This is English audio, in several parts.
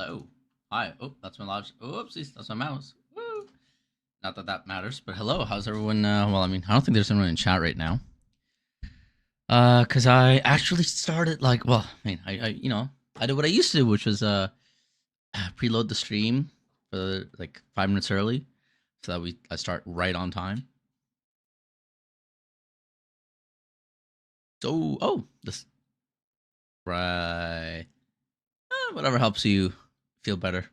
Hello. Hi. Oh, that's my large. Oopsies, that's my mouse. Woo. Not that that matters, but hello. How's everyone? Well, I mean, I don't think there's anyone in chat right now. Cause I actually started well, I mean, I did what I used to do, which was preload the stream for like 5 minutes early, so that I start right on time. So, this right. Whatever helps you feel better.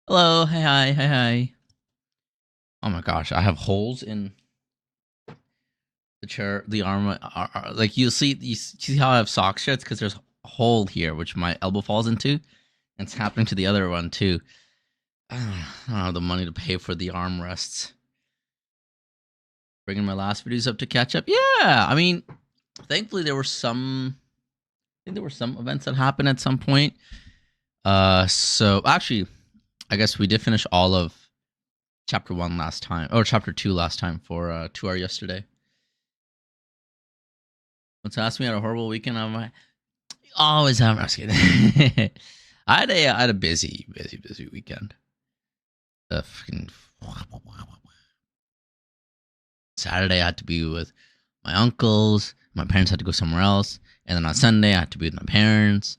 Hello, hi. Oh my gosh, I have holes in the chair, the arm. Like you see how I have sock shirts because there's a hole here which my elbow falls into, and it's happening to the other one too. I don't have the money to pay for the armrests. Bringing my last videos up to catch up. Yeah, I mean, thankfully there were some. I think there were some events that happened at some point. So actually, I guess we did finish all of chapter 1 last time, or chapter 2 last time for 2 hour yesterday. Once asked me, I had a horrible weekend. I'm like, always having. I had a busy weekend. The fucking Saturday I had to be with my uncles. My parents had to go somewhere else, and then on Sunday I had to be with my parents.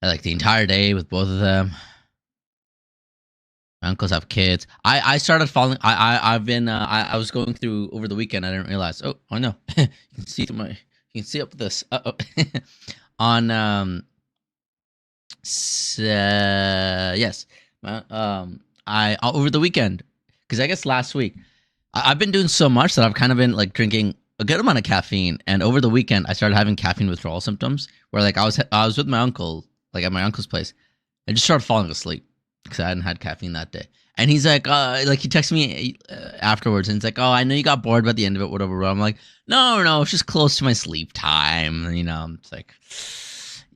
I like the entire day with both of them. My uncles have kids. I started following. I've been. I was going through over the weekend. I didn't realize. Oh no! You can see through my. You can see up this. On yes. I over the weekend, because I guess last week I've been doing so much that I've kind of been like drinking a good amount of caffeine, and over the weekend I started having caffeine withdrawal symptoms where like I was with my uncle, like at my uncle's place, and just started falling asleep because I hadn't had caffeine that day. And he's like he texted me afterwards, and he's like, "Oh, I know you got bored by the end of it, whatever." But I'm like, "No, it's just close to my sleep time." You know, it's like,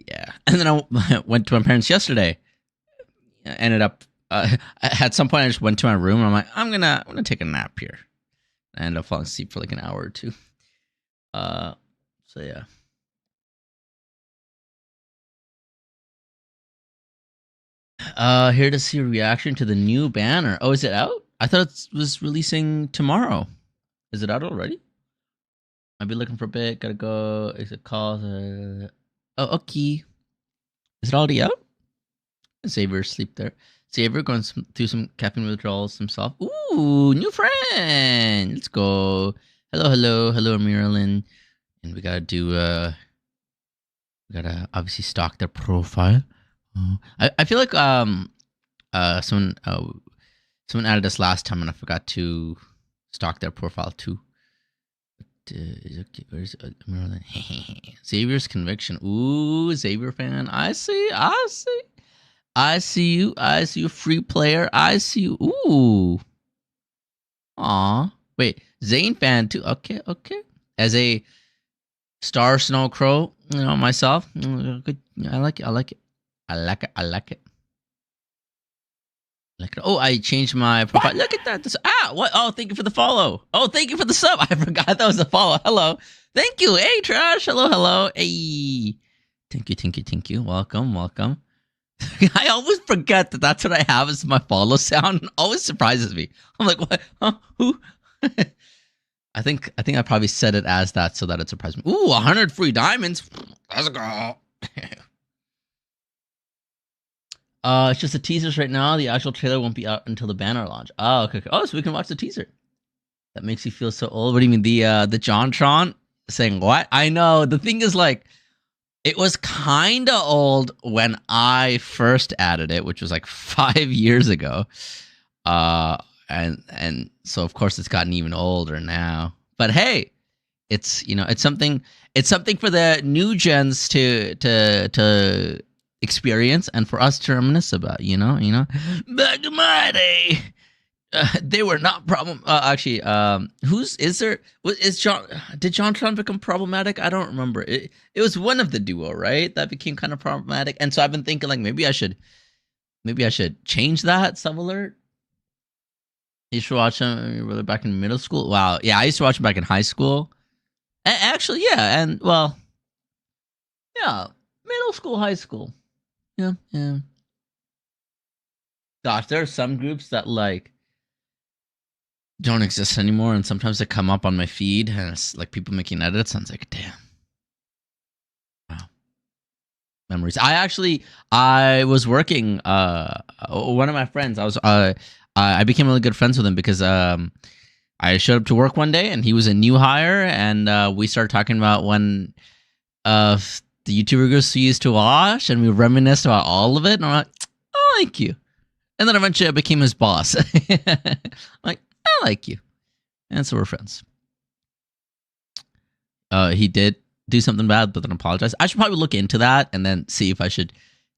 yeah. And then I went to my parents yesterday. Ended up at some point I just went to my room and I'm like, I'm gonna take a nap here. I ended up falling asleep for like an hour or two. So yeah. Here to see a reaction to the new banner. Oh, is it out? I thought it was releasing tomorrow. Is it out already? I'll be looking for a bit. Gotta go. Is it called? Oh, okay. Is it already out? Xavier sleep there. Xavier going through some caffeine withdrawals himself. Ooh, new friend. Let's go. Hello, Marilyn. And we gotta do. We gotta obviously stalk their profile. I feel like someone added us last time and I forgot to stalk their profile too. Where's Marilyn? Xavier's conviction. Ooh, Xavier fan. I see you, free player. I see you. Ooh. Aw. Wait, Zane fan too. Okay. As a Star Snow Crow, myself. Good. I like it. Oh, I changed my profile. Look at that. What? Oh, thank you for the follow. Oh, thank you for the sub. I forgot that was a follow. Hello. Thank you. Hey, Trash. Hello. Hey. Thank you. Welcome. I always forget that that's what I have as my follow sound. It always surprises me. I'm like, what? Huh? Who? I think I probably said it as that so that it surprised me. Ooh, 100 free diamonds. Let's go. It's just the teasers right now. The actual trailer won't be out until the banner launch. Oh, okay. Oh, so we can watch the teaser. That makes you feel so old. What do you mean? The JonTron saying what? I know. The thing is, like, it was kind of old when I first added it, which was like 5 years ago. And so of course it's gotten even older now. But hey, it's something for the new gens to experience and for us to reminisce about, back in my day, they were not problem. Actually, did JonTron become problematic? I don't remember. It was one of the duo, right? That became kind of problematic, and so I've been thinking like maybe I should change that. Sub alert. You used to watch them back in middle school. Wow, yeah, I used to watch them back in high school. Actually, yeah, and well, Yeah, middle school, high school. Yeah, yeah. Gosh, there are some groups that like don't exist anymore, and sometimes they come up on my feed, and it's like people making edits. And it's like, damn, wow, memories. I was working. One of my friends, I became really good friends with him because I showed up to work one day, and he was a new hire, and we started talking about when uh the YouTuber groups we used to watch, and we reminisced about all of it. And I'm like, oh, thank you. And then eventually I became his boss. I'm like, I like you. And so we're friends. He did do something bad, but then apologize. I should probably look into that and then see if I should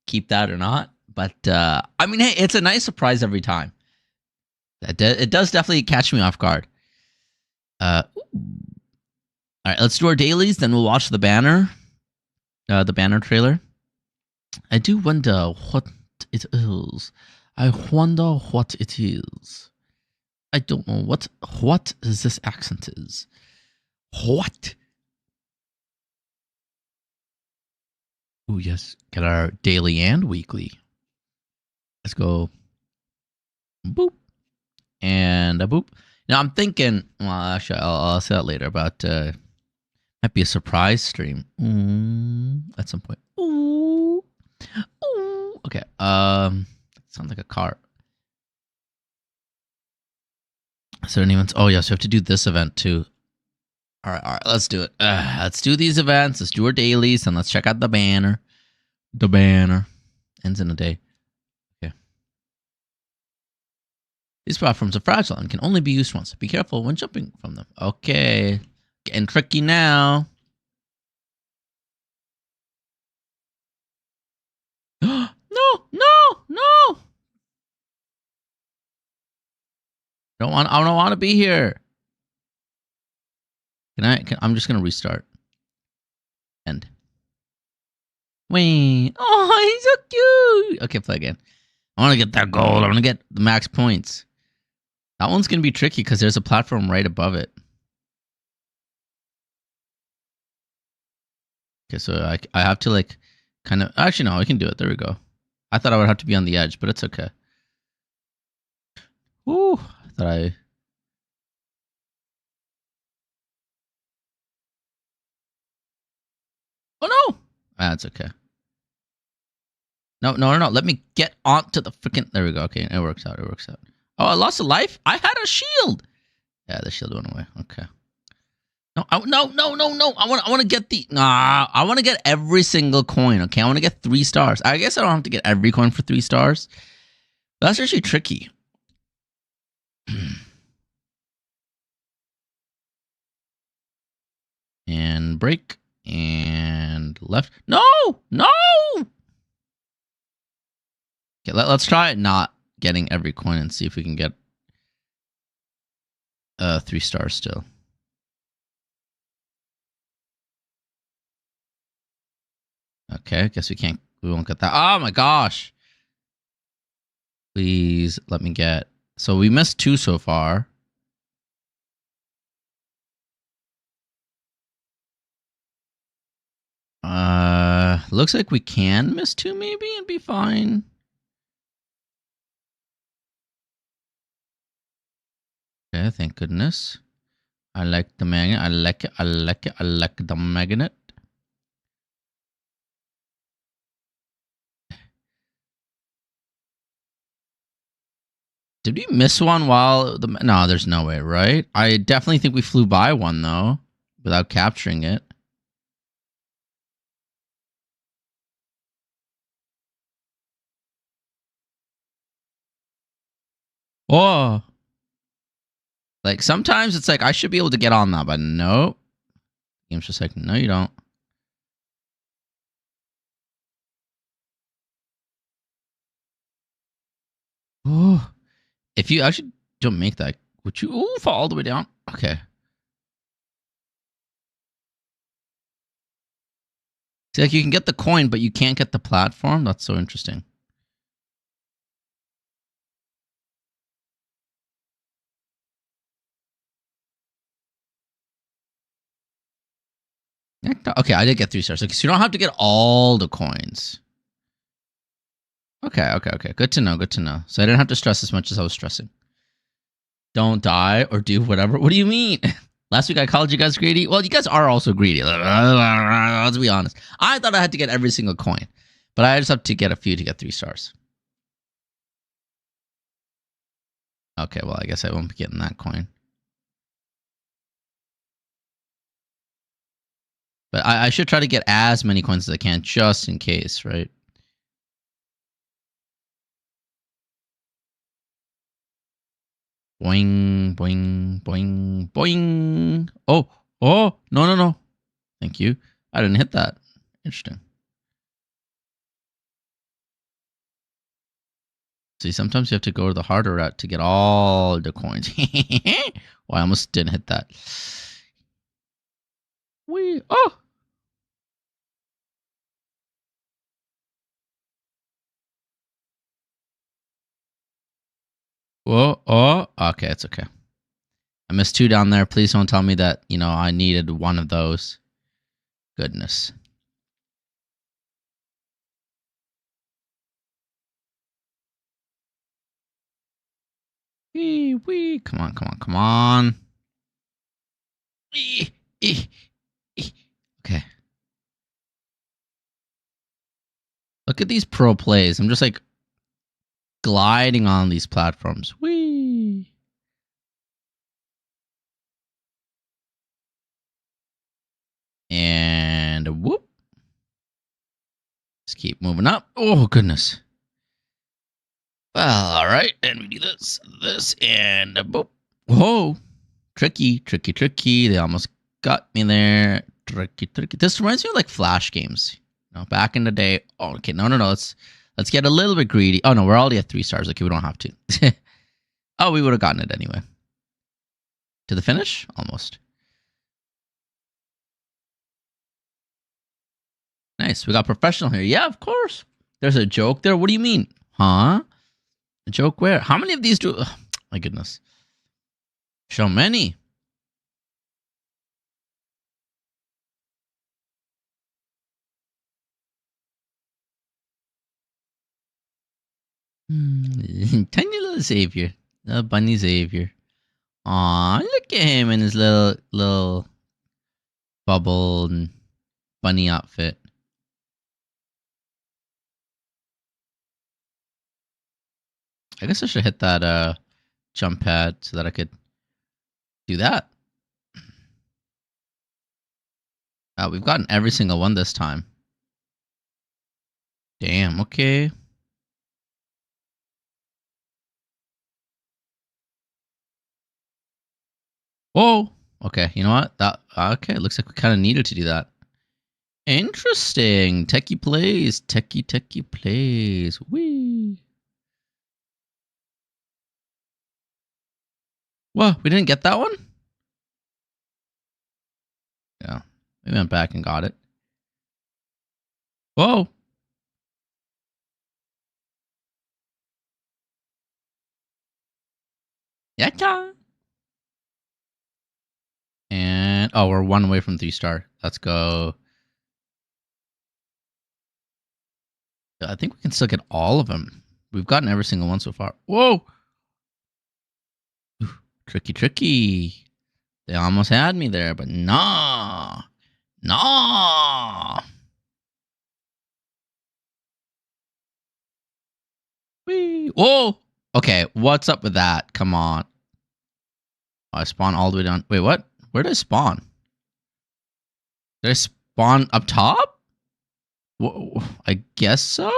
keep that or not. But I mean, hey, it's a nice surprise every time. It does definitely catch me off guard. All right, let's do our dailies. Then we'll watch the banner trailer. I do wonder what it is. I wonder what it is. I don't know what this accent is. What? Oh yes, get our daily and weekly. Let's go. Boop and a boop. Now I'm thinking. Well, actually, I'll say that later. About might be a surprise stream at some point. Ooh, ooh. Okay. Sounds like a car. So anyone's. Oh yes, we have to do this event too. All right. Let's do it. Let's do these events. Let's do our dailies, and let's check out the banner. The banner ends in a day. Okay. These platforms are fragile and can only be used once. Be careful when jumping from them. Okay. Getting tricky now. No, no, no. I don't want to be here. I'm just gonna restart. End. Wait. Oh, he's so cute. Okay, play again. I want to get that gold. I want to get the max points. That one's gonna be tricky because there's a platform right above it. Okay, so I have to like kind of. Actually, no, I can do it. There we go. I thought I would have to be on the edge, but it's okay. Ooh, I thought I. Oh no! That's okay. No. Let me get onto the freaking. There we go. Okay, it works out. Oh, I lost a life. I had a shield. Yeah, the shield went away. Okay. No. I want to get the. Nah, I want to get every single coin. Okay, I want to get 3 stars. I guess I don't have to get every coin for 3 stars. That's actually tricky. And break and left. No. Okay, let's try not getting every coin and see if we can get 3 stars still. Okay, I guess we won't get that. Oh my gosh. Please let me get. So we missed 2 so far. Looks like we can miss 2 maybe and be fine. Okay, thank goodness. I like the magnet. I like it. I like the magnet. Did we miss one while the... No, there's no way, right? I definitely think we flew by one, though, without capturing it. Oh. Like, sometimes it's like, I should be able to get on that, but nope. Game's just like, no, you don't. Oh. If you actually don't make that, would you fall all the way down? Okay. See, like, you can get the coin, but you can't get the platform? That's so interesting. Okay, I did get 3 stars. Okay, so you don't have to get all the coins. Okay. Good to know. So I didn't have to stress as much as I was stressing. Don't die or do whatever. What do you mean? Last week I called you guys greedy. Well, you guys are also greedy. Let's be honest. I thought I had to get every single coin, but I just have to get a few to get 3 stars. Okay, well, I guess I won't be getting that coin. But I should try to get as many coins as I can, just in case, right? Boing, boing, boing, boing. Oh, no. Thank you. I didn't hit that. Interesting. See, sometimes you have to go the harder route to get all the coins. Well, I almost didn't hit that. Oh! Whoa, oh, okay, it's okay. I missed 2 down there. Please don't tell me that, I needed one of those. Goodness. Wee. Come on. Okay. Look at these pro plays. I'm just like gliding on these platforms. Whee! And whoop. Just keep moving up. Oh, goodness. Well, all right. And we do this, and boop. Whoa. Tricky. They almost got me there. Tricky. This reminds me of like Flash games. Back in the day. Oh, okay. No. Let's get a little bit greedy. Oh, no. We're already at 3 stars. Okay, we don't have to. Oh, we would have gotten it anyway. To the finish? Almost. Nice. We got professional here. Yeah, of course. There's a joke there. What do you mean? Huh? A joke where? How many of these do... Oh, my goodness. So many. Tiny little Xavier. Little bunny Xavier. Aw, look at him in his little bubble and bunny outfit. I guess I should hit that jump pad so that I could do that. We've gotten every single one this time. Damn, okay. Whoa. Okay, you know what? Okay, looks like we kind of needed to do that. Interesting. Techie plays. Whee. Whoa, we didn't get that one? Yeah. We went back and got it. Whoa. Yatta. And we're 1 away from 3 star. Let's go. I think we can still get all of them. We've gotten every single one so far. Whoa. Ooh, tricky. They almost had me there, but nah. Whee. Whoa. Okay, what's up with that? Come on. I spawn all the way down. Wait, what? Where did I spawn? Did I spawn up top? Whoa, I guess so.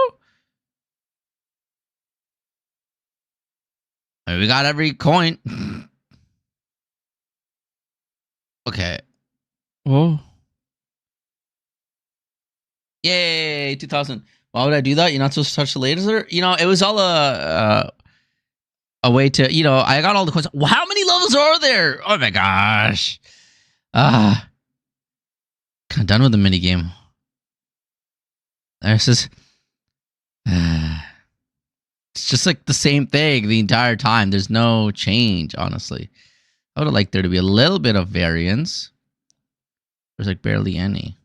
We got every coin. Okay. Whoa. Yay, 2000. Why would I do that? You're not supposed to touch the laser? It was all a way to, I got all the coins. How many levels are there? Oh my gosh. Kind of done with the minigame. This is... it's just like the same thing the entire time. There's no change, honestly. I would have liked there to be a little bit of variance. There's like barely any.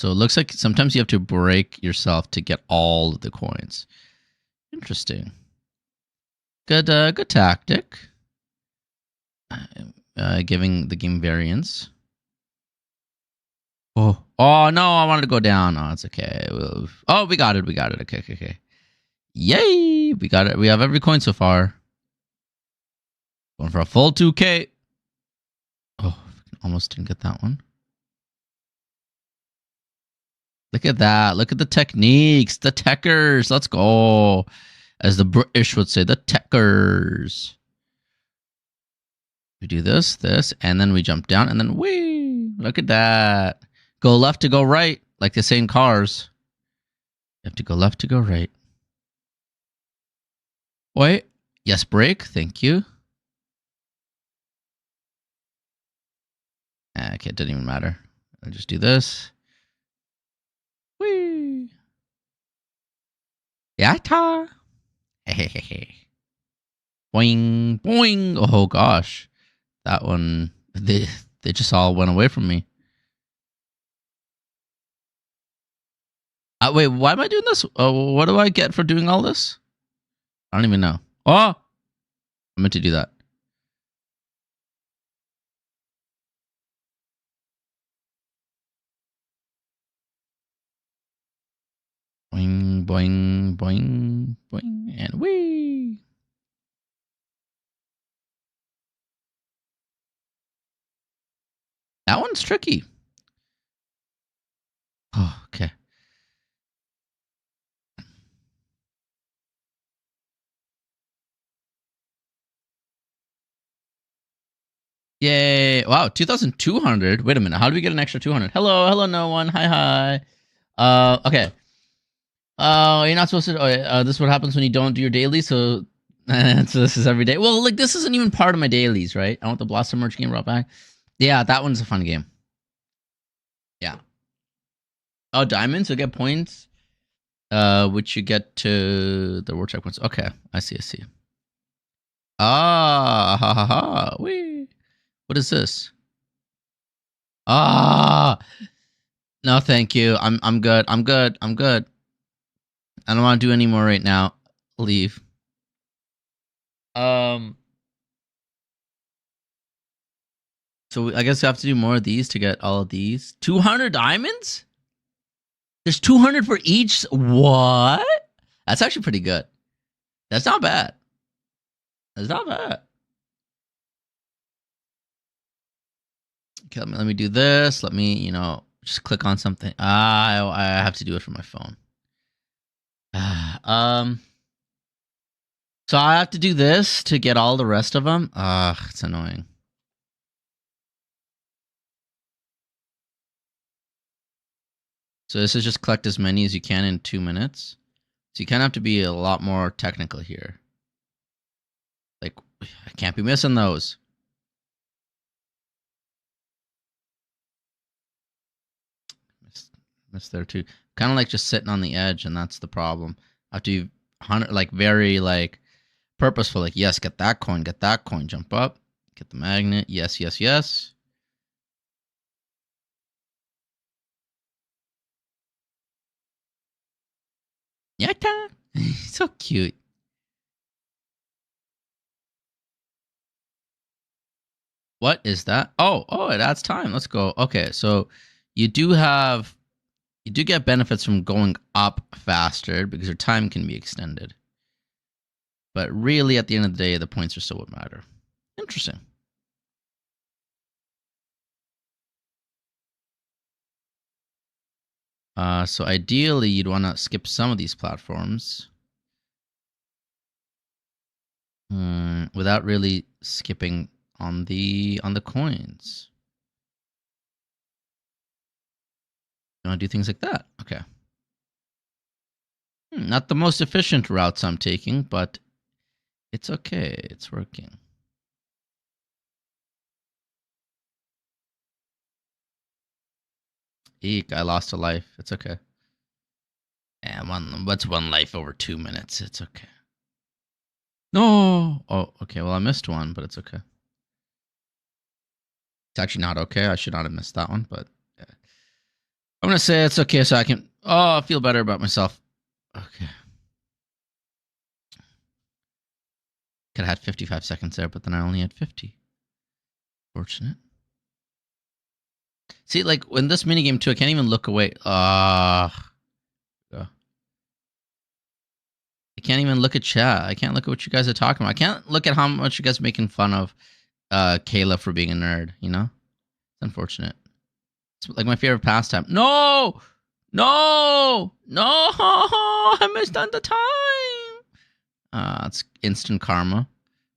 So it looks like sometimes you have to break yourself to get all of the coins. Interesting. Good tactic. Giving the game variance. Oh no! I wanted to go down. Oh, it's okay. Oh, we got it. We got it. Okay. Yay! We got it. We have every coin so far. Going for a full 2K. Oh, almost didn't get that one. Look at that. Look at the techniques. The techers. Let's go. As the British would say, the techers. We do this, and then we jump down, and then whee! Look at that. Go left to go right, like they say in cars. You have to go left to go right. Wait. Yes, brake. Thank you. Okay, it didn't even matter. I'll just do this. Whee! Yatta! Hehehe. Boing, boing. Oh gosh, that one. They just all went away from me. Wait, why am I doing this? What do I get for doing all this? I don't even know. Oh, I meant to do that. Boing, boing, boing, boing, and whee! That one's tricky. Oh, okay. Yay! Wow, 2,200. Wait a minute. How do we get an extra 200? Hello, no one. Hi. Okay. You're not supposed to. This is what happens when you don't do your daily. So, so this is every day. Well, like this isn't even part of my dailies, right? I want the Blossom merch game brought back. Yeah, that one's a fun game. Yeah. Oh, diamonds. You'll get points. Which you get to the world checkpoints. Okay, I see. Ah, ha ha ha. Wee. What is this? Ah, no, thank you. I'm good. I'm good. I don't want to do any more right now. Leave. So I guess we have to do more of these to get all of these. 200 diamonds? There's 200 for each. What? That's actually pretty good. That's not bad. That's not bad. Okay, let me do this. Let me, just click on something. I have to do it from my phone. So I have to do this to get all the rest of them. It's annoying. So this is just collect as many as you can in 2 minutes. So you kind of have to be a lot more technical here. Like, I can't be missing those. Missed there too. Kind of like just sitting on the edge, and that's the problem. I have to be very purposeful. Like, yes, get that coin, jump up, get the magnet. Yes. Yatta! So cute. What is that? Oh, it adds time. Let's go. Okay, so you do get benefits from going up faster because your time can be extended. But really, at the end of the day, the points are still what matter. Interesting. So ideally, you'd want to skip some of these platforms without really skipping on the coins. You want to do things like that? Okay. Not the most efficient routes I'm taking, but it's okay. It's working. Eek, I lost a life. It's okay. Yeah, what's one life over 2 minutes? It's okay. No! Oh, okay. Well, I missed one, but it's okay. It's actually not okay. I should not have missed that one, but yeah. I'm gonna say it's okay, so I can feel better about myself. Okay. Could have had 55 seconds there, but then I only had 50. Fortunate. See, like in this minigame too, I can't even look away. I can't even look at chat. I can't look at what you guys are talking about. I can't look at how much you guys are making fun of Kayla for being a nerd, you know? It's unfortunate. It's like my favorite pastime. No! No! No! I missed on the time! It's instant karma.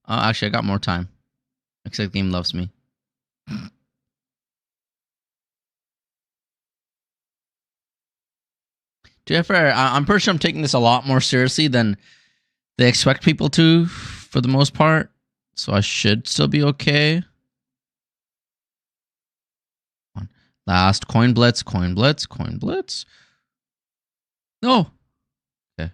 Actually, I got more time. Looks like the game loves me. To be fair, I'm pretty sure I'm taking this a lot more seriously than they expect people to, for the most part. So I should still be okay. Last coin blitz, coin blitz, coin blitz. No. Okay.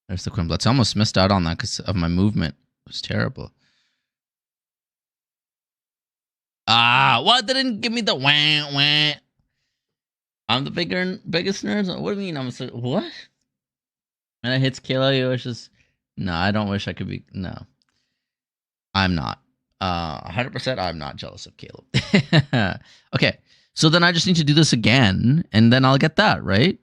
There's the coin blitz. I almost missed out on that because of my movement. It was terrible. What? They didn't give me the wah wah. I'm the biggest nerd. What do you mean? I'm so what? And it hits Kayla, you wish just no. I don't wish I could be. No, I'm not. 100%. I'm not jealous of Caleb. Okay, so then I just need to do this again, and then I'll get that right.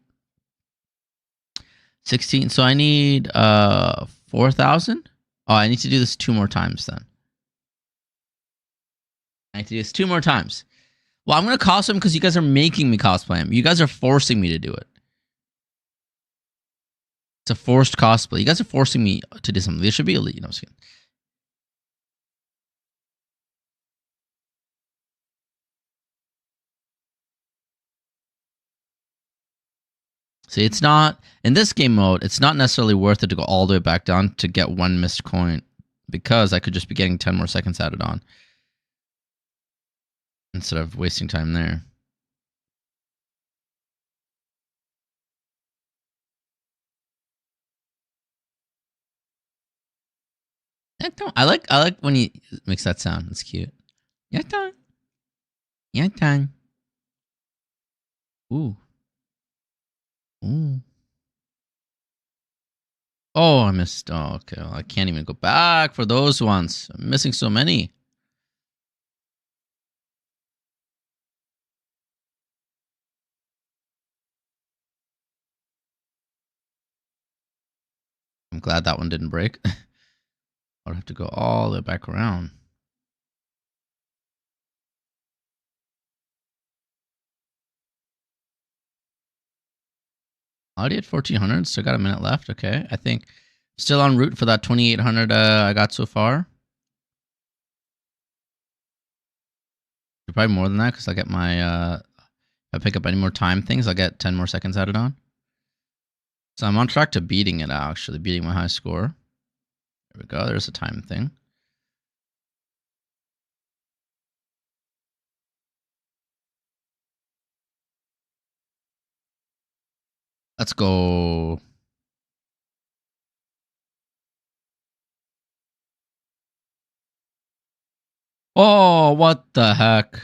16. So I need 4,000. Oh, I need to do this 2 more times then. I need to do this 2 more times. Well, I'm gonna cosplay him because you guys are making me cosplay him. You guys are forcing me to do it. It's a forced cosplay. You guys are forcing me to do something. This should be elite. No, I'm just kidding. See, it's not in this game mode. It's not necessarily worth it to go all the way back down to get 1 missed coin because I could just be getting 10 more seconds added on instead of wasting time there. I like when he makes that sound. It's cute. Yatta. Yatta. Ooh. Ooh. Oh, I missed. Oh, okay. Well, I can't even go back for those ones. I'm missing so many. I'm glad that one didn't break. I'd have to go all the way back around. Already at 1,400. Still got a minute left. Okay. I think still en route for that 2,800 I got so far. Probably more than that because I get my, if I pick up any more time things, I'll get 10 more seconds added on. So I'm on track to beating it, actually, beating my high score. There we go. There's a time thing. Let's go. Oh, what the heck?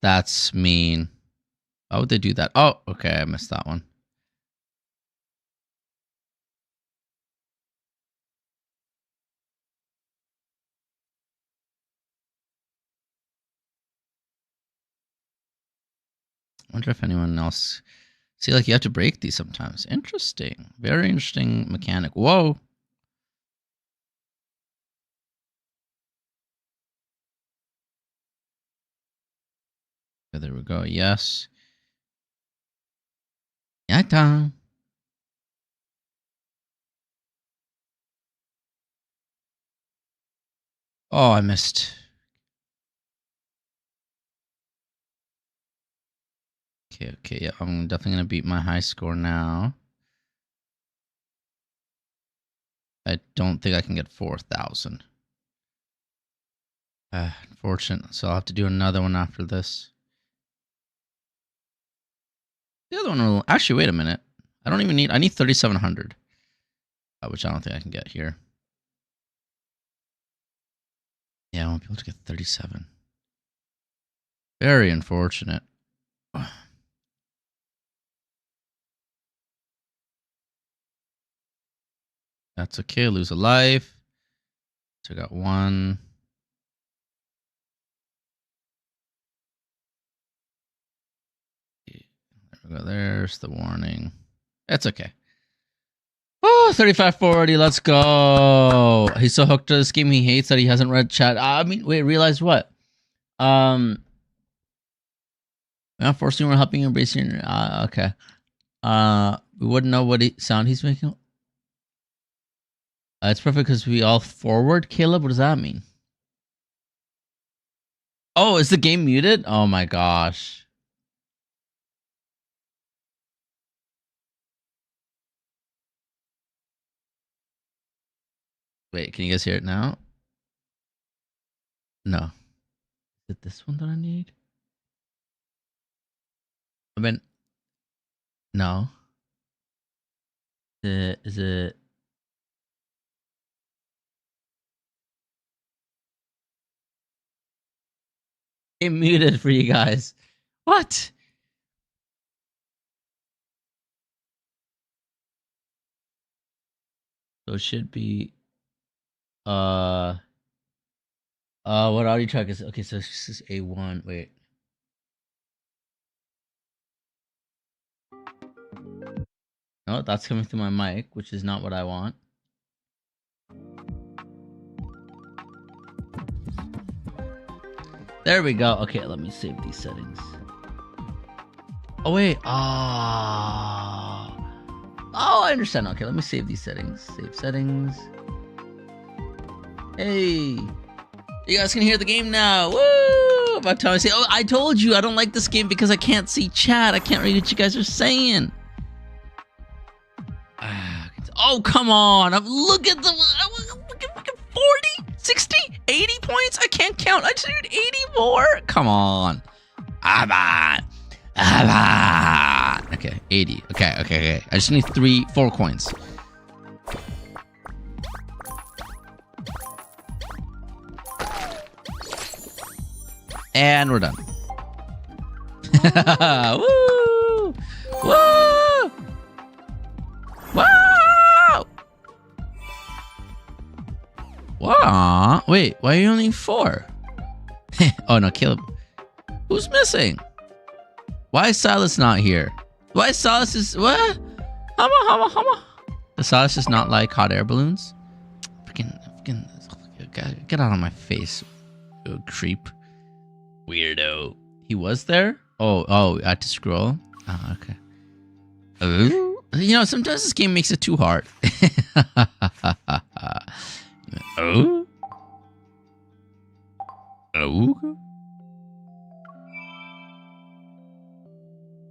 That's mean. Why would they do that? Oh, okay. I missed that one. I wonder if anyone else... See, like, you have to break these sometimes. Interesting. Very interesting mechanic. Whoa. Okay, there we go. Yes. Yatta. Oh, I missed. Okay, yeah. I'm definitely going to beat my high score now. I don't think I can get 4,000. Unfortunate. So I'll have to do another one after this. The other one will... Actually, wait a minute. I don't even need... I need 3,700. Which I don't think I can get here. Yeah, I won't be able to get 37. Very unfortunate. That's okay. Lose a life. So I got one. There we go. There's the warning. That's okay. Oh, 3540. Let's go. He's so hooked to this game. He hates that he hasn't read chat. I mean, wait, realize what? We're not forcing, we're helping you embrace your. Okay. We wouldn't know what sound he's making. It's perfect because we all forward. Caleb, what does that mean? Oh, is the game muted? Oh my gosh. Wait, can you guys hear it now? No. Is it this one that I need? I mean, no. Is it? It muted for you guys. What? So it should be. What audio track is? Okay, so this is A1. Wait. No, that's coming through my mic, which is not what I want. There we go. Okay, let me save these settings. Oh, wait. Oh, I understand. Okay, let me save these settings. Save settings. Hey. You guys can hear the game now. Woo! About time I say, oh, I told you I don't like this game because I can't see chat. I can't read what you guys are saying. Oh, come on. Look at the... Look at 40, 60, 80 points. I can't count. I just need 80 more. Come on. Okay, 80. Okay. I just need 4 coins. And we're done. Woo! Woo! Wow! Wow! Wait, why are you only 4? Oh no, Caleb. Who's missing? Why is Silas not here? Why is Silas is what? Hama. Does Silas just not like hot air balloons? Freaking get out of my face, you creep. Weirdo. He was there? Oh, I had to scroll. Oh, okay. You know, sometimes this game makes it too hard. Oh.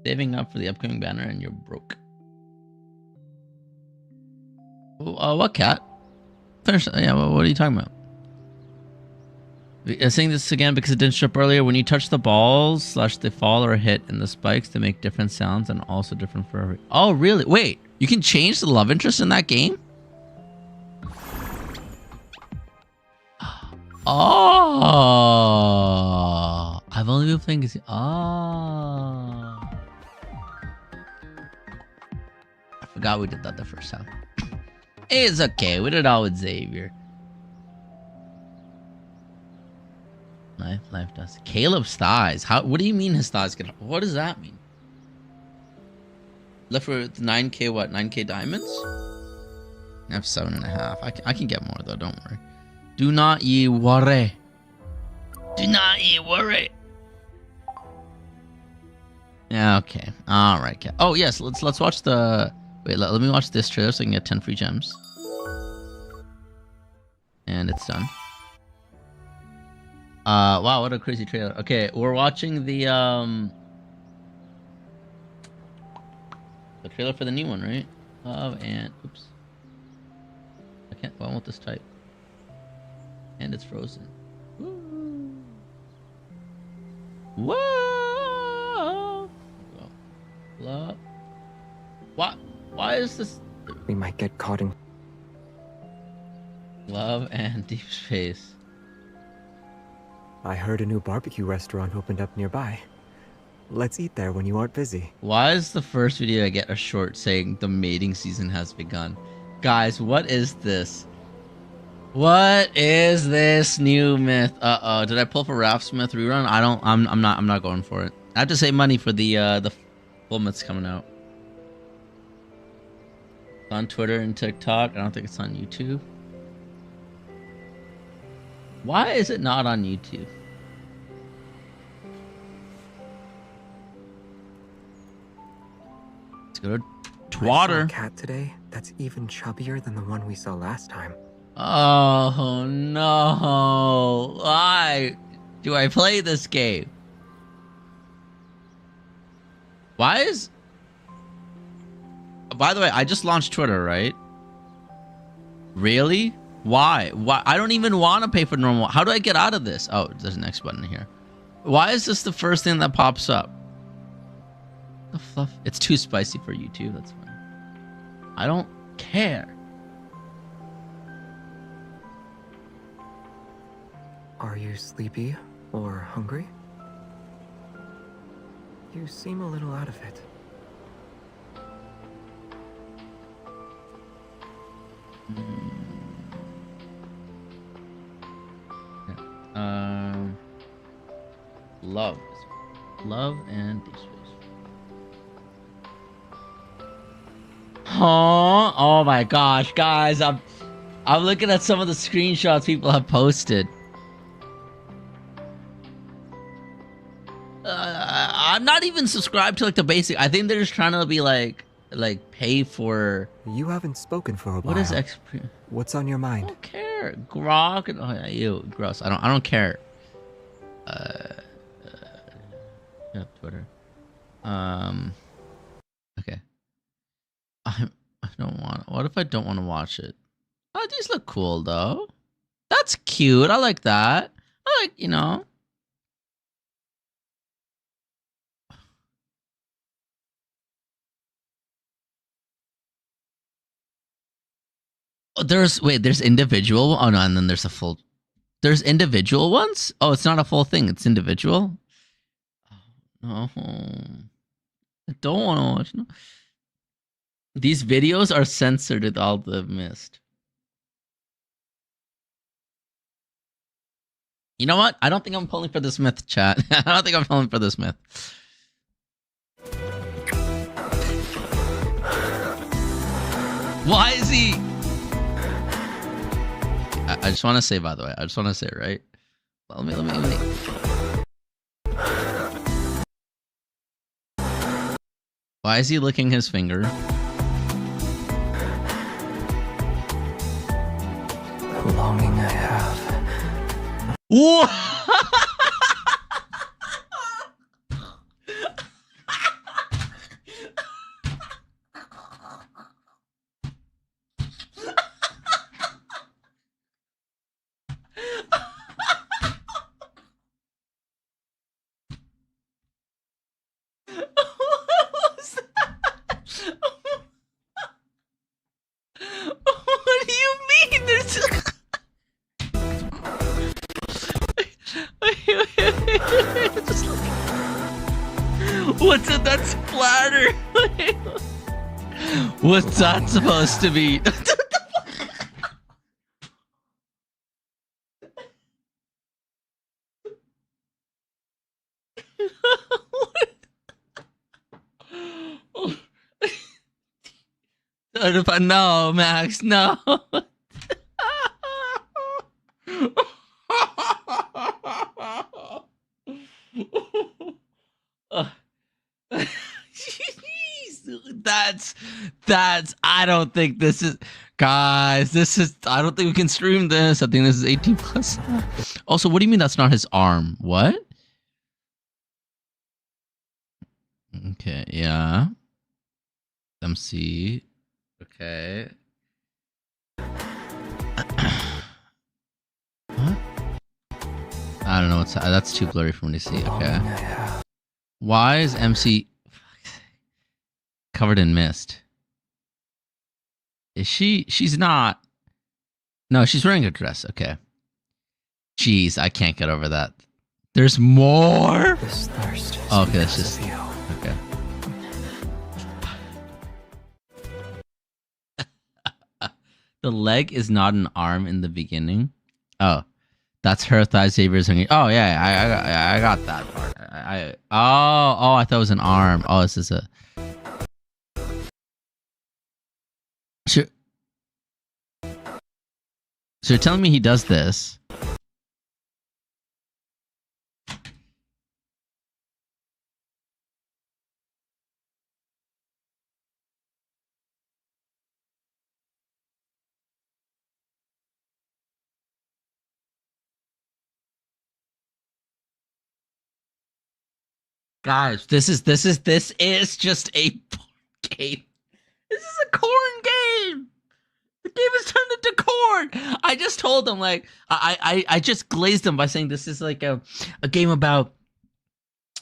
Saving up for the upcoming banner and you're broke. What cat? Finish. Yeah, what are you talking about? I'm saying this again because it didn't show up earlier. When you touch the balls, / they fall or hit in the spikes, they make different sounds and also different for every... Oh, really? Wait, you can change the love interest in that game? Oh, I've only been playing this. Oh, I forgot we did that the first time. It's okay. We did it all with Xavier. Life does. Caleb's thighs. How? What do you mean his thighs get? What does that mean? Left for 9K. What? 9K diamonds? I have 7.5. I can get more though. Don't worry. Do not ye worry. Do not ye worry. Yeah. Okay. All right. Oh yes. Let's watch the. Wait. Let me watch this trailer so I can get 10 free gems. And it's done. Wow, what a crazy trailer. Okay, we're watching the trailer for the new one, right? Oops. I won't this type. And it's frozen. Woo! Whoa! Love. What? Why is this? We might get caught in Love and Deepspace. I heard a new barbecue restaurant opened up nearby. Let's eat there when you aren't busy. Why is the first video I get a short saying the mating season has begun? Guys, what is this? What is this new myth? Uh-oh, did I pull for Ralph Smith rerun? I'm not going for it. I have to save money for the full myths coming out. It's on Twitter and TikTok. I don't think it's on YouTube. Why is it not on YouTube? Let's go to Twitter. I saw a cat today that's even chubbier than the one we saw last time. Oh no! Why do I play this game? Why is... By the way, I just launched Twitter, right? Really? Why? Why? I don't even want to pay for normal. How do I get out of this? Oh, there's an X button here. Why is this the first thing that pops up? The fluff. It's too spicy for YouTube. That's fine. I don't care. Are you sleepy or hungry? You seem a little out of it. Love and Deepspace. Huh? Oh my gosh, guys! I'm looking at some of the screenshots people have posted. I'm not even subscribed to like the basic. I think they're just trying to be like pay for. You haven't spoken for a while. What is X? What's on your I mind? don't care. Grok and oh, ew, gross. I don't care. Yeah, Twitter. Okay. I don't want. What if I don't want to watch it? Oh, these look cool though. That's cute. I like that. I like, you know. There's individual. Oh no, and then there's a full. There's individual ones. Oh, it's not a full thing. It's individual. Oh no, I don't want to watch. No. These videos are censored with all the missed. You know what? I don't think I'm pulling for this myth, chat. I don't think I'm pulling for this myth. Why is he? I just want to say, by the way, I just want to say, right? Let me. Why is he licking his finger? The longing I have. What? What do you mean? There's... Just like... What's it? That's splatter. What's that supposed to be? No, Max, no. That's I don't think this is, guys, I don't think we can stream this. I think this is 18 plus. Also, what do you mean that's not his arm? What? Okay, yeah. MC. Okay. What? I don't know what's that's too blurry for me to see. Okay. Why is MC covered in mist? Is she? She's not. No, she's wearing a dress. Okay. Jeez, I can't get over that. There's more. This thirst is Oh, okay, that's because just of you. okay. The leg is not an arm in the beginning. Oh, that's her thigh. Xavier's hanging. Oh yeah, I got that part. I thought it was an arm. Oh, this is a. So, so you're telling me he does this? Guys, this is just a game. This is a corn game. The game is turned into corn. I just told them like I just glazed them by saying this is like a game about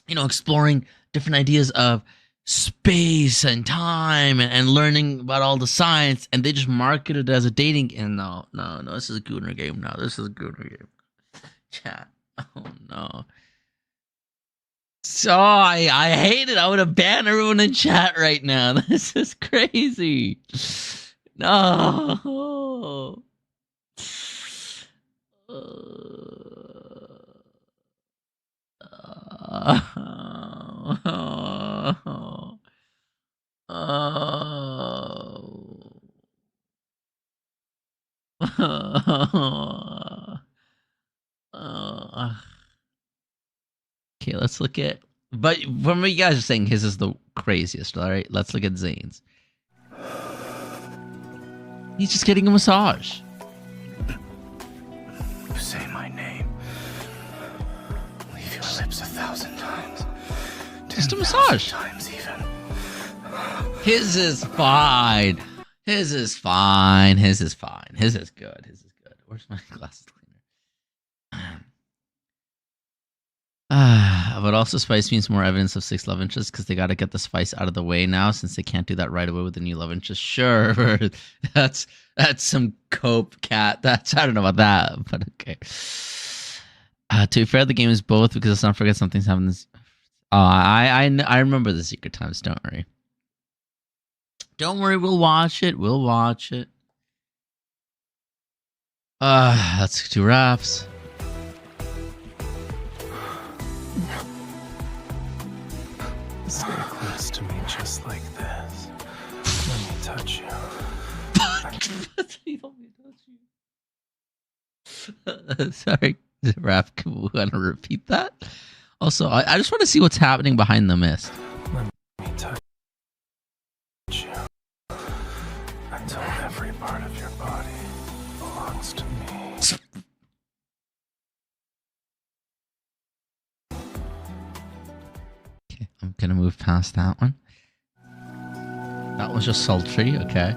exploring different ideas of space and time and learning about all the science, and they just marketed it as a dating. And no, this is a Gooner game. No, this is a Gooner game. Chat. Oh no. So I hate it. I would have banned everyone in chat right now. This is crazy. No. Okay, let's look at. But from what you guys are saying, his is the craziest. All right, let's look at Zane's. He's just getting a massage. Say my name. Leave your lips 1,000 times. Just a massage. Times even. His is fine. His is fine. His is fine. His is good. His is good. Where's my glasses cleaner? But also Spice means more evidence of 6 love interests because they got to get the Spice out of the way now since they can't do that right away with the new love interest. Sure, that's some cope cat. I don't know about that, but okay. To be fair, the game is both because let's not forget something's happening. I remember the secret times. Don't worry. Don't worry. We'll watch it. We'll watch it. That's 2 wraps. Stay close to me just like this. Let me touch you. Sorry, Raph, can we want to repeat that? Also, I just want to see what's happening behind the mist. Let me touch you until every part of your body belongs to me. Okay, I'm gonna move past that one. That was just sultry, okay.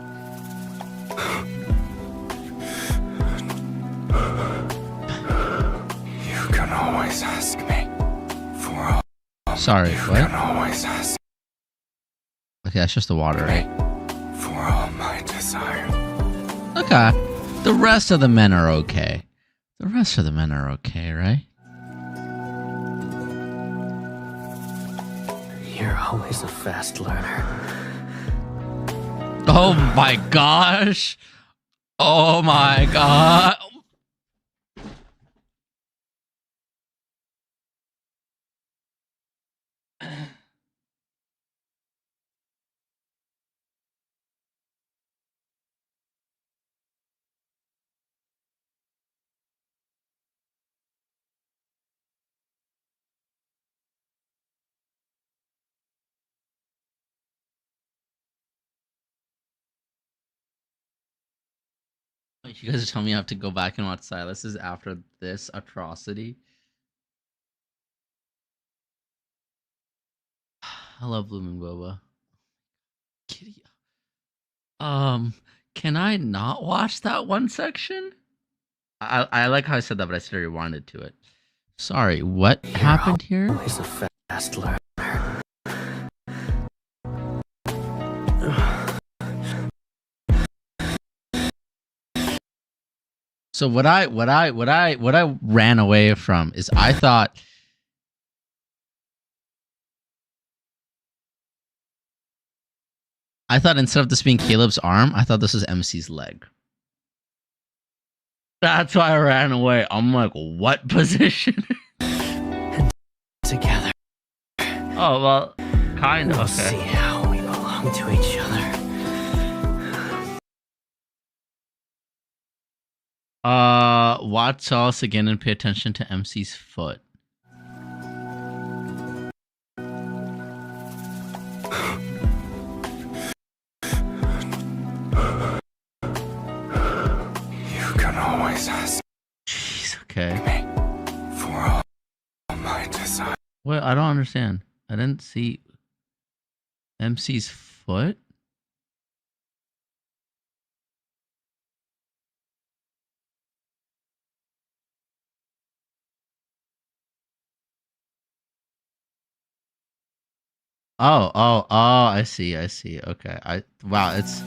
You can always ask me for all. Sorry, You what? can always ask Okay, that's just the water, right? for all my desire. Okay. The rest of the men are okay. The rest of the men are okay, right? You're always a fast learner. Oh my gosh. Oh my god. You guys are telling me I have to go back and watch Silas's after this atrocity. I love Blooming Boba. Kitty. Can I not watch that one section? I like how I said that, but I still rewinded to it. Sorry, what happened here? Always a fast learner. So what I ran away from is I thought I thought instead of this being Caleb's arm, I thought this was MC's leg. That's why I ran away. I'm like, what position? Together. Oh, well, kind of. We'll Okay. see how we belong to each other. Watch us again and pay attention to MC's foot. You can always ask Jeez, okay. me for all my desires. Wait, I don't understand. I didn't see MC's foot. Oh, I see. Okay. Wow, it's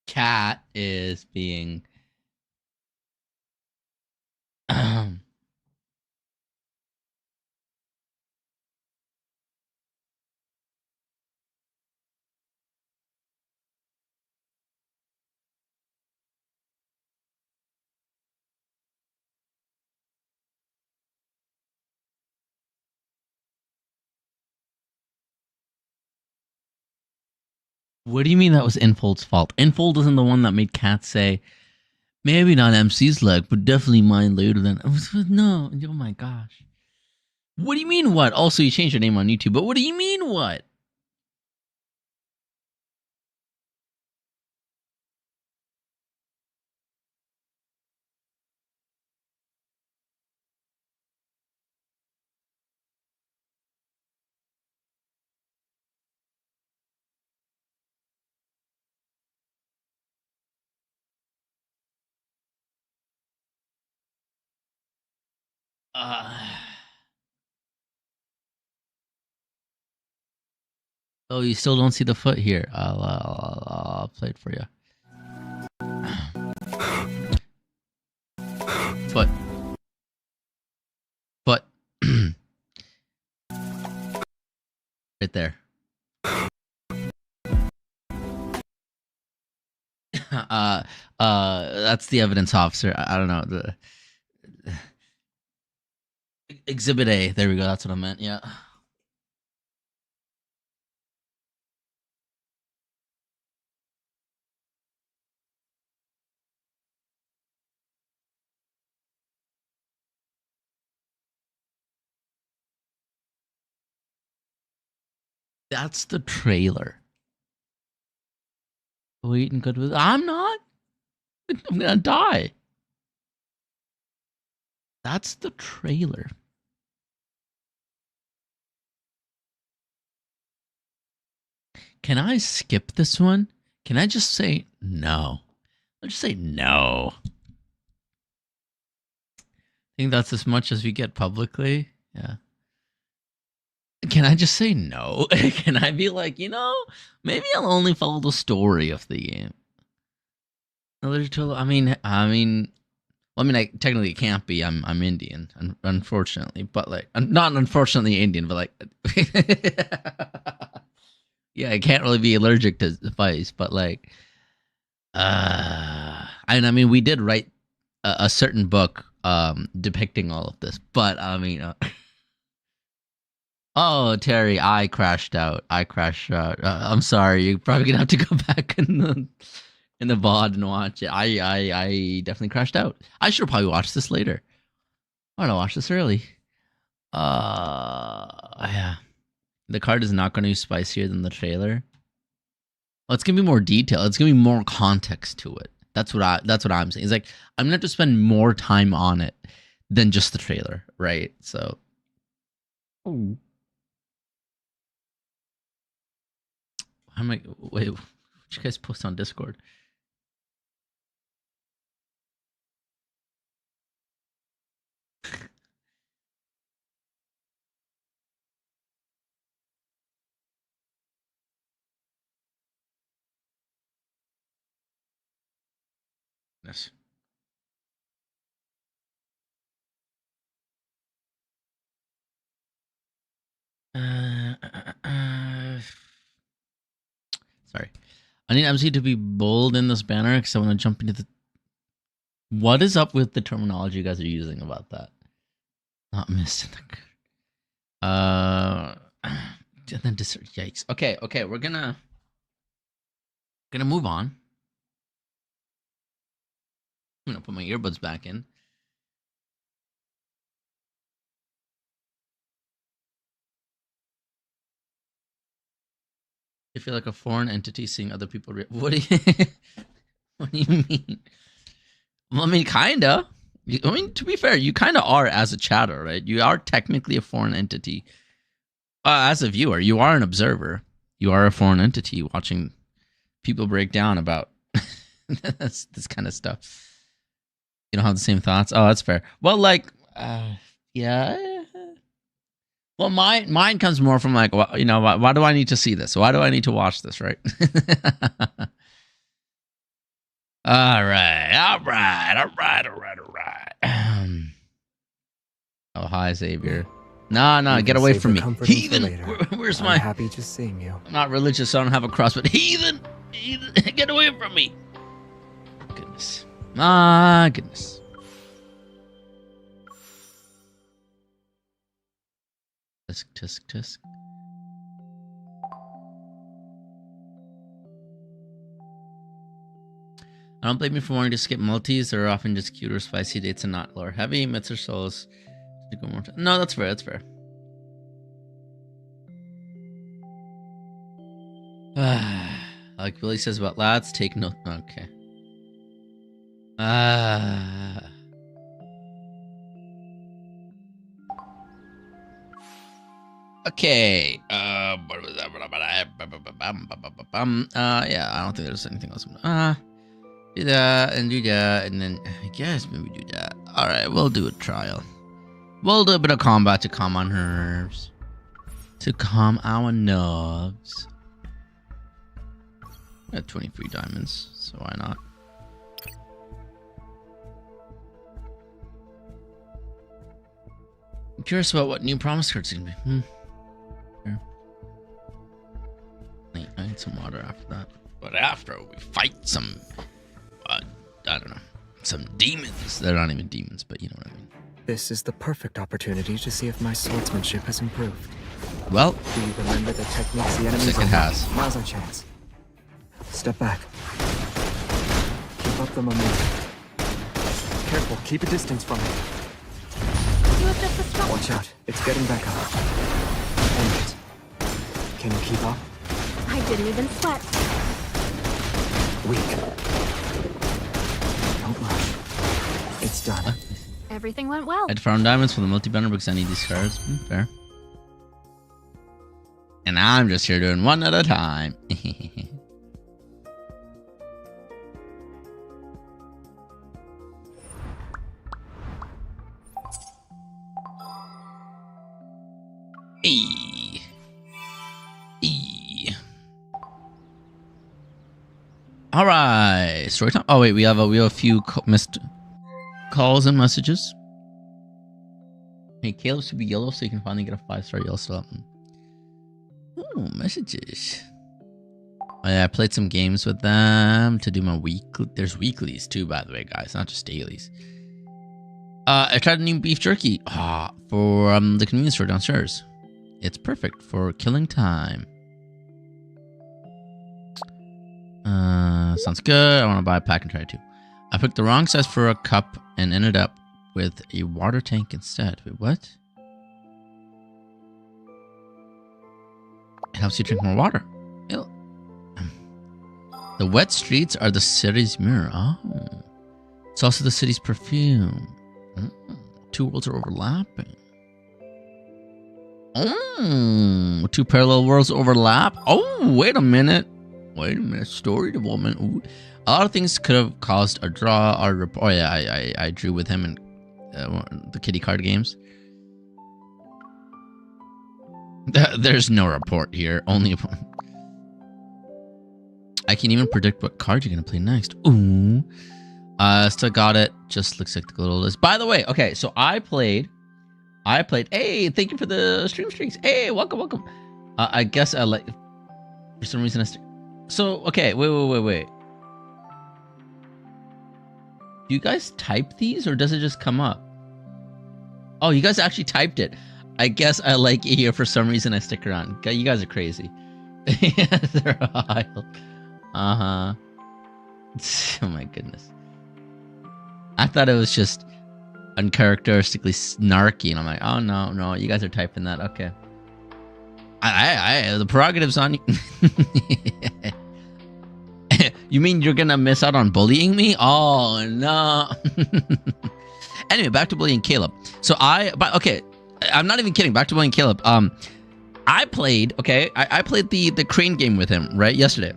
Cat is being What do you mean that was Infold's fault? Infold isn't the one that made Cat say, maybe not MC's leg, but definitely mine later than. No, oh my gosh. What do you mean what? Also, you changed your name on YouTube, but what do you mean what? Oh, you still don't see the foot here. I'll play it for you. Foot. Foot. Right there. That's the evidence officer. I don't know. The Exhibit A. There we go. That's what I meant. Yeah. That's the trailer. Wait and good with. I'm not. I'm gonna die. That's the trailer. Can I skip this one? Can I just say no? I'll just say no. I think that's as much as we get publicly. Yeah. Can I just say no? Can I be like, maybe I'll only follow the story of the game. I mean, technically it can't be. I'm Indian, unfortunately, but like, not unfortunately Indian, but like, yeah, I can't really be allergic to spice, but like, and I mean, we did write a certain book, depicting all of this, but I mean, oh Terry, I crashed out. I'm sorry. You're probably gonna have to go back in the VOD and watch it. I definitely crashed out. I should probably watch this later. Why don't I watch this early? Yeah. The card is not going to be spicier than the trailer. Well, it's gonna be more detail. It's gonna be more context to it. That's what I'm saying. It's like I'm gonna have to spend more time on it than just the trailer, right? So. Ooh. I'm like, wait. you guys post on Discord? Yes. Sorry. I need MC to be bold in this banner because I want to jump into the. What is up with the terminology you guys are using about that? Not missed in the. And then dessert. Yikes. Okay. We're gonna move on. I'm gonna put my earbuds back in. I feel like a foreign entity seeing other people. What do you? What do you mean? Well, I mean, kinda. I mean, to be fair, you kind of are as a chatter, right? You are technically a foreign entity. As a viewer, you are an observer. You are a foreign entity watching people break down about this kind of stuff. You don't have the same thoughts. Oh, that's fair. Well, like, yeah. Well, mine comes more from like, well, you know, why do I need to see this? Why do I need to watch this? Right. All right. Oh, hi, Xavier. No, get away from me, heathen. Where's my? I'm happy just seeing you. I'm not religious, so I don't have a cross, but heathen, get away from me. Goodness. Goodness. Tisk. I don't blame you for wanting to skip multis. They're often just cute or spicy dates and not lore heavy. Myths or souls. No, that's fair. Like Billy says about lads, take no. Okay. Okay. Yeah, I don't think there's anything else. Do that, and then I guess maybe do that. All right, we'll do a trial. We'll do a bit of combat to calm our nerves. To calm our nerves. I got 23 diamonds, so why not? I'm curious about what new promise cards are gonna be. Sure. I need some water after that. But after we fight some, I don't know, some demons. They're not even demons, but you know what I mean. This is the perfect opportunity to see if my swordsmanship has improved. Well, do you remember the techniques the enemies it has. Now's our chance. Step back. Keep up the momentum. Careful, keep a distance from it. You have just a strong. Watch out, it's getting back up. End it. Can you keep up? I didn't even sweat. Weak. Don't rush. It's done. Everything went well. I'd found diamonds for the multi-banner because I need these cards. Fair. And I'm just here doing one at a time. All right, story time. Oh wait, we have a few missed calls and messages. Hey, Caleb should be yellow, so you can finally get a 5-star yellow slot. Oh, messages. Oh, yeah, I played some games with them to do my weekly. There's weeklies too, by the way, guys, not just dailies. I tried a new beef jerky for the convenience store downstairs. It's perfect for killing time. Sounds good. I want to buy a pack and try it too. I picked the wrong size for a cup and ended up with a water tank instead. Wait, what? It helps you drink more water. Ew. The wet streets are the city's mirror. Oh. It's also the city's perfume. Two worlds are overlapping. Oh, two parallel worlds overlap. Oh, wait a minute. Wait a minute. Story development. Ooh. A lot of things could have caused a draw or oh yeah, I drew with him in the kitty card games. There's no report here. Only a... I can even predict what card you're gonna play next. Ooh. Still got it. Just looks like the little list. By the way, okay, so I played. Hey, thank you for the stream streaks. Hey, welcome. I guess I like. For some reason, so okay, wait. Do you guys type these or does it just come up? Oh, you guys actually typed it. I guess I like it here for some reason. I stick around. You guys are crazy. They're wild. Oh my goodness. I thought it was just uncharacteristically snarky, and I'm like, oh no, you guys are typing that. Okay. The prerogative's on you. You mean you're gonna miss out on bullying me? Oh no. Anyway, back to bullying Caleb. So okay, I'm not even kidding. Back to bullying Caleb. I played the crane game with him right yesterday,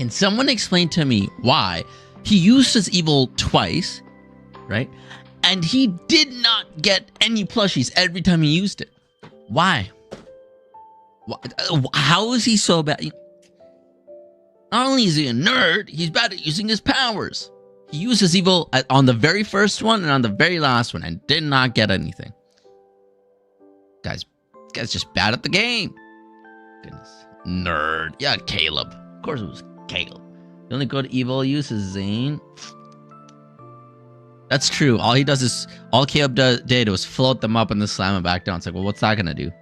and someone explained to me why he used his evil twice, right? And he did not get any plushies every time he used it. Why? How is he so bad? Not only is he a nerd, he's bad at using his powers. He used his evil on the very first one and on the very last one and did not get anything. Guy's just bad at the game. Goodness. Nerd. Yeah, Caleb. Of course it was Caleb. The only good evil use is Zane. That's true. All Caleb did was float them up and then slam them back down. It's like, well, what's that gonna do?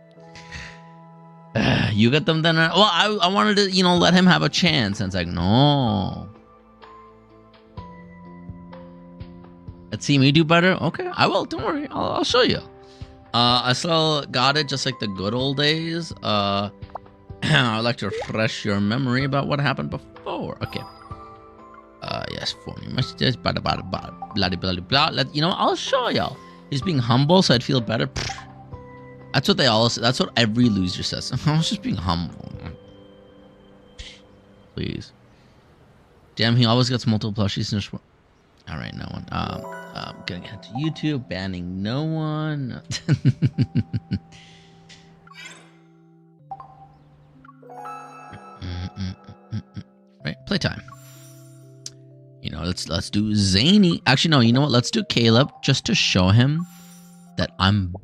You get them then. Well, I wanted to, let him have a chance. And it's like, no. Let's see me do better. Okay, I will. Don't worry. I'll show you. I still got it just like the good old days. I'd like to refresh your memory about what happened before. Okay. Yes, for me messages. Blah blah blah blah blah blah. I'll show y'all. He's being humble, so I'd feel better. That's what they all say. That's what every loser says. I was just being humble. Please. Damn, he always gets multiple plushies. All right, no one. Getting head to YouTube, banning no one. Right, playtime. Let's do Zany. Actually, no. You know what? Let's do Caleb just to show him that I'm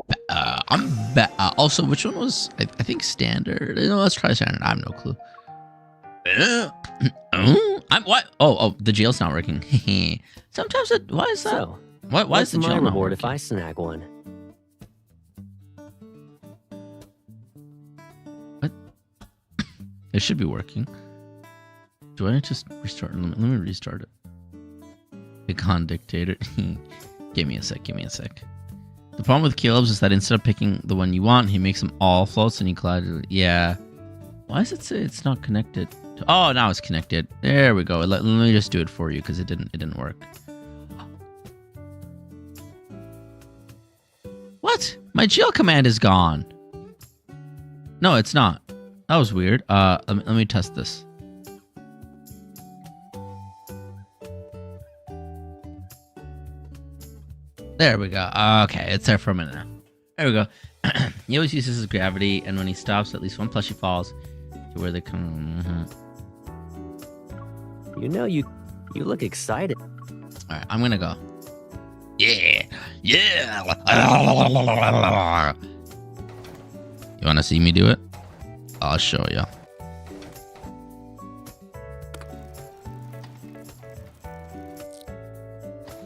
also, which one was? I think standard. Let's try standard. I have no clue. I'm what? Oh, the jail's not working. Sometimes it. Why is that? So, why is the jail not reward working? if I snag one? What? It should be working. Do I just restart? Let me restart it. Pecan dictator. Give me a sec. The problem with Caleb's is that instead of picking the one you want, he makes them all floats and he collides. Yeah. Why does it say it's not connected? Oh, now it's connected. There we go. Let me just do it for you because it didn't work. What? My GL command is gone. No, it's not. That was weird. Let me test this. There we go. Okay, it's there for a minute now. There we go. He always uses his gravity, and when he stops, at least one plushie falls to where they come. You look excited. All right, I'm gonna go. Yeah. You want to see me do it? I'll show you.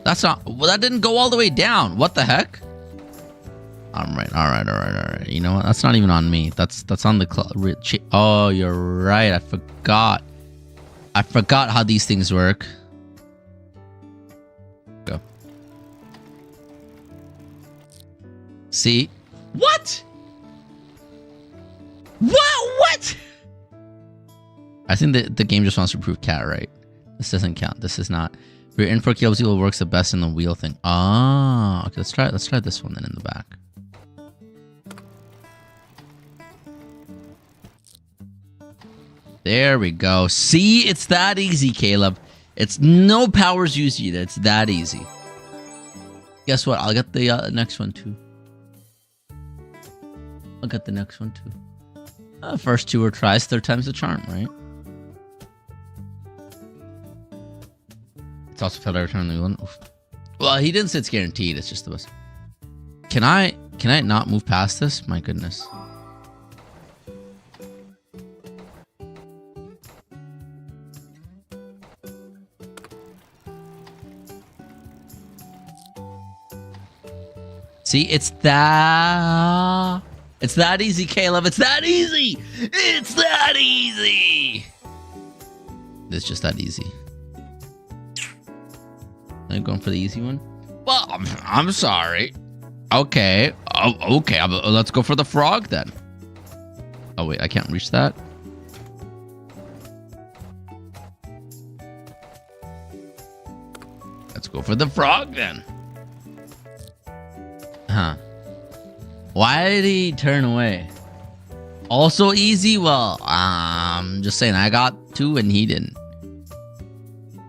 That's not. Well, that didn't go all the way down. What the heck? All right. You know what? That's not even on me. That's on the. Oh, you're right. I forgot how these things work. Go. See? What? What? I think the game just wants to prove cat right. This doesn't count. This is not. Your info KLZ will works the best in the wheel thing. Ah, okay. Let's try this one then in the back. There we go. See, it's that easy, Caleb. It's no powers used either. It's that easy. Guess what? I'll get the next one too. I'll get the next one too. First two were tries, third time's the charm, right? It's also failed every time the one. Oof. Well, he didn't say it's guaranteed. It's just the best. Can I not move past this? My goodness. See, it's that easy, Caleb. It's that easy. It's that easy. It's just that easy. Are you going for the easy one? Well, I'm sorry. Okay. Oh, okay. Let's go for the frog then. Oh wait, I can't reach that. Let's go for the frog then. Huh. Why did he turn away? Also easy? Well, I'm just saying I got 2 and he didn't.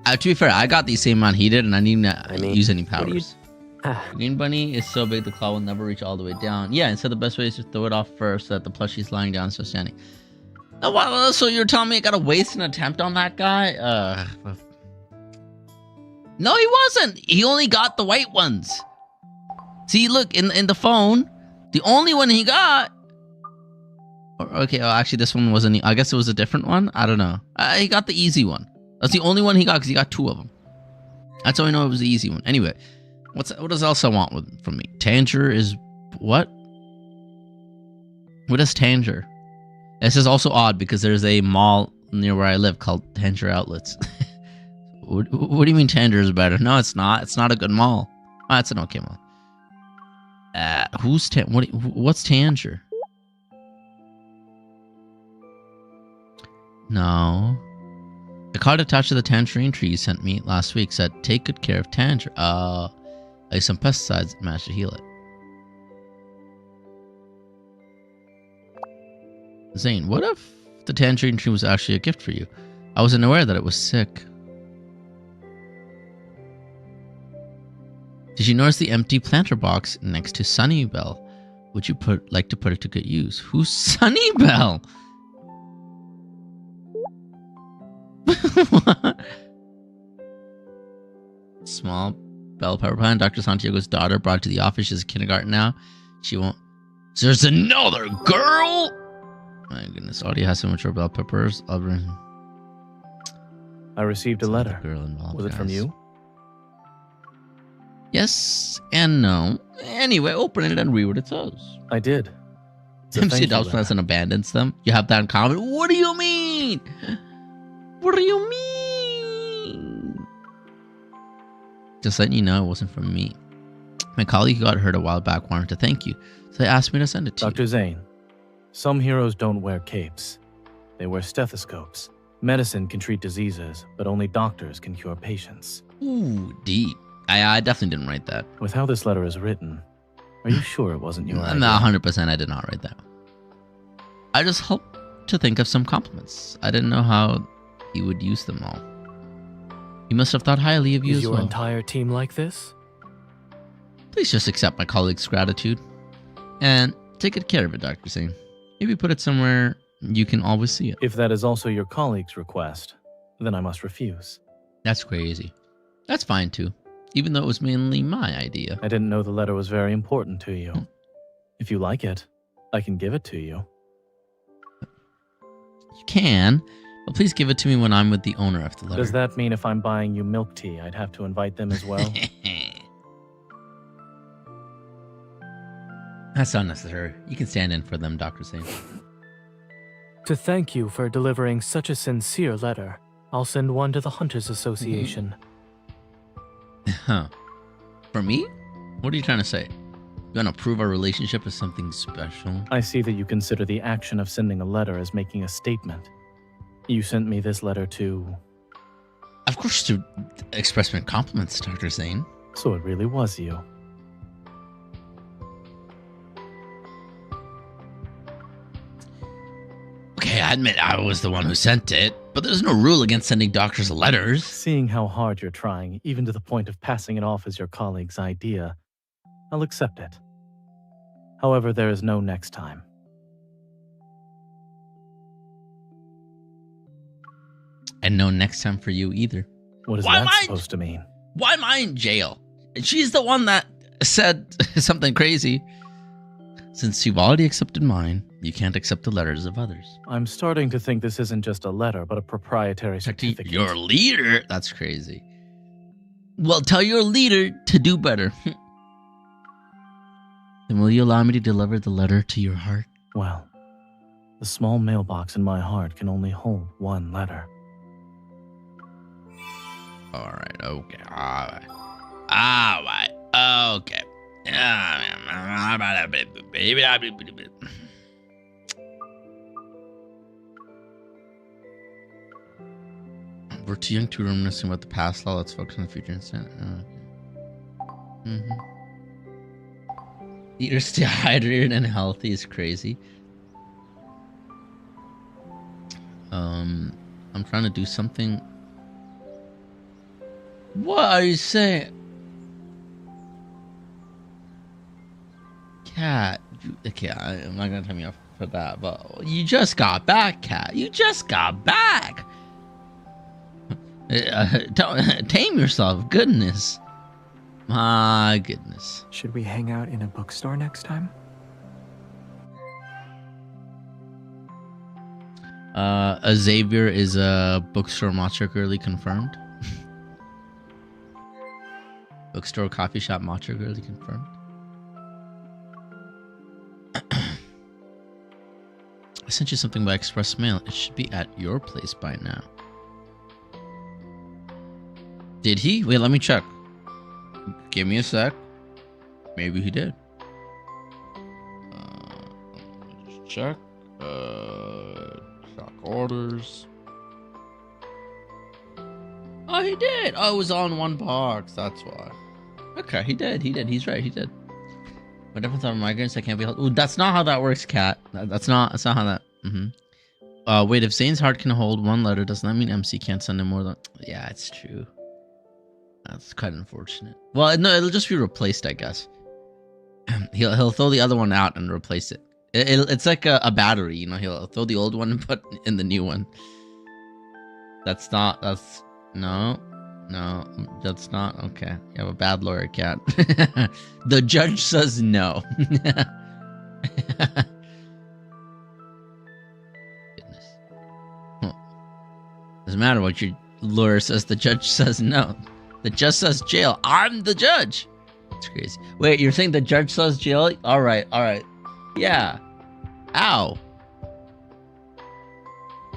To be fair, I got the same amount he did and I didn't use any powers. Green Bunny is so big the claw will never reach all the way down. Yeah, instead the best way is to throw it off first so that the plushie's lying down so standing. Oh, wow, so you're telling me I gotta waste an attempt on that guy? No, he wasn't. He only got the white ones. See, look, in the phone, the only one he got... Okay, well, actually, this one wasn't... I guess it was a different one? I don't know. He got the easy one. That's the only one he got because he got 2 of them. That's how I know it was the easy one. Anyway, what else I want from me? Tanger is... What? What is Tanger? This is also odd because there's a mall near where I live called Tanger Outlets. What do you mean Tanger is better? No, it's not. It's not a good mall. Oh, it's an okay mall. What's Tanger? No. The card attached to the tangerine tree you sent me last week said, take good care of Tanger. Like some pesticides that managed to heal it. Zane, what if the tangerine tree was actually a gift for you? I wasn't aware that it was sick. Did you notice the empty planter box next to Sunnybell? Would you like to put it to good use? Who's Sunnybell? Small bell pepper plant. Dr. Santiago's daughter brought to the office. She's in kindergarten now. She won't. There's another girl. My goodness, Audie has so much bell peppers. I received a letter. Girl involved, Was it from guys. you? Yes and no. Anyway, open it and read what it says. I did. It's a MC thank you Dubs letter. and abandons them. You have that in common. What do you mean? What do you mean? Just letting you know it wasn't from me. My colleague who got hurt a while back wanted to thank you, so they asked me to send it to Dr. you. Zane, some heroes don't wear capes. They wear stethoscopes. Medicine can treat diseases, but only doctors can cure patients. Ooh, deep. I definitely didn't write that. With how this letter is written, are you sure it wasn't your No, idea? 100% I did not write that. I just hoped to think of some compliments. I didn't know how he would use them all. He must have thought highly of you Is as your well. entire team like this? Please just accept my colleague's gratitude. And take good care of it, Dr. Zane. Maybe put it somewhere you can always see it. If that is also your colleague's request, then I must refuse. That's crazy. That's fine too. Even though it was mainly my idea. I didn't know the letter was very important to you. If you like it, I can give it to you. You can, but please give it to me when I'm with the owner of the letter. Does that mean if I'm buying you milk tea, I'd have to invite them as well? That's unnecessary. You can stand in for them, Dr. Zane. To thank you for delivering such a sincere letter, I'll send one to the Hunters Association. Huh. For me? What are you trying to say? You want to prove our relationship is something special? I see that you consider the action of sending a letter as making a statement. You sent me this letter to... Of course, to express my compliments, Dr. Zane. So it really was you. Okay, I admit I was the one who sent it, but there's no rule against sending doctors letters. Seeing how hard you're trying, even to the point of passing it off as your colleague's idea, I'll accept it. However, there is no next time. And no next time for you either. What is Why that am I- supposed to mean? Why am I in jail? She's the one that said something crazy. Since you've already accepted mine, you can't accept the letters of others. I'm starting to think this isn't just a letter, but a proprietary certificate. Your leader? That's crazy. Well, tell your leader to do better. Then will you allow me to deliver the letter to your heart? Well, the small mailbox in my heart can only hold one letter. Alright, okay. Alright, okay. We're too young to reminiscing about the past. Law. Let's focus on the future instead. Eater stay hydrated and healthy is crazy. I'm trying to do something. What are you saying? Cat, okay, I'm not gonna tell me off for that, but you just got back, Cat. You just got back. Tame yourself. Goodness. My goodness. Should we hang out in a bookstore next time? Xavier is a bookstore matcha girly confirmed. Bookstore, coffee shop, matcha girly confirmed. I sent you something by express mail. It should be at your place by now. Did he? Wait, let me check. Give me a sec. Maybe he did. Let me just check. Check orders. Oh, he did. Oh, it was on one box. That's why. Okay, he did. He did. He's right. He did. What difference are migrants that can't be held? Ooh, that's not how that works, Cat. That's not how that. Wait. If Zane's heart can hold one letter, doesn't that mean MC can't send him more than? Yeah, it's true. That's quite unfortunate. Well, no, it'll just be replaced, I guess. He'll throw the other one out and replace it. It's like a battery, you know. He'll throw the old one and put in the new one. No, that's not okay. You have a bad lawyer, Cat. The judge says no. Goodness. Doesn't matter what your lawyer says. The judge says no. The judge says jail. I'm the judge. It's crazy. Wait, you're saying the judge says jail? All right. Yeah. Ow.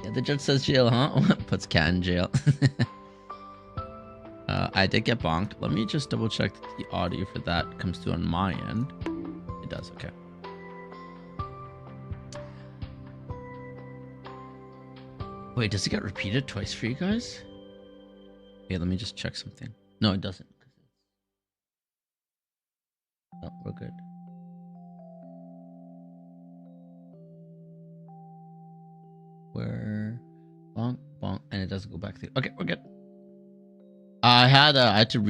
Yeah, the judge says jail, huh? Puts Cat in jail. I did get bonked. Let me just double check that the audio for that comes through on my end. It does, okay. Wait, does it get repeated twice for you guys? Okay, let me just check something. No, it doesn't. Oh, we're good. We're bonk, and it doesn't go back through. Okay, we're good. I had to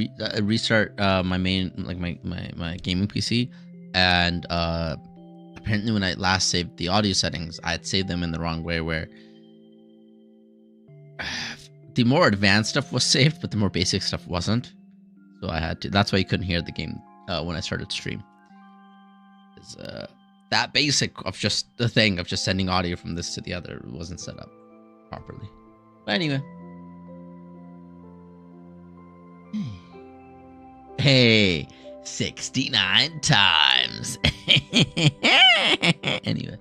restart my main my gaming PC, and apparently when I last saved the audio settings, I had saved them in the wrong way, where the more advanced stuff was saved, but the more basic stuff wasn't. So I had to. That's why you couldn't hear the game when I started stream. Is that basic of just the thing of just sending audio from this to the other wasn't set up properly. But anyway. Hey, 69 times. Anyway.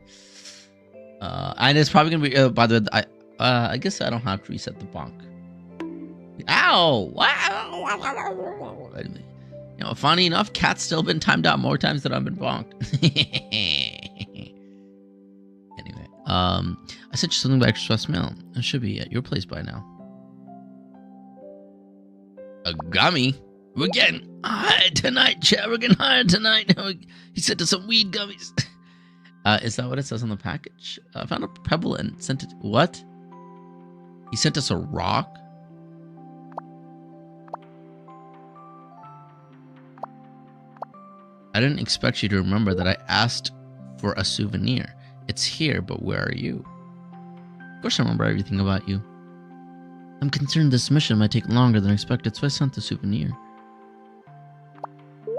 And it's probably gonna be by the way, I guess I don't have to reset the bonk. Ow! Wow! Anyway, you know, funny enough, Cat's still been timed out more times than I've been bonked. Anyway, I sent you something by express mail. It should be at your place by now. A gummy? We're getting high tonight, Chad. We're getting high tonight. He sent us some weed gummies. Is that what it says on the package? I found a pebble and sent it. What? He sent us a rock? I didn't expect you to remember that I asked for a souvenir. It's here, but where are you? Of course I remember everything about you. I'm concerned this mission might take longer than expected, so I sent the souvenir.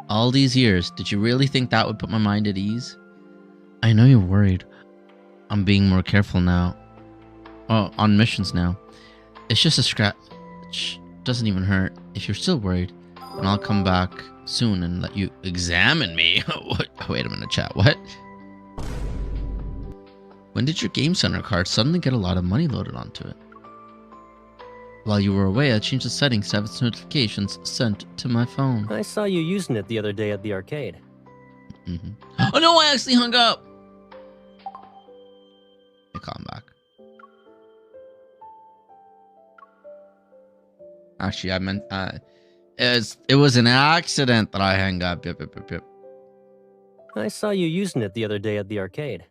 All these years, did you really think that would put my mind at ease? I know you're worried. I'm being more careful now. Oh, on missions now. It's just a scratch. Doesn't even hurt. If you're still worried, then I'll come back soon and let you examine me. What? Wait a minute, chat. What? When did your Game Center card suddenly get a lot of money loaded onto it? While you were away, I changed the settings to have its notifications sent to my phone. I saw you using it the other day at the arcade. Oh no, I actually hung up! I call him back. Actually, I meant, it was an accident that I hung up. Yep. I saw you using it the other day at the arcade.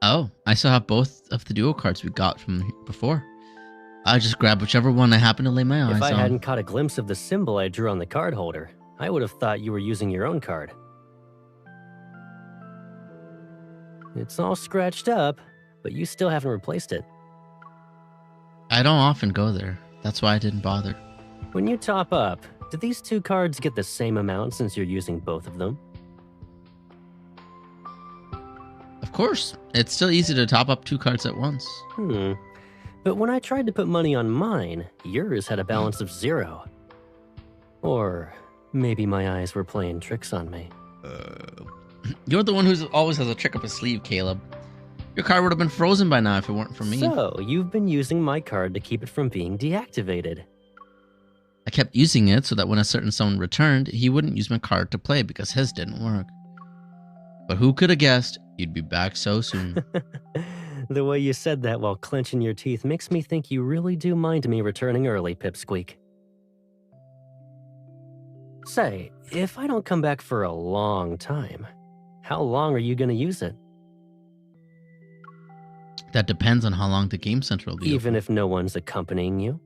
Oh, I still have both of the duo cards we got from before. I just grabbed whichever one I happened to lay my eyes on. If I hadn't caught a glimpse of the symbol I drew on the card holder, I would have thought you were using your own card. It's all scratched up, but you still haven't replaced it. I don't often go there. That's why I didn't bother. When you top up, do these two cards get the same amount since you're using both of them? Of course. It's still easy to top up 2 cards at once. But when I tried to put money on mine, yours had a balance of 0. Or maybe my eyes were playing tricks on me. You're the one who always has a trick up his sleeve, Caleb. Your card would have been frozen by now if it weren't for me. So, you've been using my card to keep it from being deactivated. I kept using it so that when a certain someone returned, he wouldn't use my card to play because his didn't work. But who could have guessed you'd be back so soon? The way you said that while clenching your teeth makes me think you really do mind me returning early, Pipsqueak. Say, if I don't come back for a long time, how long are you going to use it? That depends on how long the Game Center will be Even open. if no one's accompanying you?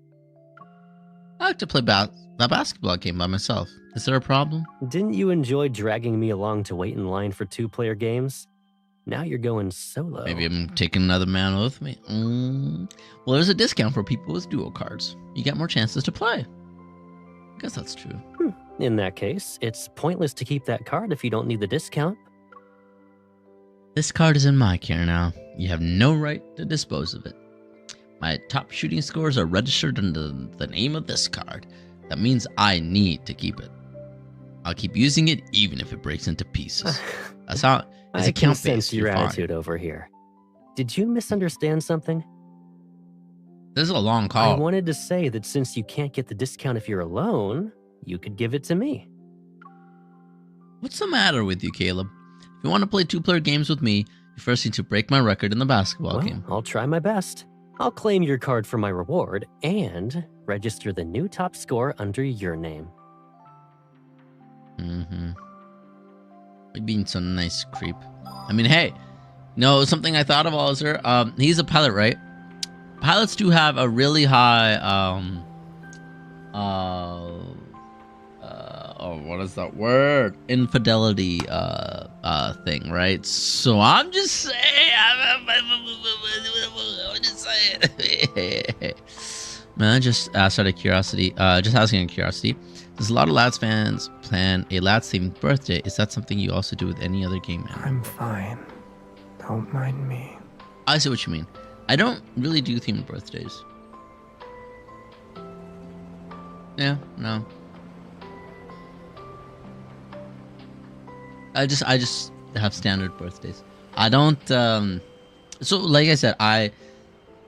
I like to play that basketball game by myself. Is there a problem? Didn't you enjoy dragging me along to wait in line for 2-player games? Now you're going solo. Maybe I'm taking another man with me. Well, there's a discount for people with duo cards. You get more chances to play. I guess that's true. In that case, it's pointless to keep that card if you don't need the discount. This card is in my care now. You have no right to dispose of it. My top shooting scores are registered under the name of this card. That means I need to keep it. I'll keep using it even if it breaks into pieces. That's how it's I can account sense based. your You're fine. attitude over here. Did you misunderstand something? This is a long I call. wanted to say that since you can't get the discount if you're alone, you could give it to me. What's the matter with you, Caleb? If you want to play 2-player games with me, you first need to break my record in the basketball Well, game. I'll try my best. I'll claim your card for my reward and register the new top score under your name. You're being so nice, creep. I mean, hey, no, something I thought of, Alistair. He's a pilot, right? Pilots do have a really high, what is that word? Infidelity, thing, right? So I'm just saying, I'm just saying. Man, just out of curiosity, just asking a curiosity. There's a lot of Lads fans plan a Lads themed birthday. Is that something you also do with any other game man? I'm fine. Don't mind me. I see what you mean. I don't really do themed birthdays. Yeah, no. I just have standard birthdays. I don't so like I said,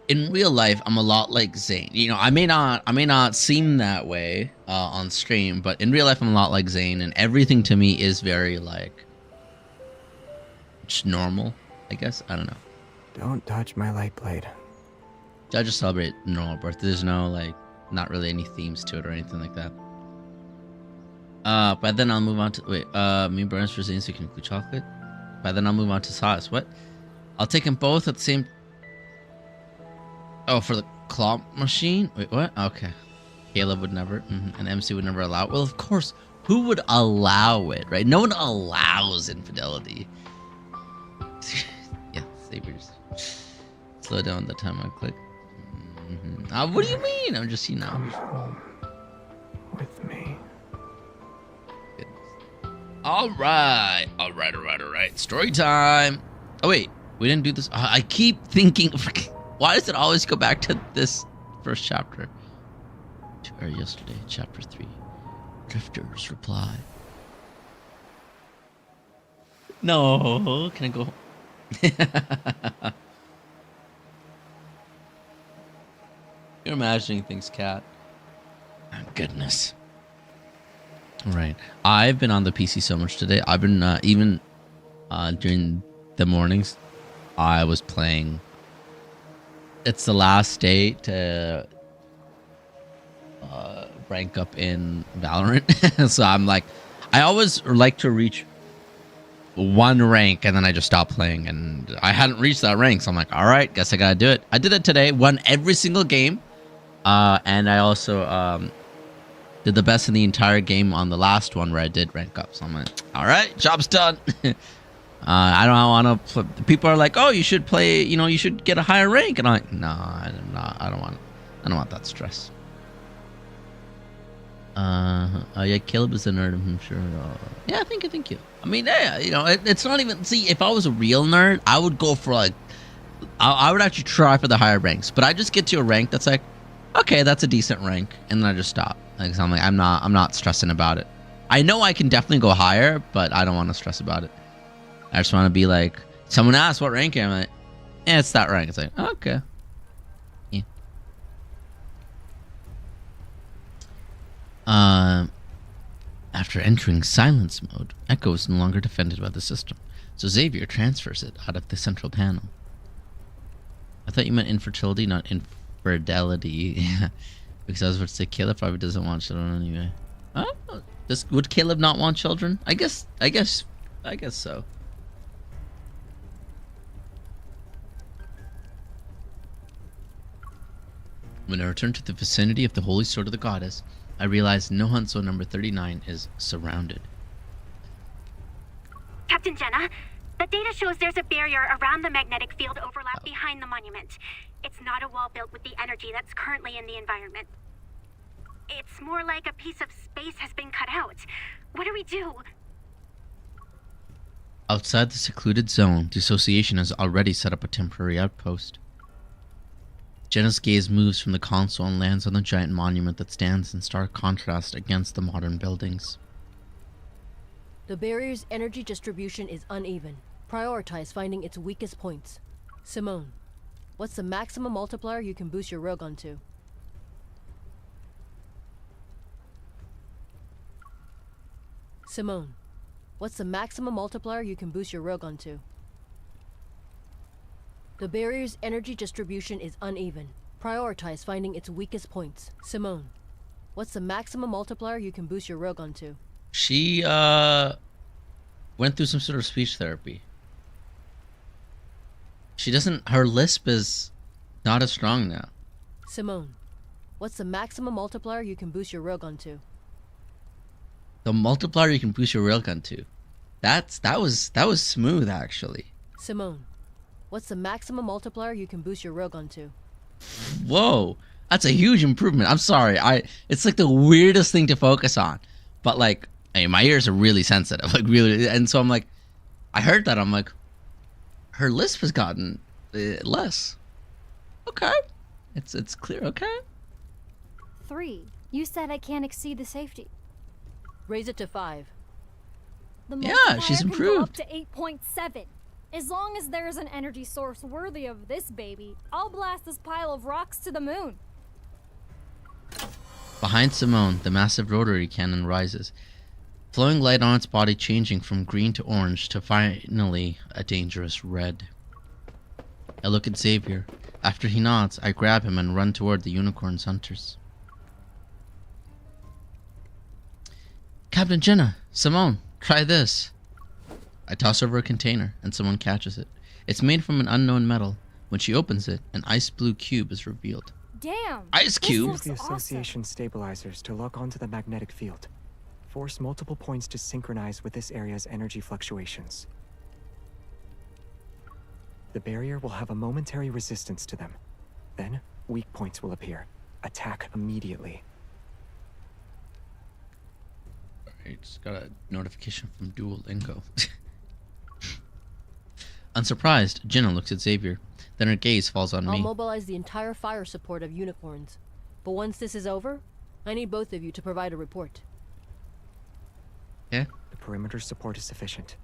in real life I'm a lot like Zane. You know, I may not seem that way on stream, but in real life I'm a lot like Zane, and everything to me is very like just normal, I guess. I don't know. Don't touch my light blade. I just celebrate normal birthday. There's no like not really any themes to it or anything like that. But then I'll move on to me and Burns for Zane so you can include chocolate. By then I'll move on to sauce. What? I'll take them both at the same... Oh, for the claw machine? Wait, what? Okay. Caleb would never, and MC would never allow it. Well, of course, who would allow it, right? No one allows infidelity. Yeah, Xavier's. Slow down the time I click. What do you mean? I'm just, Come home with me. All right. Story time. Oh, wait. We didn't do this. I keep thinking, why does it always go back to this first chapter? Yesterday, chapter 3. Drifter's reply. No. Can I go? You're imagining things, Cat. Oh, goodness. All right. I've been on the PC so much today. I've been, even during the mornings, I was playing. It's the last day to rank up in Valorant. So I'm like, I always like to reach one rank and then I just stop playing. And I hadn't reached that rank. So I'm like, all right, guess I got to do it. I did it today, won every single game. And I also did the best in the entire game on the last one where I did rank up. So I'm like, all right, job's done. I don't want to. People are like, oh, you should play. You know, you should get a higher rank. And I'm like, no, I'm not. I don't want that stress. Yeah, Caleb is a nerd. I'm sure. Yeah, thank you. I mean, yeah, you know, it's not even. See, if I was a real nerd, I would go for like, I would actually try for the higher ranks. But I just get to a rank that's like, okay, that's a decent rank, and then I just stop. Like, so I'm like, I'm not stressing about it. I know I can definitely go higher, but I don't want to stress about it. I just want to be like, someone asks what rank am I? Like, yeah, it's that rank. It's like, okay. Yeah. After entering silence mode, Echo is no longer defended by the system, so Xavier transfers it out of the central panel. I thought you meant infertility, not infidelity. Because I was about to say Caleb probably doesn't want children anyway. Oh, would Caleb not want children? I guess so. When I return to the vicinity of the Holy Sword of the Goddess, I realize No Hanzo number 39 is surrounded. Captain Jenna, the data shows there's a barrier around the magnetic field overlap behind the monument. It's not a wall built with the energy that's currently in the environment. It's more like a piece of space has been cut out. What do we do? Outside the secluded zone, the Association has already set up a temporary outpost. Jenna's gaze moves from the console and lands on the giant monument that stands in stark contrast against the modern buildings. The barrier's energy distribution is uneven. Prioritize finding its weakest points. Simone, what's the maximum multiplier you can boost your railgun to? Simone, what's the maximum multiplier you can boost your railgun to? The barrier's energy distribution is uneven. Prioritize finding its weakest points. Simone, what's the maximum multiplier you can boost your railgun to? She went through some sort of speech therapy. She doesn't. Her lisp is not as strong now. Simone, what's the maximum multiplier you can boost your railgun to? The multiplier you can boost your railgun to. That was smooth actually. Simone, what's the maximum multiplier you can boost your railgun to? Whoa, that's a huge improvement. I'm sorry. It's like the weirdest thing to focus on, but like, hey, my ears are really sensitive, like really, and so I'm like, I heard that. I'm like, her lisp has gotten less. Okay, it's clear. Okay. 3. You said I can't exceed the safety. Raise it to 5. The Yeah, she's multiplier can go up improved. to 8.7. As long as there's an energy source worthy of this baby, I'll blast this pile of rocks to the moon. Behind Simone, the massive rotary cannon rises, flowing light on its body changing from green to orange to finally a dangerous red. I look at Xavier. After he nods, I grab him and run toward the unicorn's hunters. Captain Jenna, Simone, try this. I toss over a container, and someone catches it. It's made from an unknown metal. When she opens it, an ice blue cube is revealed. Damn. Ice cube? This The looks awesome. association stabilizers to lock onto the magnetic field. Force multiple points to synchronize with this area's energy fluctuations. The barrier will have a momentary resistance to them. Then, weak points will appear. Attack immediately. I just got a notification from Duolingo. Unsurprised, Jenna looks at Xavier. Then her gaze falls on I'll me. mobilize the entire fire support of unicorns. But once this is over, I need both of you to provide a report. Yeah? The perimeter support is sufficient.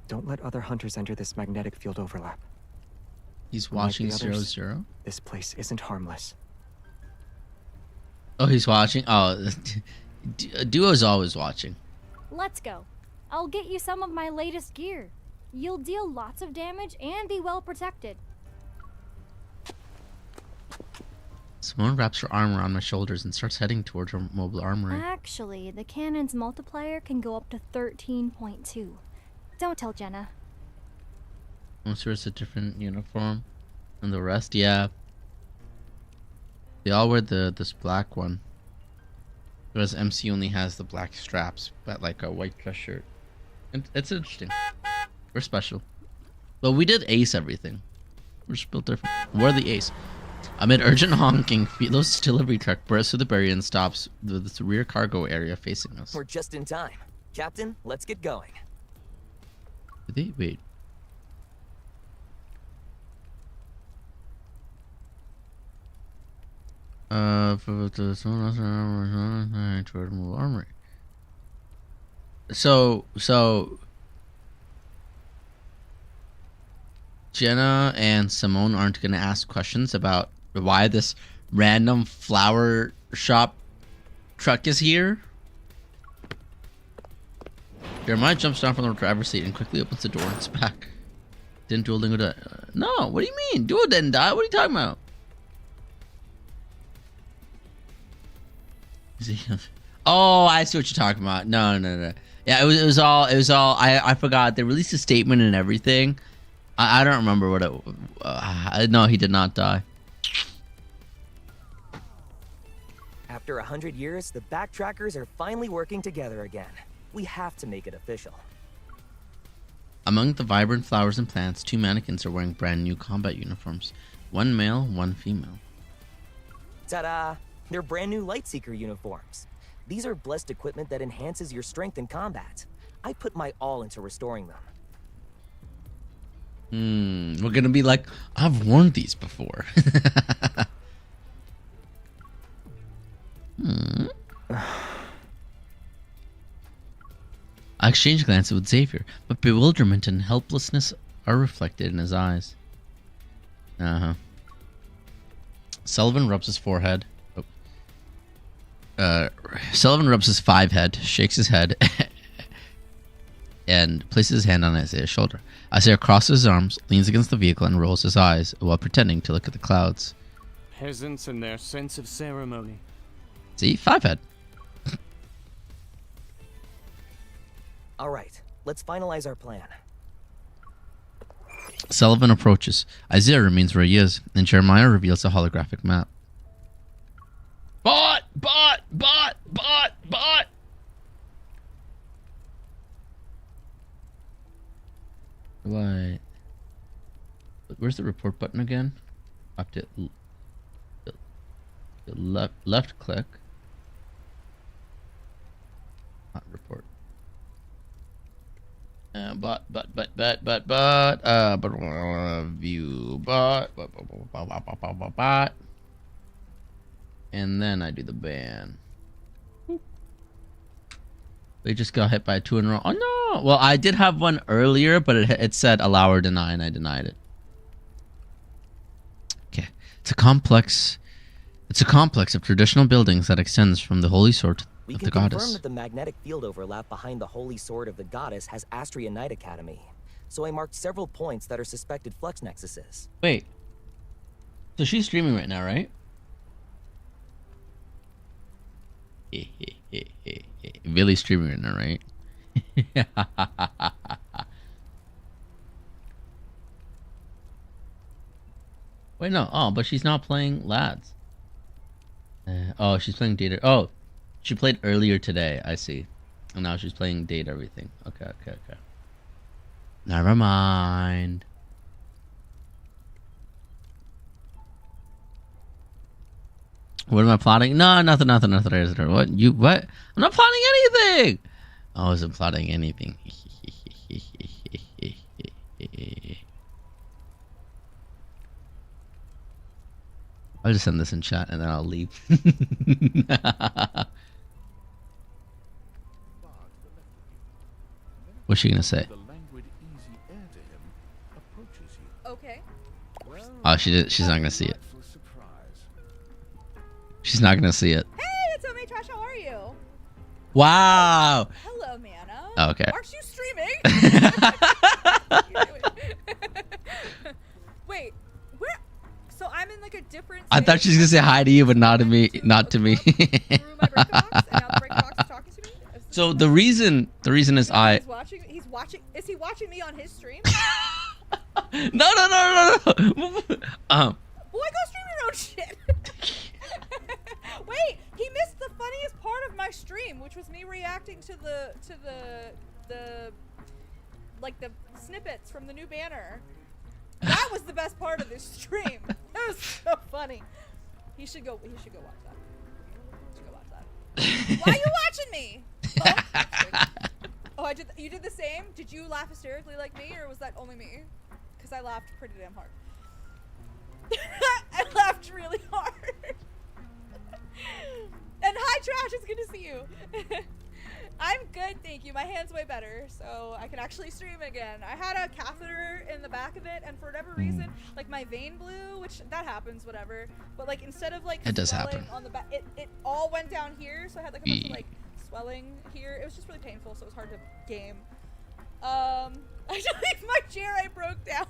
Don't let other hunters enter this magnetic field overlap. He's Unlike watching the others, 0-0? This place isn't harmless. Oh, he's watching? Oh, Duo's always watching. Let's go. I'll get you some of my latest gear. You'll deal lots of damage and be well protected. Simone wraps her arm around my shoulders and starts heading towards her mobile armory. Actually, the cannon's multiplier can go up to 13.2. Don't tell Jenna. Most wears a different uniform than the rest. Yeah, they all wear this black one. Whereas MC only has the black straps, but like a white dress shirt. And it's interesting. We're special. Well, we did ace everything. We're just built different. We're the ace. Amid urgent honking, Philo's delivery truck bursts through the barrier and stops the rear cargo area facing us. We're just in time. Captain, let's get going. Did they? Wait. For the armory. So Jenna and Simone aren't gonna ask questions about why this random flower shop truck is here. Jeremiah jumps down from the driver's seat and quickly opens the door and it's back. Didn't Duolingo die? No, what do you mean? Duo didn't die. What are you talking about? Oh, I see what you're talking about. No. Yeah, it was all. I forgot. They released a statement and everything. I don't remember what it. No, he did not die. After 100 years, the backtrackers are finally working together again. We have to make it official. Among the vibrant flowers and plants, two mannequins are wearing brand new combat uniforms. One male, one female. Ta-da! They're brand new Lightseeker uniforms. These are blessed equipment that enhances your strength in combat. I put my all into restoring them. We're gonna be like, I've worn these before. I exchange glances with Xavier, but bewilderment and helplessness are reflected in his eyes. Sullivan rubs his forehead. Sullivan rubs his head, shakes his head, and places his hand on Isaiah's shoulder. Isaiah crosses his arms, leans against the vehicle, and rolls his eyes while pretending to look at the clouds. Peasants and their sense of ceremony. See? head. All right, let's finalize our plan. Sullivan approaches. Isaiah remains where he is, and Jeremiah reveals a holographic map. Bot! What? Where's the report button again? Up to the left click. Not report. But view bot. And then I do the ban. We just got hit by 2 in a row. Oh no! Well, I did have one earlier, but it said allow or deny, and I denied it. Okay, it's a complex of traditional buildings that extends from the holy sword We of can the confirm goddess. that the magnetic field overlap behind the holy sword of the goddess has Astria Knight Academy. So I marked several points that are suspected flux nexuses. Wait. So she's streaming right now, right? Billy's streaming right now, right? Wait, no. Oh, but she's not playing lads. Oh, she's playing data. Oh, she played earlier today. I see. And now she's playing date everything. Okay. Never mind. What am I plotting? No, nothing. What? You what? I'm not plotting anything. I wasn't plotting anything. I'll just send this in chat and then I'll leave. What's she gonna say? Okay. Oh, she's not gonna see it. She's not gonna see it. Hey, it's Otome Trash. How are you? Wow. Hello, Mana. Oh, okay. Aren't you streaming? Wait, where? So I'm in like a different. I thought she was gonna say hi to you, but not to me. Not to me. So the reason is He's watching. He's watching. Is he watching me on his stream? No. Boy, go stream your own shit. Wait, he missed the funniest part of my stream, which was me reacting to the like the snippets from the new banner. That was the best part of this stream. That was so funny. He should go watch that. Why are you watching me? Oh, you did the same? Did you laugh hysterically like me, or was that only me? Because I laughed pretty damn hard. I laughed really hard. And hi, Trash. It's good to see you. I'm good, thank you. My hand's way better, so I can actually stream again. I had a catheter in the back of it, and for whatever reason, like my vein blew, which that happens, whatever. But like instead of like it does swelling happen on the back, it all went down here, so I had like a bunch of like swelling here. It was just really painful, so it was hard to game. Actually, my chair I broke down.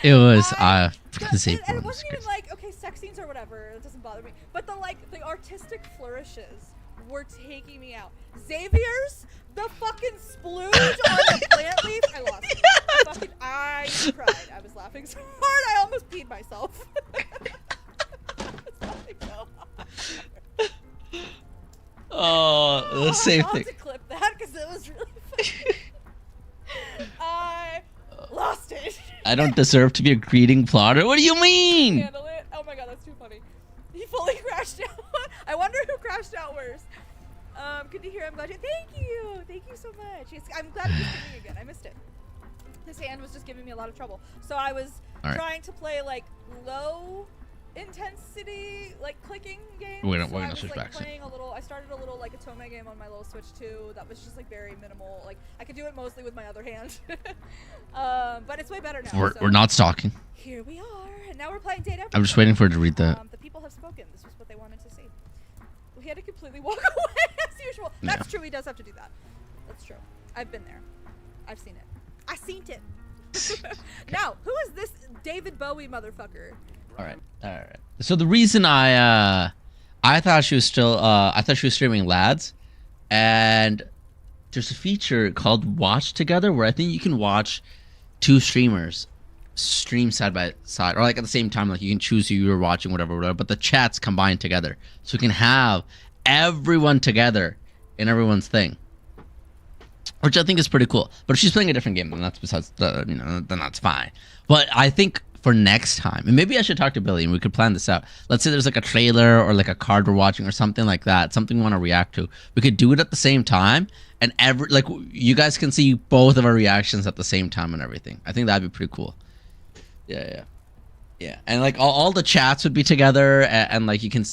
It was the same. And it wasn't even like okay, sex scenes or whatever. It doesn't bother me. But the artistic flourishes were taking me out. Xavier's the fucking splooge on the plant leaf. I lost it. I cried. I was laughing so hard I almost peed myself. Oh, the same I'll thing. have to clip that because it was really funny. I lost it. I don't deserve to be a greeting plotter. What do you mean? Handle it. Oh my god, that's too funny. He fully crashed out. I wonder who crashed out worse. Good to hear. I'm glad you. Thank you so much. I'm glad he's streaming again. I missed it. His hand was just giving me a lot of trouble. So I was trying to play like low intensity, like clicking games. We're gonna switch back soon. I started a little like Otome game on my little Switch 2. That was just like very minimal. Like I could do it mostly with my other hand. But it's way better now. We're not stalking. Here we are, and now we're playing Date. I'm just waiting for her to read that. The people have spoken. This was what they wanted to see. Well, he had to completely walk away as usual. That's true. He does have to do that. That's true. I've been there. I've seen it. I seen it. Now, who is this David Bowie motherfucker? All right. So the reason I thought she was streaming lads, and there's a feature called Watch Together where I think you can watch two streamers stream side by side, or like at the same time. Like you can choose who you're watching, whatever, but the chats combined together, so you can have everyone together in everyone's thing, which I think is pretty cool. But if she's playing a different game, then that's then that's fine. But I think for next time, and maybe I should talk to Billy and we could plan this out. Let's say there's like a trailer or like a card we're watching or something like that, something we want to react to. We could do it at the same time, and you guys can see both of our reactions at the same time and everything. I think that'd be pretty cool. Yeah. And like all the chats would be together, and like you can,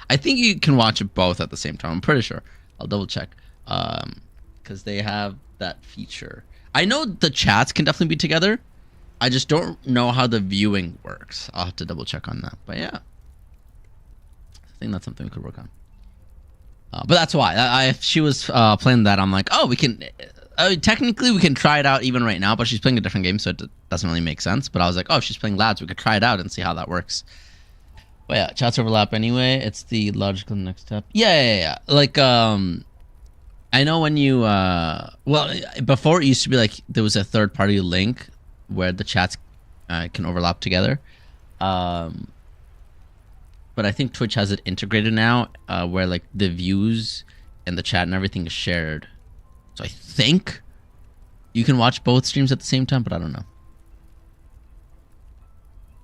I think you can watch it both at the same time. I'm pretty sure. I'll double check, because they have that feature. I know the chats can definitely be together. I just don't know how the viewing works. I'll have to double check on that. But yeah, I think that's something we could work on. But that's why if she was playing that, I'm like, oh, we can. Technically, we can try it out even right now. But she's playing a different game, so it doesn't really make sense. But I was like, oh, if she's playing lads, we could try it out and see how that works. But yeah, chats overlap anyway. It's the logical next step. Yeah. Like I know when you before it used to be like there was a third party link where the chats can overlap together, But I think Twitch has it integrated now, where like the views and the chat and everything is shared. So I think you can watch both streams at the same time, but I don't know.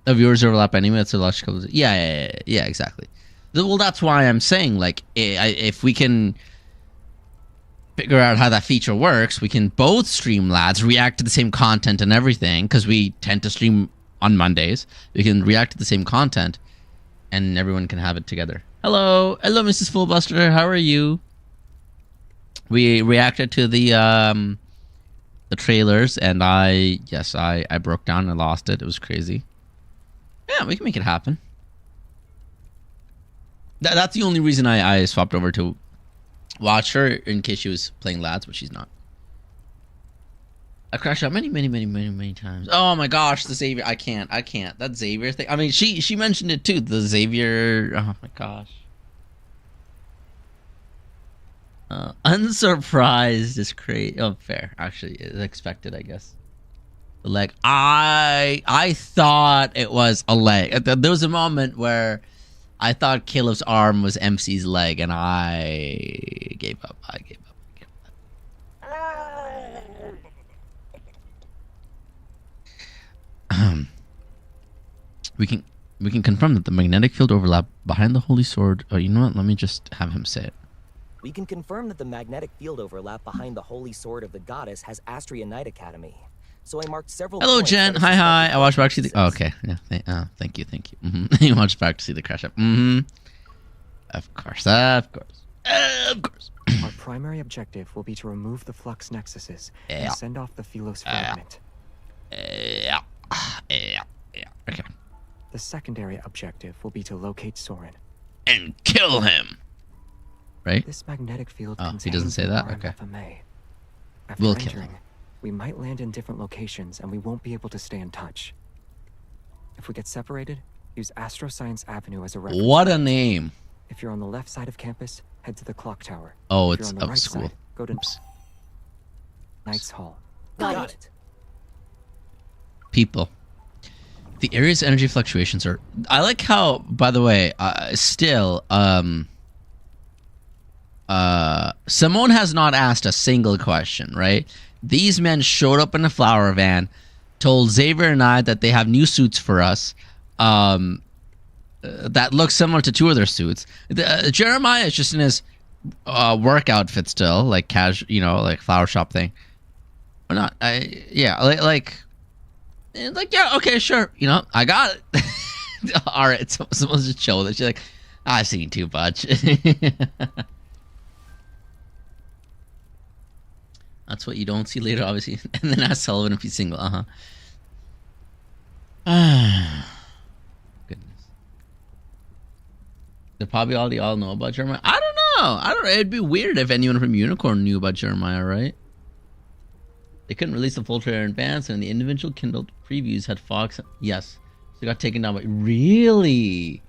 The viewers overlap anyway. That's a logical. Yeah, exactly. Well, that's why I'm saying, like, if we can figure out how that feature works, we can both stream lads, react to the same content and everything, because we tend to stream on Mondays. We can react to the same content, and everyone can have it together. Hello, Mrs. Fullbuster. How are you? We reacted to the trailers, and I broke down. I lost it. It was crazy. Yeah, we can make it happen. That's the only reason I swapped over to watch her, in case she was playing lads, but she's not. I crashed out many times. Oh my gosh, the Xavier. I can't. That Xavier thing. I mean, she mentioned it too. The Xavier. Oh my gosh. Unsurprised is crazy. Oh, fair. Actually, it's expected, I guess. The leg. I thought it was a leg. There was a moment where I thought Caleb's arm was MC's leg, and I gave up. We can confirm that the magnetic field overlap behind the Holy Sword. Oh, you know what? Let me just have him say it. We can confirm that the magnetic field overlap behind the Holy Sword of the Goddess has Astria Knight Academy. So I marked several. Hello, Jen. Hi. I watched back to see the. Oh, okay. Yeah. Thank you. Mm-hmm. You watched back to see the crash up. Mm-hmm. Of course. Our primary objective will be to remove the flux nexuses and send off the Philos fragment. Yeah. Okay. The secondary objective will be to locate Soren and kill him. Right? This magnetic field. Oh, he doesn't say that. Okay. After We'll kill him. We might land in different locations, and we won't be able to stay in touch. If we get separated, use Astro Science Avenue as a reference. What a name! If you're on the left side of campus, head to the clock tower. Oh, if it's you're on the of right school. Side, go to Knight's Hall. Got it. People. The area's energy fluctuations are. I like how, by the way, still, Simone has not asked a single question, right? These men showed up in a flower van, told Xavier and I that they have new suits for us that look similar to two of their suits. Jeremiah is just in his work outfit still, like casual, like flower shop thing. Or not? Yeah, okay, sure. I got it. All right, someone's just chill with it. She's like, I've seen too much. That's what you don't see later, obviously. And then ask Sullivan if he's single. Goodness. They probably already all know about Jeremiah. I don't know. It'd be weird if anyone from Unicorn knew about Jeremiah, right? They couldn't release the full trailer in advance, and the individual Kindle previews had Fox. Yes. So they got taken down by. Really?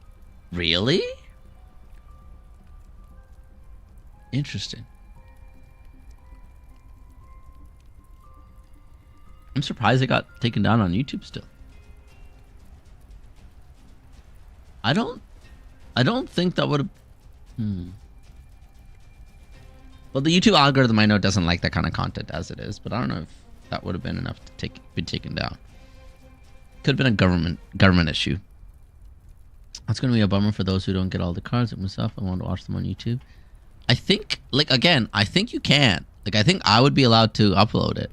Interesting. I'm surprised it got taken down on YouTube still. I don't think that would have. Well, the YouTube algorithm I know doesn't like that kind of content as it is, but I don't know if that would have been enough to be taken down. Could have been a government issue. That's going to be a bummer for those who don't get all the cards. Like myself, I want to watch them on YouTube. I think, I think you can. I think I would be allowed to upload it.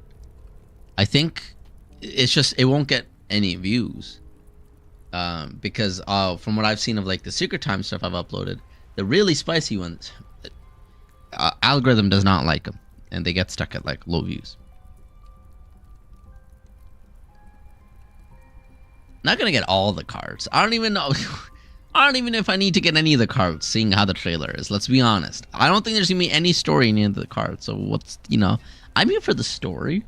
I think it's just it won't get any views because from what I've seen of the Secret Time stuff I've uploaded, the really spicy ones, algorithm does not like them, and they get stuck at low views. Not gonna get all the cards. I don't even know. I don't even know if I need to get any of the cards, seeing how the trailer is. Let's be honest. I don't think there's gonna be any story in any of the cards. So what's I'm here for the story.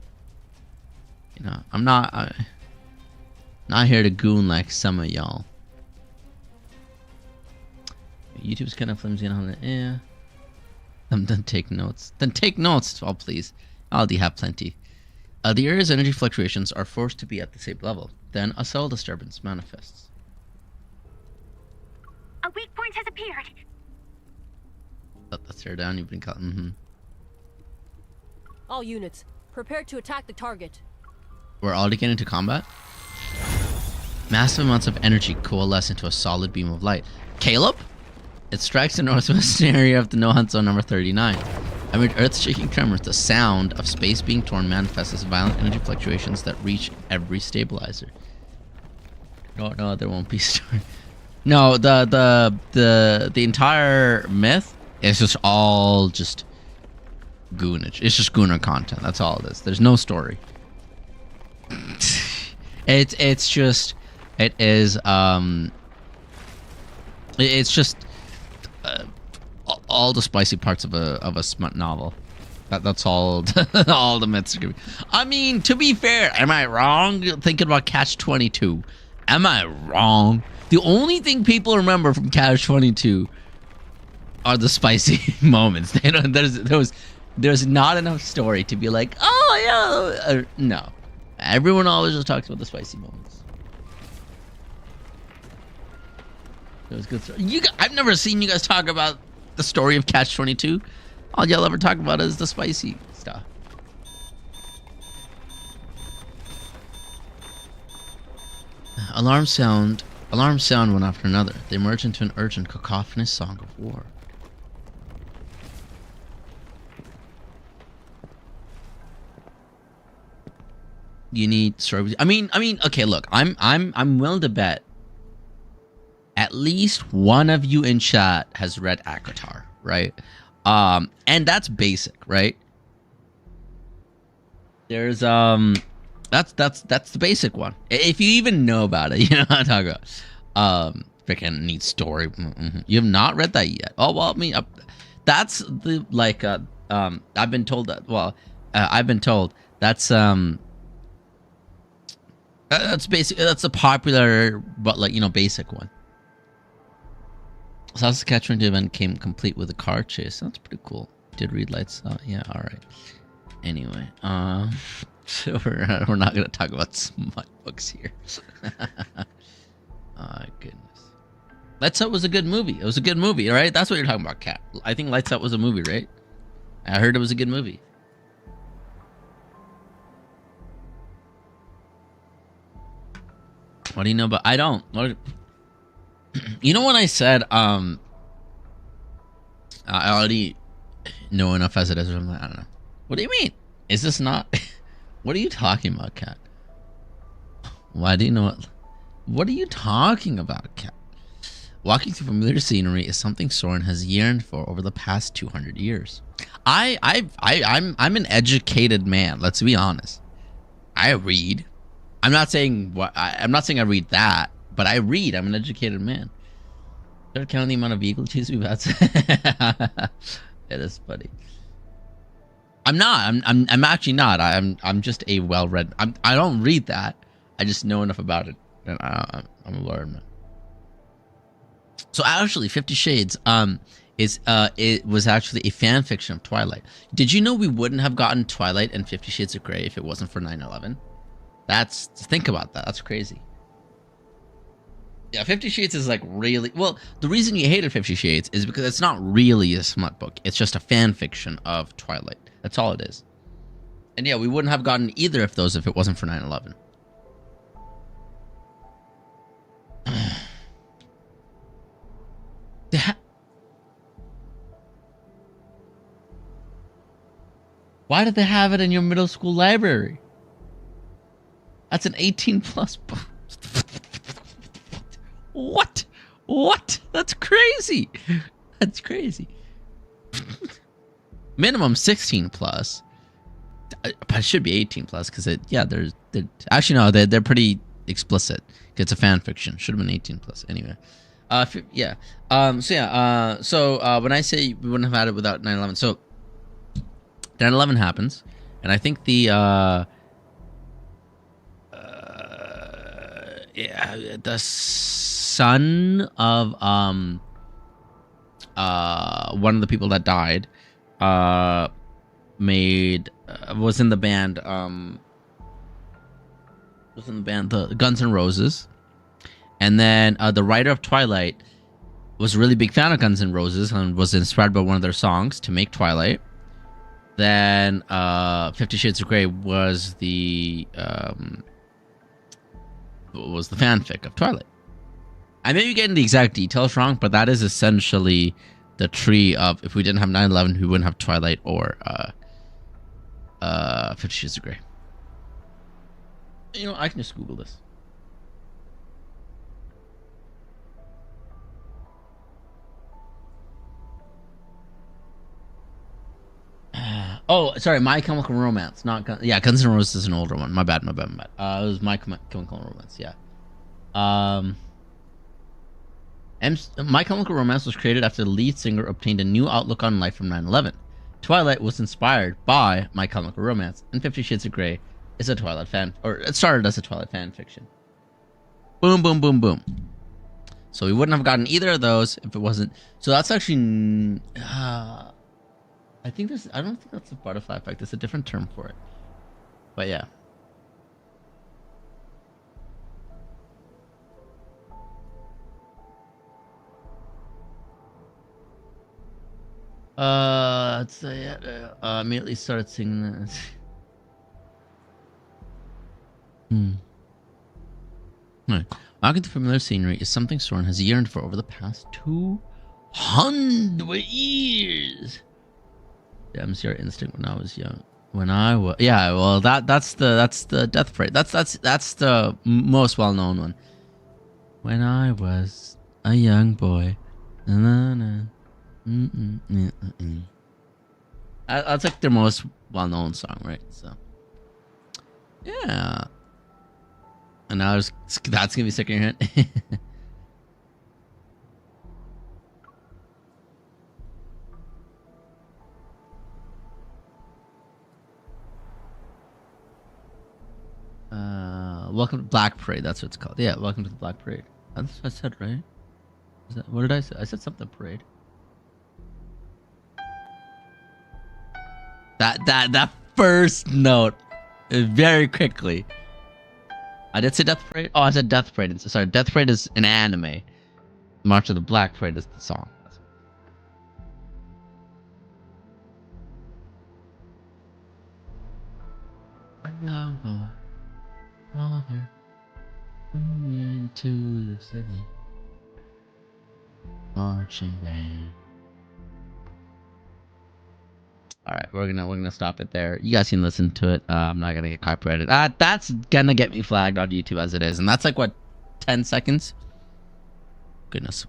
I'm not here to goon like some of y'all. YouTube's kind of flimsy on it. Yeah. Then take notes. Oh, please. I'll have plenty. The area's energy fluctuations are forced to be at the same level. Then a cell disturbance manifests. weird. Let the tear down. You've been cut. All units, prepare to attack the target. We're already getting into combat. Massive amounts of energy coalesce into a solid beam of light. Caleb? It strikes the northwestern area of the no-hunt zone number 39. Amid earth-shaking tremors, the sound of space being torn manifests as violent energy fluctuations that reach every stabilizer. No, there won't be story. No, the entire myth is just all just goonage. It's just gooner content. That's all it is. There's no story. It's just all the spicy parts of a smut novel. That's all. All the myths are gonna be. I mean, to be fair, am I wrong thinking about Catch 22? Am I wrong? The only thing people remember from Catch 22 are the spicy moments. They don't. There's not enough story to be like, oh yeah. No, everyone always just talks about the spicy moments. It was good story. I've never seen you guys talk about the story of Catch 22. All y'all ever talk about is the spicy stuff. Alarm sound one after another. They merge into an urgent, cacophonous song of war. You need story. I mean, okay, look, I'm willing to bet at least one of you in chat has read Akatar, right? And that's basic, right? There's that's the basic one. If you even know about it, you know what I'm talking about. Freaking neat story. You have not read that yet. Oh well, I mean, that's the like. I've been told that. Well, I've been told that's basic. That's a popular, but like basic one. Sasuke Catcher event came complete with a car chase. That's pretty cool. Did read lights? Yeah. All right. Anyway, so we're not gonna talk about smut books here. Oh goodness. Lights Out was a good movie. It was a good movie, right? That's what you're talking about, Kat. I think Lights Out was a movie, right? I heard it was a good movie. What do you know about? I don't. You know when I said I already know enough as it is. I'm like, I don't know. What do you mean? Is this not? What are you talking about, Kat? Why do you know it? What are you talking about, Kat? Walking through familiar scenery is something Soren has yearned for over the past 200 years. I'm an educated man. Let's be honest. I read. I'm not saying I read that, but I read. I'm an educated man. Start counting the amount of vehicle chases we've had. It is funny. I'm not. I'm actually not. I'm just a well-read. I don't read that. I just know enough about it, and I'm a learner. So actually, 50 Shades it was actually a fan fiction of Twilight. Did you know we wouldn't have gotten Twilight and 50 Shades of Grey if it wasn't for 9/11? Think about that. That's crazy. Yeah, 50 Shades is like really... Well, the reason you hated 50 Shades is because it's not really a smut book. It's just a fan fiction of Twilight. That's all it is. And yeah, we wouldn't have gotten either of those if it wasn't for 9/11. Why did they have it in your middle school library? That's an 18+ book. What? That's crazy. That's crazy. Minimum 16+. But it should be 18+ because they're actually no, they're pretty explicit. It's a fan fiction. Should have been 18+. Anyway. Yeah. So when I say we wouldn't have had it without 9/11, so 9/11 happens, and I think the son of one of the people that died was in the band the Guns N' Roses, and then the writer of Twilight was a really big fan of Guns N' Roses and was inspired by one of their songs to make Twilight. Then 50 Shades of Grey was the fanfic of Twilight. I may be getting the exact details wrong, but that is essentially the tree of, if we didn't have 9/11, we wouldn't have Twilight or 50 Shades of Grey. You know, I can just Google this. Oh, sorry, My Chemical Romance, not Guns N' Roses is an older one. My bad. It was My Chemical Romance. Yeah. My Chemical Romance was created after the lead singer obtained a new outlook on life from 9/11. Twilight was inspired by My Chemical Romance, and 50 Shades of Grey is a Twilight fan, or it started as a Twilight fan fiction. Boom, boom, boom, boom. So we wouldn't have gotten either of those if it wasn't. So that's actually, I don't think that's a butterfly effect. There's a different term for it. But yeah. Immediately started singing this. Right. Walking through familiar scenery is something Soren has yearned for over the past 200 years. The MCR instinct when I was young. That's the Death Parade. That's the most well-known one. When I was a young boy. That's like their most well-known song, right? So, yeah. And now that's gonna be sick in your head. Welcome to Black Parade. That's what it's called. Yeah, welcome to the Black Parade. That's what I said, right? What did I say? I said something parade. That first note, very quickly. I did say Death Parade. Oh, I said Death Parade. Sorry, Death Parade is an anime. March of the Black Parade is the song. Into the city, marching band. All right, we're gonna stop it there. You guys can listen to it. I'm not gonna get copyrighted. That's gonna get me flagged on YouTube as it is, and that's like what, 10 seconds. Goodness,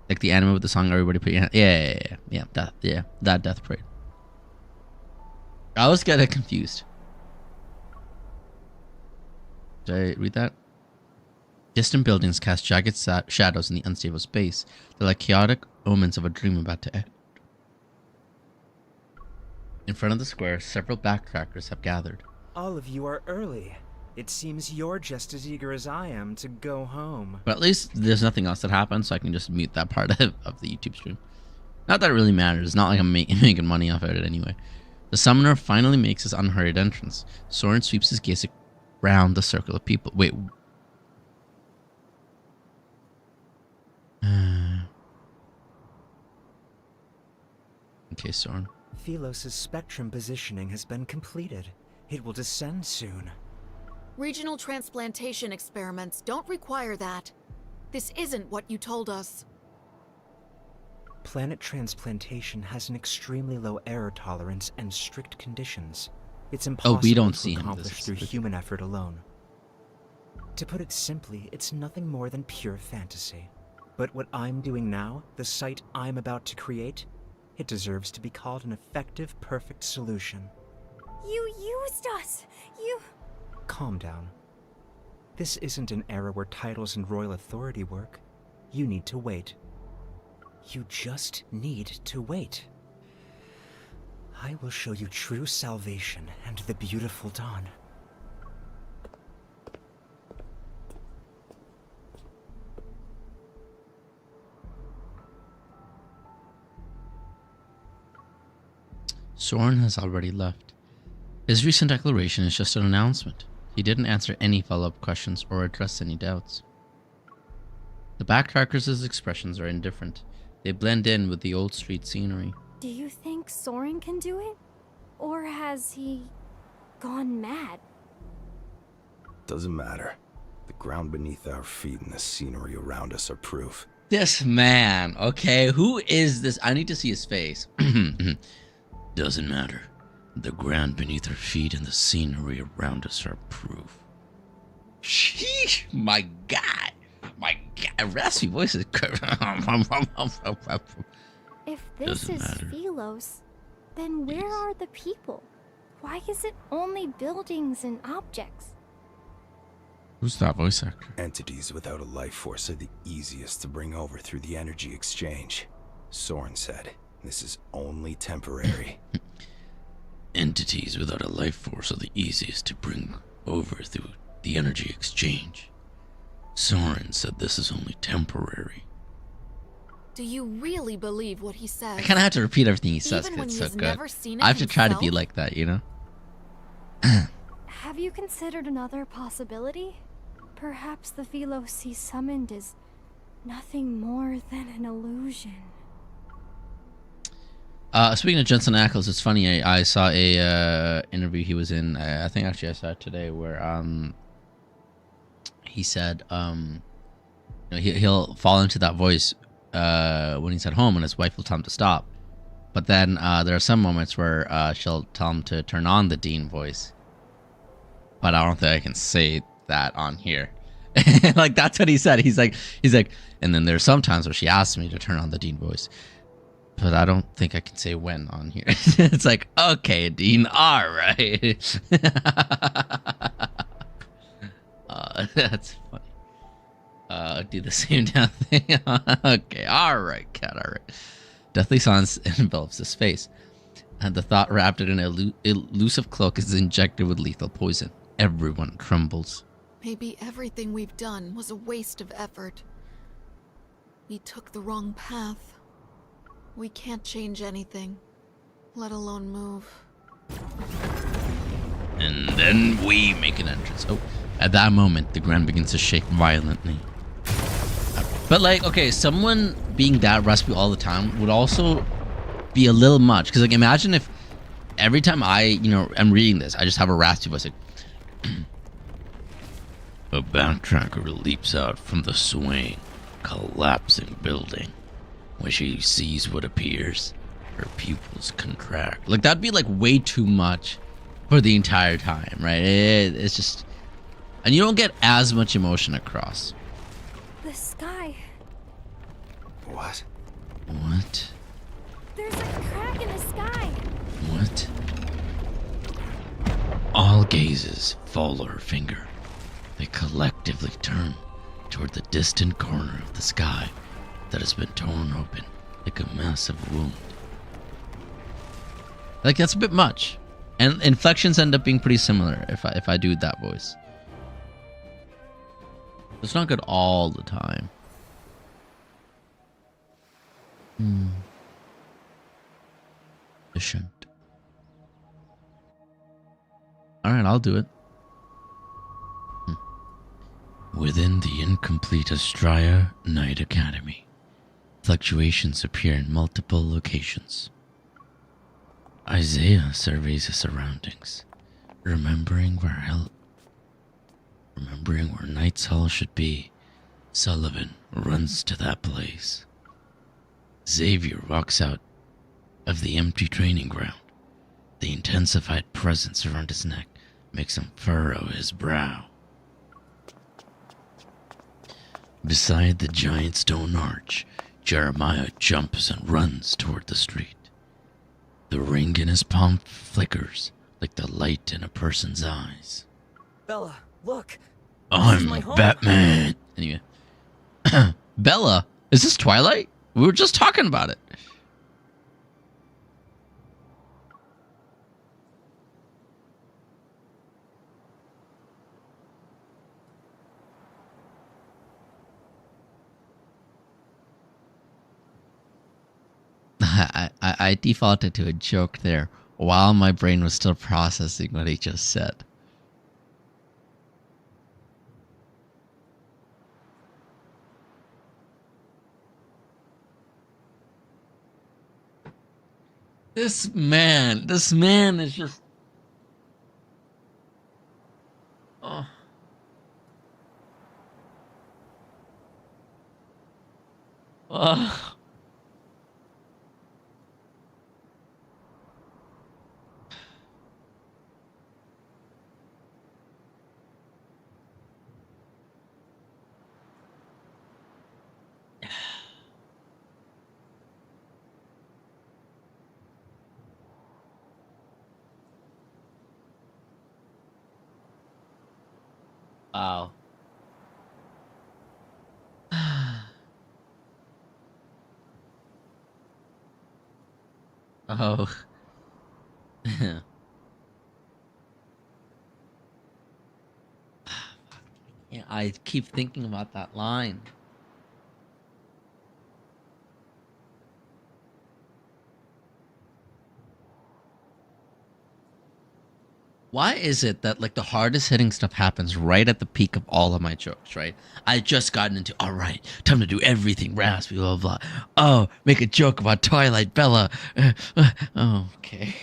like the anime with the song "Everybody Put Your Hand." Yeah. That Death Parade. I was getting confused. Did I read that? Distant buildings cast jagged shadows in the unstable space. They're like chaotic omens of a dream about to end. In front of the square, several backtrackers have gathered. All of you are early. It seems you're just as eager as I am to go home. But at least there's nothing else that happens, so I can just mute that part of the YouTube stream. Not that it really matters. It's not like I'm making money off of it anyway. The summoner finally makes his unhurried entrance. Soren sweeps his gaze around the circle of people. Wait. Okay, Soren. Philos' spectrum positioning has been completed. It will descend soon. Regional transplantation experiments don't require that. This isn't what you told us. Planet transplantation has an extremely low error tolerance and strict conditions. It's impossible to accomplish through human effort alone. To put it simply, it's nothing more than pure fantasy. But what I'm doing now, the site I'm about to create, it deserves to be called an effective, perfect solution. You used us! You... Calm down. This isn't an era where titles and royal authority work. You need to wait. You just need to wait. I will show you true salvation and the beautiful dawn. Soren has already left. His recent declaration is just an announcement. He didn't answer any follow-up questions or address any doubts. The backtrackers' expressions are indifferent. They blend in with the old street scenery. Do you think Soren can do it? Or has he gone mad? Doesn't matter. The ground beneath our feet and the scenery around us are proof. This man, okay? Who is this? I need to see his face. Doesn't matter. The ground beneath our feet and the scenery around us are proof. Sheesh, my God. My God, raspy voice is... If this is Philos, then where are the people? Why is it only buildings and objects? Who's that voice actor? Entities without a life force are the easiest to bring over through the energy exchange. Soren said, this is only temporary. Entities without a life force are the easiest to bring over through the energy exchange. Soren said this is only temporary. Do you really believe what he says? I kind of have to repeat everything he says Even when because it's so he's good. never seen it I have to try to be himself? like that, you know? Have you considered another possibility? Perhaps the Philos he summoned is nothing more than an illusion. Speaking of Jensen Ackles, it's funny. I saw a interview he was in. I think actually I saw it today, where he said he'll fall into that voice when he's at home, and his wife will tell him to stop. But then there are some moments where she'll tell him to turn on the Dean voice. But I don't think I can say that on here. Like, that's what he said. He's like, and then there's some times where she asks me to turn on the Dean voice, but I don't think I can say when on here. It's like, okay, Dean, all right. That's funny. Do the same damn thing. Okay, all right, cat, all right. Deathly silence envelops his face, and the thought wrapped in an elusive cloak is injected with lethal poison. Everyone trembles. Maybe everything we've done was a waste of effort. We took the wrong path. We can't change anything, let alone move. And then we make an entrance. Oh, at that moment, the ground begins to shake violently. But like, okay, someone being that raspy all the time would also be a little much. Because like, imagine if every time I'm reading this, I just have a raspy voice like, a backtracker leaps out from the swaying, collapsing building. When she sees what appears, her pupils contract. Like, that'd be like way too much for the entire time, right? It's just, and you don't get as much emotion across. The sky. What? What? There's a crack in the sky. What? All gazes follow her finger. They collectively turn toward the distant corner of the sky that has been torn open like a massive wound. Like, that's a bit much. And inflections end up being pretty similar if I do that voice. It's not good all the time. Efficient. Alright, I'll do it. Within the incomplete Astraea Night Academy, fluctuations appear in multiple locations. Isaiah surveys his surroundings, remembering where Knight's Hall should be. Sullivan runs to that place. Xavier walks out of the empty training ground. The intensified presence around his neck makes him furrow his brow. Beside the giant stone arch, Jeremiah jumps and runs toward the street. The ring in his palm flickers like the light in a person's eyes. Bella, look! I'm Batman! Anyway. Bella? Is this Twilight? We were just talking about it. I defaulted to a joke there while my brain was still processing what he just said. This man is just. Oh. Oh. Wow. Oh. Yeah, I keep thinking about that line. Why is it that like the hardest hitting stuff happens right at the peak of all of my jokes, right? I just gotten into, all right, time to do everything raspy, blah, blah, blah. Oh, make a joke about Twilight Bella. Oh, okay.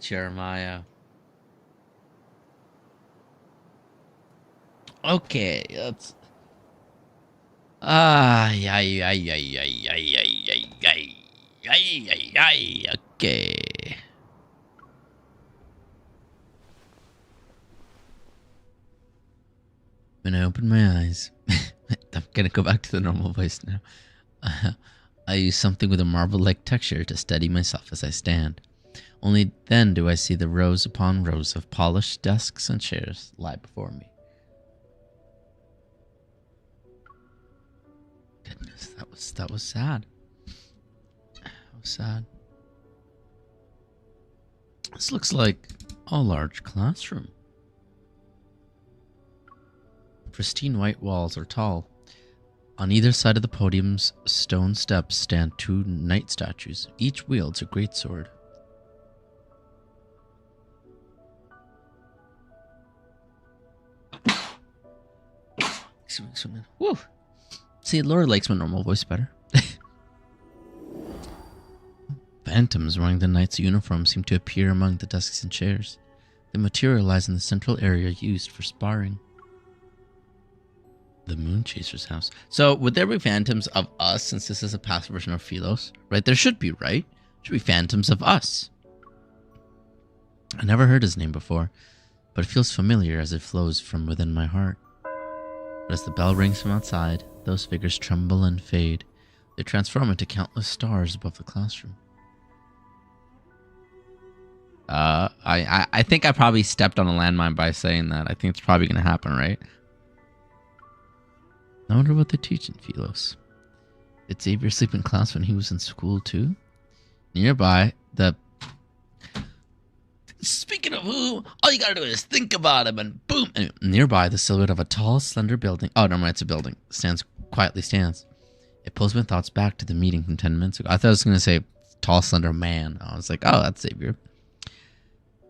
Jeremiah. Okay, let's. Okay. When I open my eyes, I'm gonna go back to the normal voice now. I use something with a marble-like texture to steady myself as I stand. Only then do I see the rows upon rows of polished desks and chairs lie before me. Goodness, that was sad. That was sad. This looks like a large classroom. Pristine white walls are tall. On either side of the podium's stone steps stand two knight statues. Each wields a greatsword. Woo. See, Laura likes my normal voice better. Phantoms wearing the knight's uniform seem to appear among the desks and chairs. They materialize in the central area used for sparring. The Moon Chaser's house. So, would there be phantoms of us since this is a past version of Philos? Right? There should be, right? Should be phantoms of us. I never heard his name before, but it feels familiar as it flows from within my heart. But as the bell rings from outside, those figures tremble and fade. They transform into countless stars above the classroom. I think I probably stepped on a landmine by saying that. I think it's probably going to happen, right? I wonder what they teach in Philos. Did Xavier sleep in class when he was in school too? Nearby, the... Speaking of who, all you gotta do is think about him and boom! And nearby, the silhouette of a tall, slender building... Oh, no, it's a building. Quietly stands. It pulls my thoughts back to the meeting from 10 minutes ago. I thought I was going to say tall, slender man. I was like, oh, that's Xavier.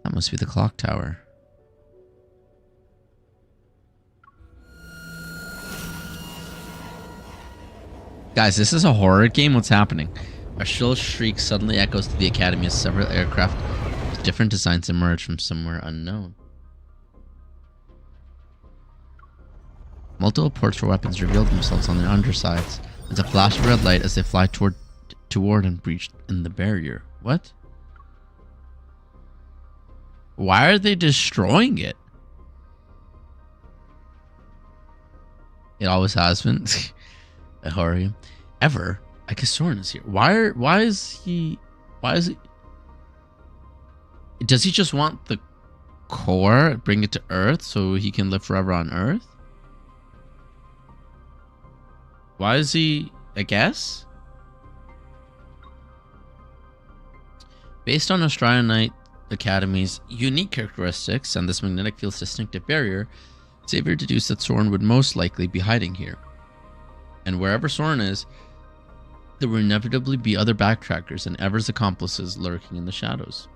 That must be the clock tower. Guys, this is a horror game? What's happening? A shrill shriek suddenly echoes through the academy as several aircraft with different designs emerge from somewhere unknown. Multiple ports for weapons reveal themselves on their undersides. There's a flash of red light as they fly toward and breach in the barrier. What? Why are they destroying it? It always has been. A horror game. Ever. I guess Soren is here. Why is he... Does he just want the core, bring it to Earth so he can live forever on Earth? Why is he... I guess? Based on Australianite Academy's unique characteristics and this magnetic field's distinctive barrier, Xavier deduced that Soren would most likely be hiding here. And wherever Soren is, There will inevitably be other backtrackers and Ever's accomplices lurking in the shadows.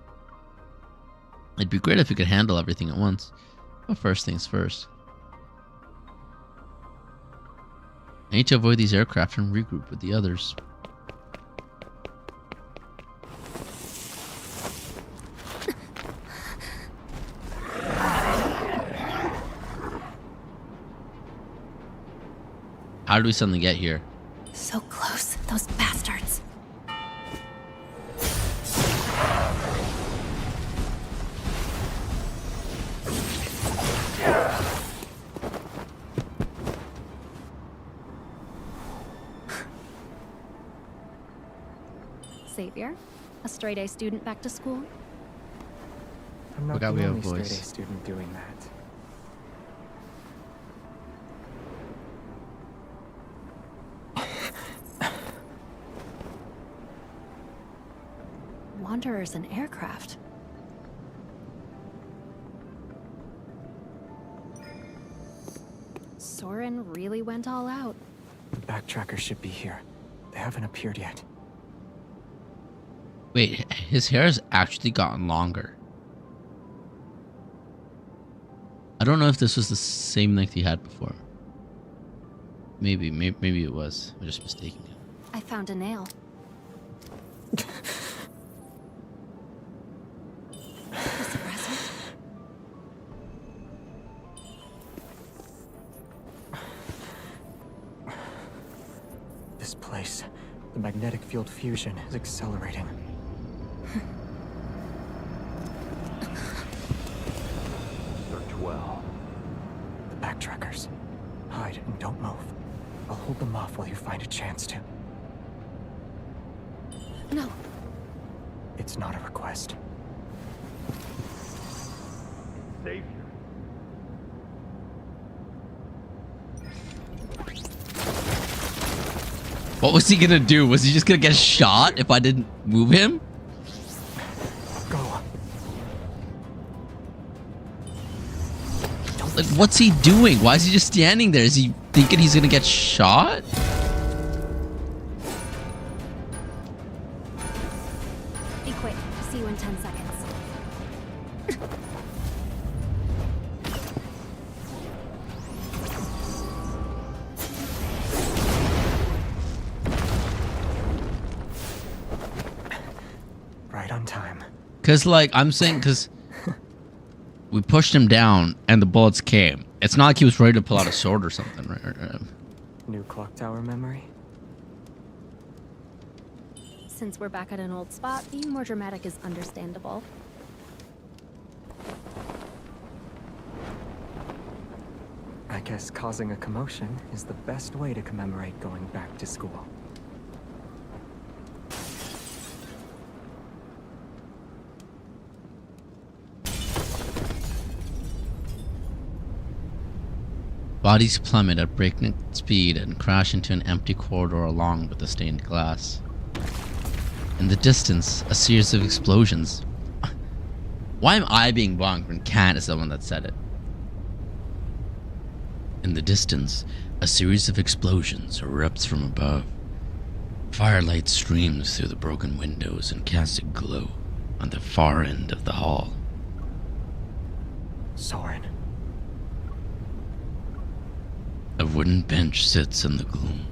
It'd be great if we could handle everything at once. But first things first. I need to avoid these aircraft and regroup with the others. How did we suddenly get here? So close, those bastards. Xavier, a straight-A student back to school? I'm not the only straight-A student doing that. Wanderers and aircraft. Soren really went all out. The backtrackers should be here. They haven't appeared yet. Wait, his hair has actually gotten longer. I don't know if this was the same length he had before. Maybe it was. I'm just mistaking it. I found a nail. This place, the magnetic field fusion is accelerating. Search well. The backtrackers. Hide and don't move. I'll hold them off while you find a chance to. No. It's not a request. Xavier. What was he gonna do? Was he just gonna get shot if I didn't move him? Go. Like, what's he doing? Why is he just standing there? Is he thinking he's gonna get shot? Be quick. See you in 10 seconds. Right on time. Cause like I'm saying, cause we pushed him down and the bullets came. It's not like he was ready to pull out a sword or something, right? New clock tower memory? Since we're back at an old spot, being more dramatic is understandable. I guess causing a commotion is the best way to commemorate going back to school. Bodies plummet at breakneck speed and crash into an empty corridor along with the stained glass. In the distance, a series of explosions. Why am I being bonked when Cat is the one that said it? In the distance, a series of explosions erupts from above. Firelight streams through the broken windows and casts a glow on the far end of the hall. Soren. A wooden bench sits in the gloom.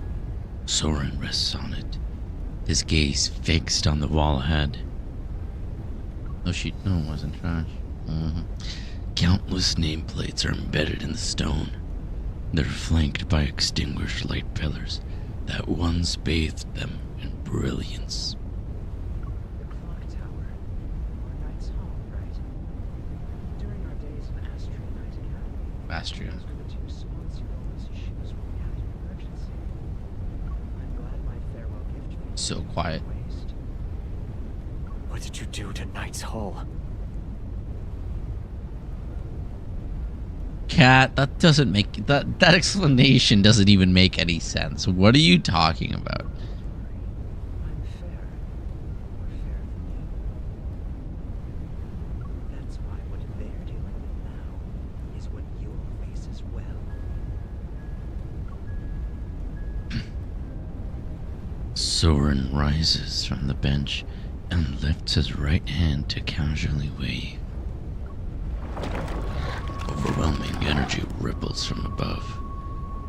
Soren rests on it, his gaze fixed on the wall ahead. No, it wasn't trash. Countless nameplates are embedded in the stone. They're flanked by extinguished light pillars that once bathed them in brilliance. The clock tower. Our knight's home, right? During our days in Astria Knight Academy. Astria. Those were the two swan-heroes' shoes when we had an emergency. I'm glad my farewell gift for you So quiet. waste. What did you do to Knight's Hull? Cat, that doesn't make that explanation doesn't even make any sense. What are you talking about? I'm fair. More fair than you. That's why what they're dealing with now is what you'll face as well. Soren rises from the bench and lifts his right hand to casually wave. Overwhelming energy ripples from above.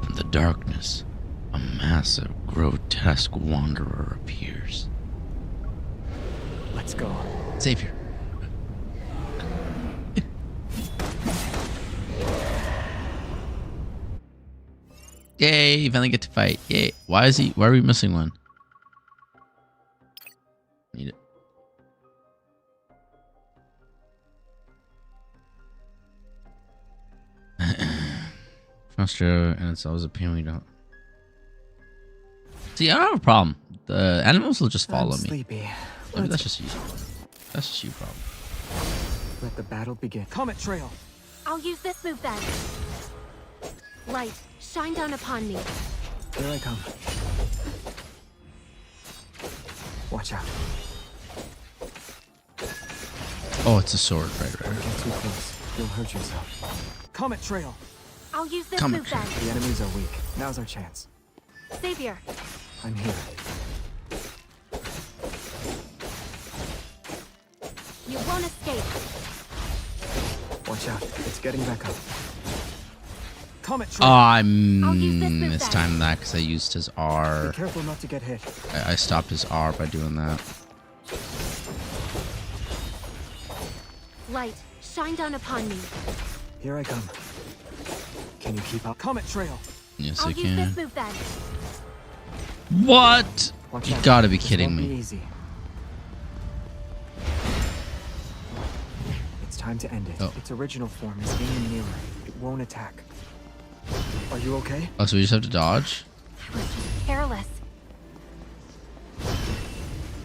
In the darkness, a massive, grotesque wanderer appears. Let's go. Xavier. Yay, you finally get to fight. Yay. Why are we missing one? Need it. Frustrated, and it's always a pain we don't. See, I don't have a problem. The animals will just follow me. Sleepy. Maybe that's just you. That's just you, problem. Let the battle begin. Comet Trail. I'll use this move then. Light, shine down upon me. Here I come. Watch out. Oh, it's a sword, right. Don't get too close. You'll hurt yourself. Comet Trail. I'll use this Comet move then. The enemies are weak. Now's our chance. Xavier. I'm here. You won't escape. Watch out. It's getting back up. Comet Oh, Trail. I mistimed that because I used his R. Be careful not to get hit. I stopped his R by doing that. Light, shine down upon me. Here I come. Can you keep up? Comet Trail. Yes, I'll I use can. this move then. What? Watch You out. gotta be This kidding won't be me. easy. It's time to end it. Oh. Its original form is in the mirror. It won't attack. Are you okay? Oh, so we just have to dodge? I was just careless.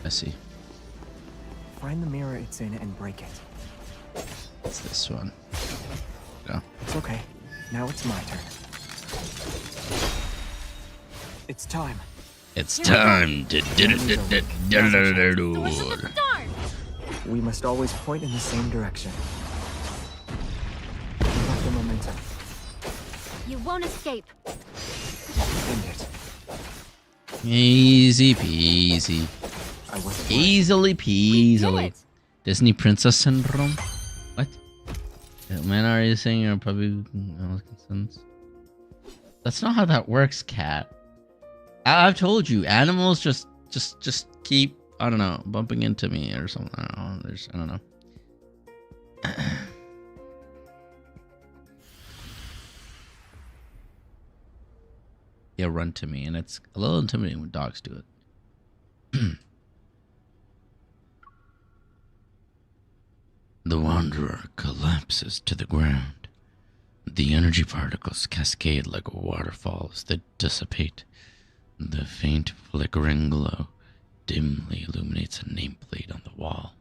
I see. Find the mirror it's in and break it. It's this one. Go. It's okay. Now it's my turn. It's time. It's time to We must always point in the same direction. Keep up the momentum. You won't escape. End it. Easy peasy. I wasn't Easily We did peasily. it. Disney Princess Syndrome? What? Man, are you saying you're probably consents? That's not how that works, cat. I've told you, animals just keep, I don't know, bumping into me or something. I don't know. Yeah, run to me, and it's a little intimidating when dogs do it. The Wanderer collapses to the ground. The energy particles cascade like a waterfall as they dissipate. The faint flickering glow dimly illuminates a nameplate on the wall.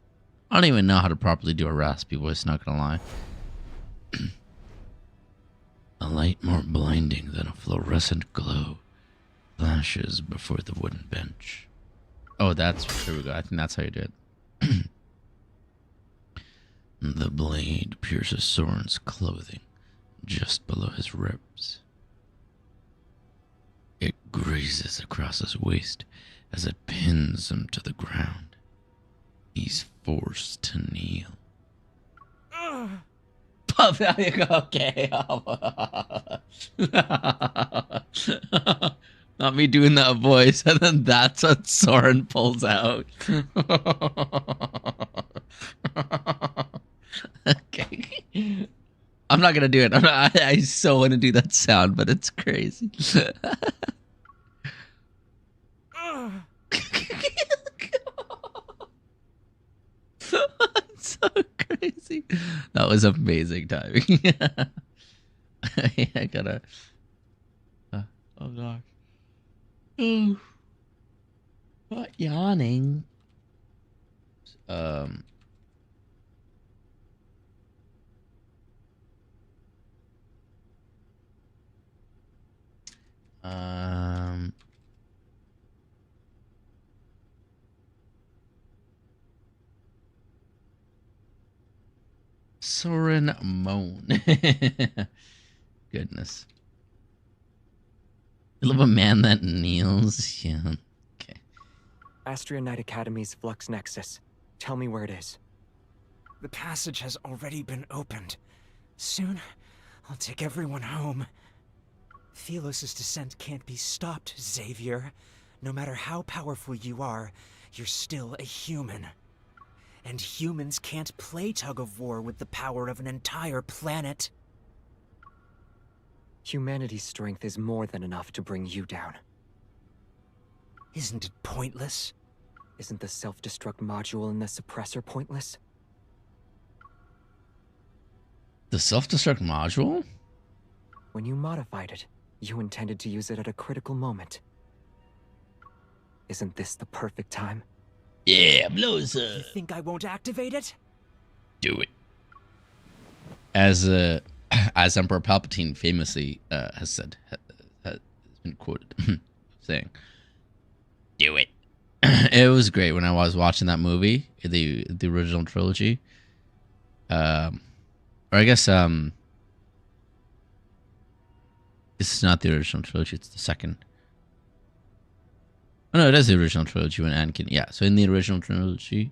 I don't even know how to properly do a raspy voice, not gonna lie. A light more blinding than a fluorescent glow flashes before the wooden bench. Oh, there we go. I think that's how you do it. The blade pierces Soren's clothing just below his ribs. It grazes across his waist as it pins him to the ground. He's forced to kneel. Okay. Not me doing that voice, and then that's what Soren pulls out. Okay. I'm not gonna do it. I so want to do that sound, but it's crazy. It's so crazy. That was amazing timing. I gotta. Oh gosh. Ooh. What yawning? Soren moan. Goodness. You love a man that kneels. Yeah. Okay. Astria Knight Academy's Flux Nexus. Tell me where it is. The passage has already been opened. Soon, I'll take everyone home. Phelos's descent can't be stopped, Xavier. No matter how powerful you are, you're still a human. And humans can't play tug-of-war with the power of an entire planet. Humanity's strength is more than enough to bring you down. Isn't it pointless? Isn't the self-destruct module in the suppressor pointless? The self-destruct module? When you modified it, you intended to use it at a critical moment. Isn't this the perfect time? Yeah, blow us up. You think I won't activate it? Do it. As Emperor Palpatine famously has said, has been quoted saying, "Do it." It was great when I was watching that movie, the original trilogy. Or I guess this is not the original trilogy; it's the second. Oh no, it is the original trilogy when Anakin. Yeah, so in the original trilogy,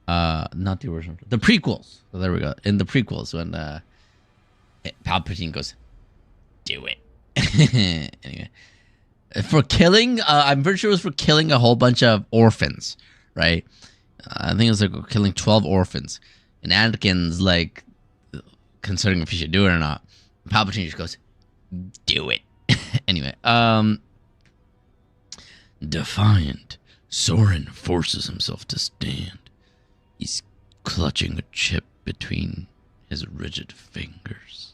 not the original, the prequels. So there we go. In the prequels, when Palpatine goes, "Do it." Anyway, for killing, I'm pretty sure it was for killing a whole bunch of orphans, right? I think it was like killing 12 orphans, and Anakin's like considering if he should do it or not. Palpatine just goes, "Do it." Anyway, defiant, Soren forces himself to stand. He's clutching a chip between his rigid fingers.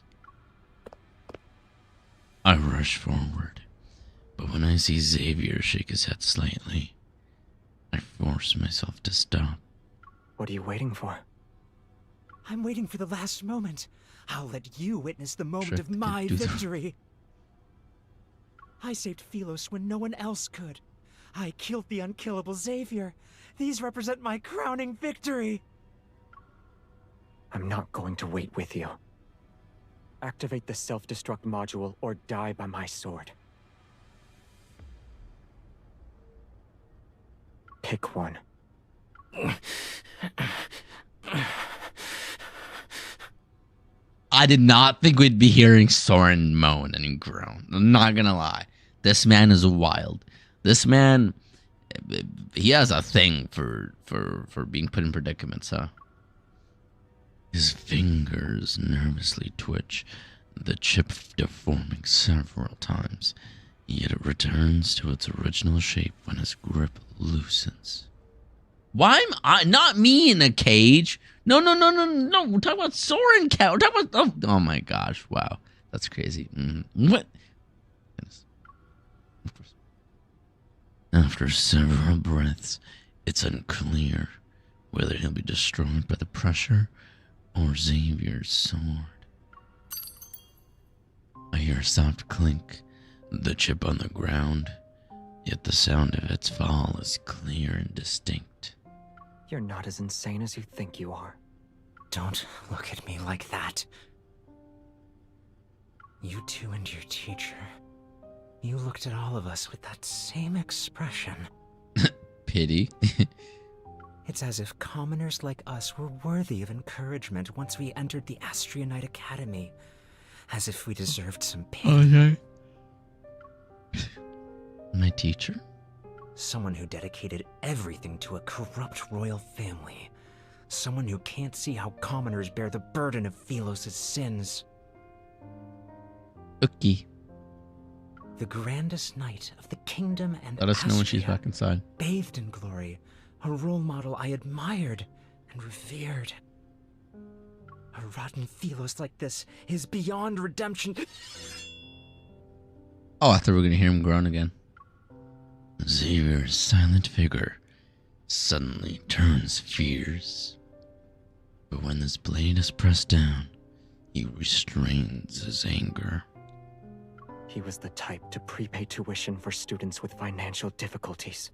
I rush forward, but when I see Xavier shake his head slightly, I force myself to stop. What are you waiting for? I'm waiting for the last moment. I'll let you witness the moment of my victory. I saved Phelos when no one else could. I killed the unkillable Xavier. These represent my crowning victory. I'm not going to wait with you. Activate the self-destruct module or die by my sword. Pick one. I did not think we'd be hearing Soren moan and groan. I'm not gonna lie. This man is wild. This man, he has a thing for being put in predicaments, huh? His fingers nervously twitch, the chip deforming several times, yet it returns to its original shape when his grip loosens. Why am I not me in a cage? No. We're talking about Soren Cat. We're talking about oh my gosh, wow, that's crazy. What? After several breaths, it's unclear whether he'll be destroyed by the pressure or Xavier's sword. I hear a soft clink, the chip on the ground, yet the sound of its fall is clear and distinct. You're not as insane as you think you are. Don't look at me like that. You two and your teacher. You looked at all of us with that same expression. Pity. It's as if commoners like us were worthy of encouragement once we entered the Astria Knight Academy. As if we deserved some pity. Okay. My teacher? Someone who dedicated everything to a corrupt royal family. Someone who can't see how commoners bear the burden of Phelos' sins. Okay. The grandest knight of the kingdom and Let us know when she's back inside. Bathed in glory, a role model I admired and revered. A rotten Phelos like this is beyond redemption. Oh, I thought we were going to hear him groan again. Xavier's silent figure suddenly turns fierce. But when his blade is pressed down, he restrains his anger. He was the type to prepay tuition for students with financial difficulties.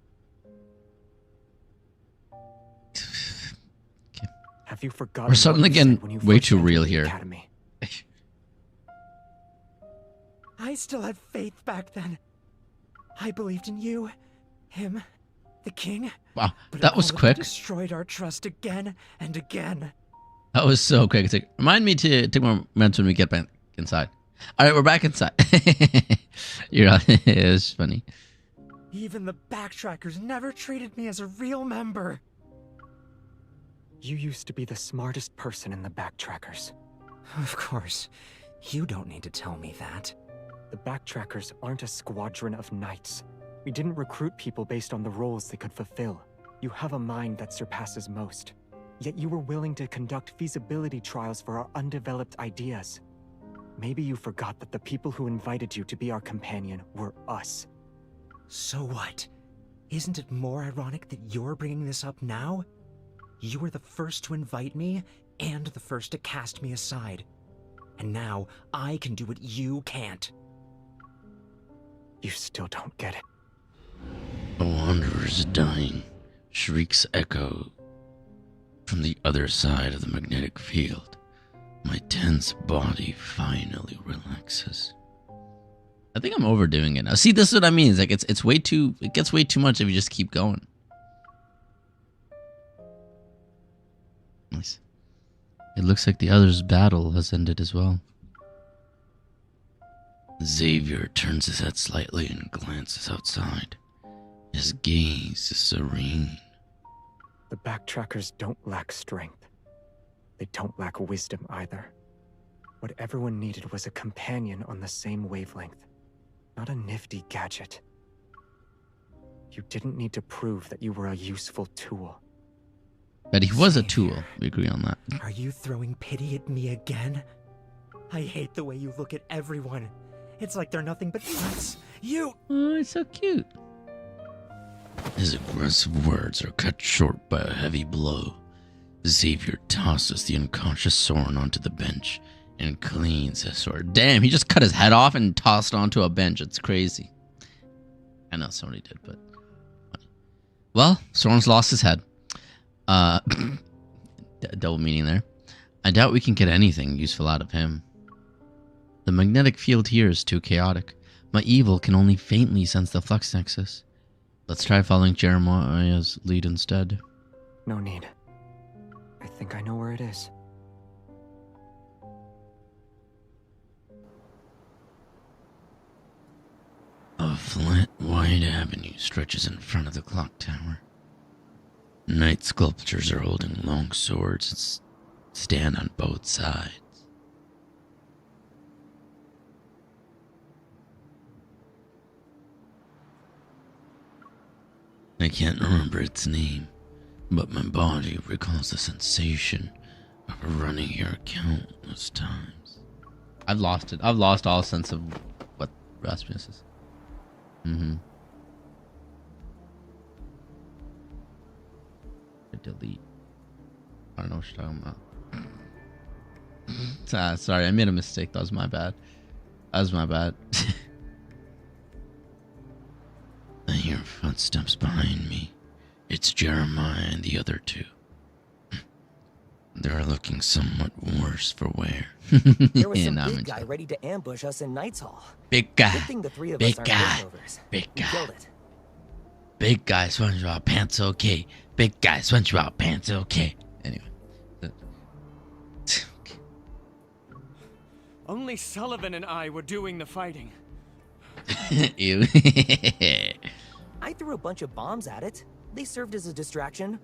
Okay. Have you forgotten? We're suddenly getting way too real here. Academy? I still had faith back then. I believed in you, Him? The king? Wow, But that was quick. Destroyed our trust again and again. That was so quick. It's like, remind me to take more minutes when we get back inside. All right, we're back inside. You're right. It was funny. Even the backtrackers never treated me as a real member. You used to be the smartest person in the backtrackers. Of course. You don't need to tell me that. The backtrackers aren't a squadron of knights. We didn't recruit people based on the roles they could fulfill. You have a mind that surpasses most. Yet you were willing to conduct feasibility trials for our undeveloped ideas. Maybe you forgot that the people who invited you to be our companion were us. So what? Isn't it more ironic that you're bringing this up now? You were the first to invite me, and the first to cast me aside. And now, I can do what you can't. You still don't get it. A wanderer's dying, shrieks echo from the other side of the magnetic field. My tense body finally relaxes. I think I'm overdoing it now. See, this is what I mean. It's like it's way too. It gets way too much if you just keep going. Nice. It looks like the other's battle has ended as well. Xavier turns his head slightly and glances outside. His gaze is serene. The backtrackers don't lack strength. They don't lack wisdom either. What everyone needed was a companion on the same wavelength, not a nifty gadget. You didn't need to prove that you were a useful tool. But he was a tool. We agree on that. Are you throwing pity at me again? I hate the way you look at everyone. It's like they're nothing but nuts. You! Oh, it's so cute. His aggressive words are cut short by a heavy blow. Xavier tosses the unconscious Soren onto the bench and cleans his sword. Damn, he just cut his head off and tossed it onto a bench. It's crazy. I know somebody did, but... Well, Soren's lost his head. Double meaning there. I doubt we can get anything useful out of him. The magnetic field here is too chaotic. My evil can only faintly sense the flux nexus. Let's try following Jeremiah's lead instead. No need. I think I know where it is. A flat, wide avenue stretches in front of the clock tower. Knight sculptures are holding long swords and stand on both sides. I can't remember its name, but my body recalls the sensation of running here countless times. I've lost it. I've lost all sense of what Rasmus is. Delete. I don't know what you're talking about. Sorry, I made a mistake. That was my bad. I hear footsteps behind me. It's Jeremiah and the other two. They're looking somewhat worse for wear. There was some big guy ready to ambush us in Knight's Hall. Big guy. Good thing the three of us aren't pushovers. Big We guy. killed it. Big guy, SpongeBob pants okay. Big guy, SpongeBob pants okay. Anyway. Only Sullivan and I were doing the fighting. Ew. I threw a bunch of bombs at it. They served as a distraction.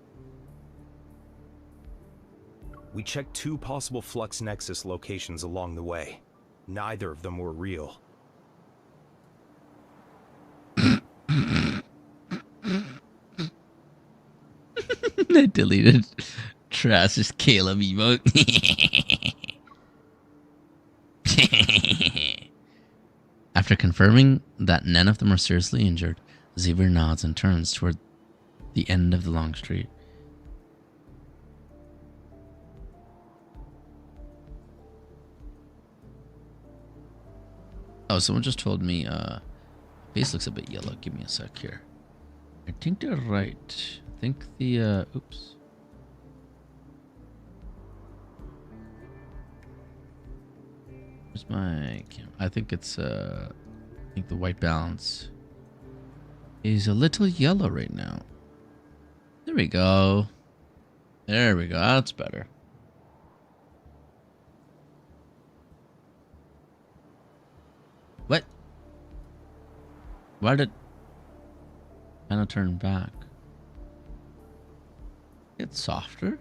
We checked 2 possible flux nexus locations along the way. Neither of them were real. I deleted Trash's Caleb emote. After confirming that none of them are seriously injured, Xavier nods and turns toward the end of the long street. Oh, someone just told me face looks a bit yellow. Give me a sec here. I think they're right. I think the oops. Where's my camera? I think it's I think the white balance. is a little yellow right now. There we go. There we go. That's better. What? Why did Anna turn back? It's softer?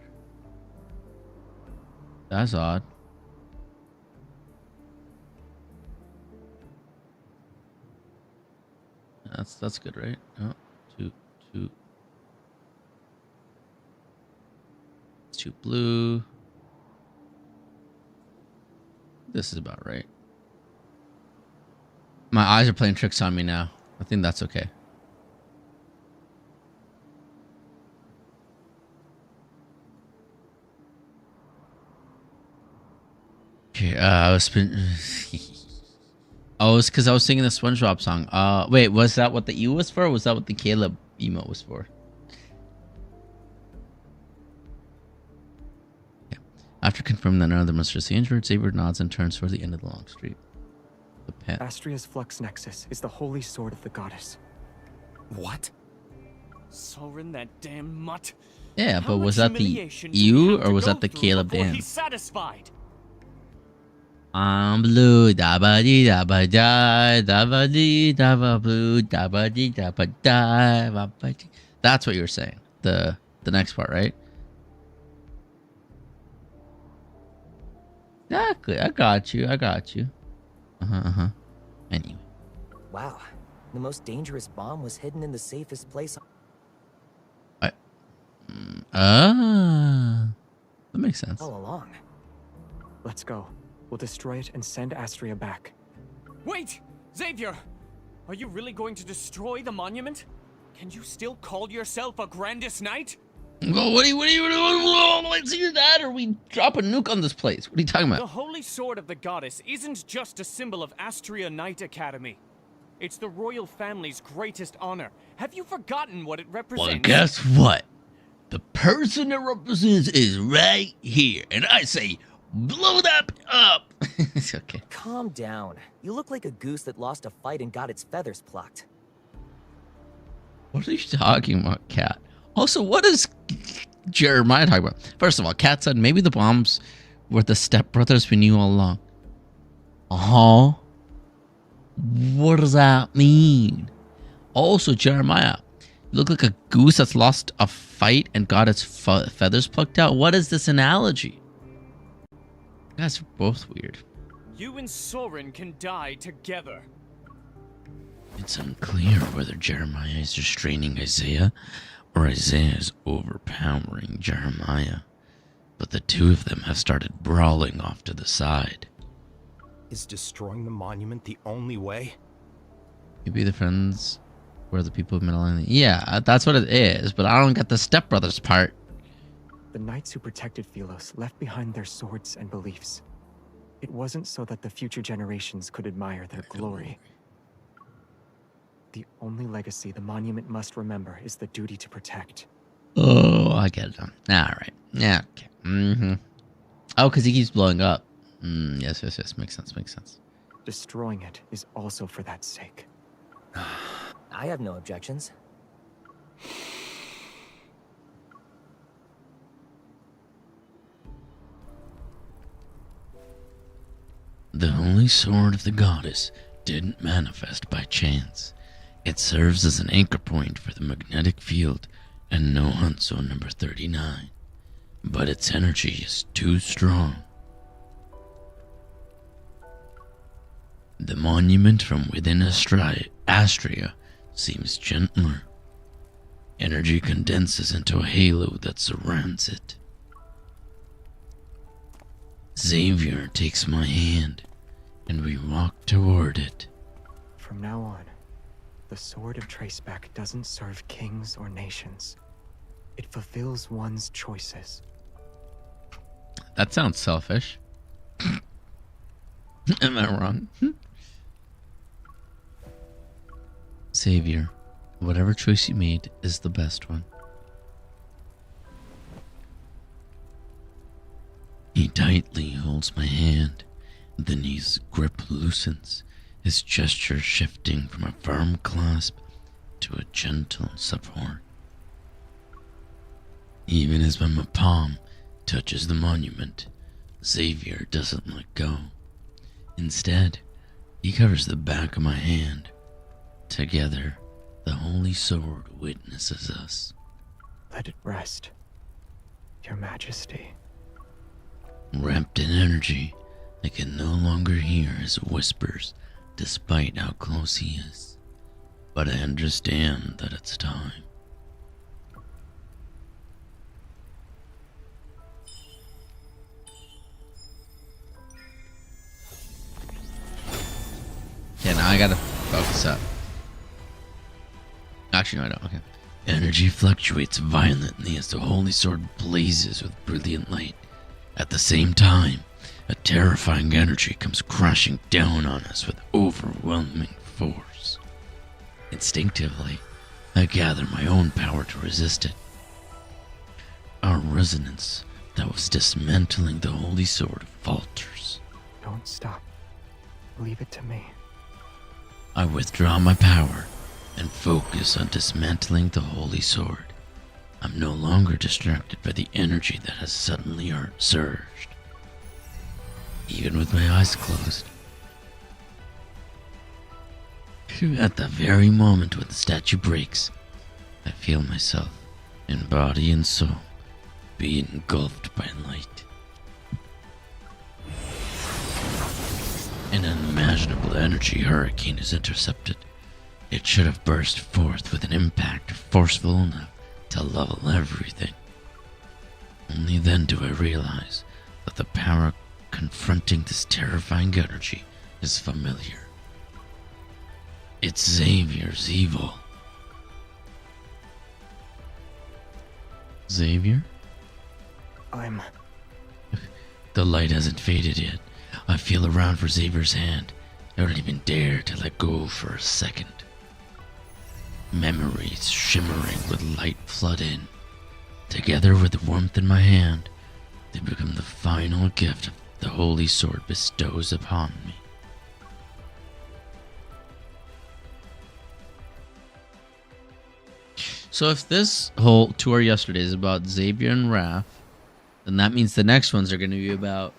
That's odd. That's good, right? Oh, two. It's too blue. This is about right. My eyes are playing tricks on me now. I think that's okay. Okay, I was oh, it's because I was singing the SpongeBob song. Wait, was that what the E was for? Or was that what the Caleb emote was for? Yeah. After confirming that none of them was just injured, Xavier nods and turns toward the end of the long street. The pet. Astria's Flux Nexus is the holy sword of the goddess. What? Soren, that damn mutt. Yeah, How but was much that the humiliation do we you have or to was go that the through Caleb before Dan? He's satisfied. I'm blue, da ba dee da ba da, da ba dee da ba blue, da ba dee da ba da, ba ba dee. That's what you were saying. The next part, right? Exactly. I got you. Anyway. Wow. The most dangerous bomb was hidden in the safest place. That makes sense. All along. Let's go. We'll destroy it and send Astria back. Wait! Xavier! Are you really going to destroy the monument? Can you still call yourself a Grandest Knight? Well, what are you doing? Let's see your dad, or we drop a nuke on this place. What are you talking about? The Holy Sword of the Goddess isn't just a symbol of Astria Knight Academy. It's the royal family's greatest honor. Have you forgotten what it represents? Well, guess what? The person it represents is right here. And I say, blow that up. It's okay. Calm down. You look like a goose that lost a fight and got its feathers plucked. What are you talking about, Kat? Also, what is Jeremiah talking about? First of all, Kat said maybe the bombs were the stepbrothers we knew all along. What does that mean? Also, Jeremiah, you look like a goose that's lost a fight and got its feathers plucked out. What is this analogy? You guys are both weird. You and Soren can die together. It's unclear whether Jeremiah is restraining Isaiah or Isaiah is overpowering Jeremiah. But the two of them have started brawling off to the side. Is destroying the monument the only way? Maybe the friends were the people of Middle Island. Yeah, that's what it is, but I don't get the stepbrothers part. The knights who protected Philos left behind their swords and beliefs. It wasn't so that the future generations could admire their glory. The only legacy the monument must remember is the duty to protect. Oh, I get it. All right. Yeah, okay. Oh, because he keeps blowing up. Yes. Makes sense. Destroying it is also for that sake. I have no objections. The Holy Sword of the Goddess didn't manifest by chance. It serves as an anchor point for the magnetic field and no hunt zone number 39. But its energy is too strong. The monument from within Astria seems gentler. Energy condenses into a halo that surrounds it. Xavier takes my hand, and we walk toward it. From now on, the Sword of Traceback doesn't serve kings or nations. It fulfills one's choices. That sounds selfish. Am I wrong? Xavier, whatever choice you made is the best one. He tightly holds my hand, then his grip loosens, his gesture shifting from a firm clasp to a gentle support. Even as my palm touches the monument, Xavier doesn't let go. Instead, he covers the back of my hand. Together, the Holy Sword witnesses us. Let it rest, Your Majesty. Wrapped in energy, I can no longer hear his whispers despite how close he is. But I understand that it's time. Yeah, now I gotta focus up. Actually, no, I don't. Okay. Energy fluctuates violently as the Holy Sword blazes with brilliant light. At the same time, a terrifying energy comes crashing down on us with overwhelming force. Instinctively, I gather my own power to resist it. Our resonance that was dismantling the Holy Sword falters. Don't stop. Leave it to me. I withdraw my power and focus on dismantling the Holy Sword. I'm no longer distracted by the energy that has suddenly surged. Even with my eyes closed. At the very moment when the statue breaks, I feel myself, in body and soul, be engulfed by light. An unimaginable energy hurricane is intercepted. It should have burst forth with an impact forceful enough to level everything. Only then do I realize that the power confronting this terrifying energy is familiar. It's Xavier's evil. Xavier? The light hasn't faded yet. I feel around for Xavier's hand. I don't even dare to let go for a second. Memories shimmering with light flood in. Together with the warmth in my hand, they become the final gift the Holy Sword bestows upon me. So if this whole tour yesterday is about Xavier and Raph, then that means the next ones are going to be about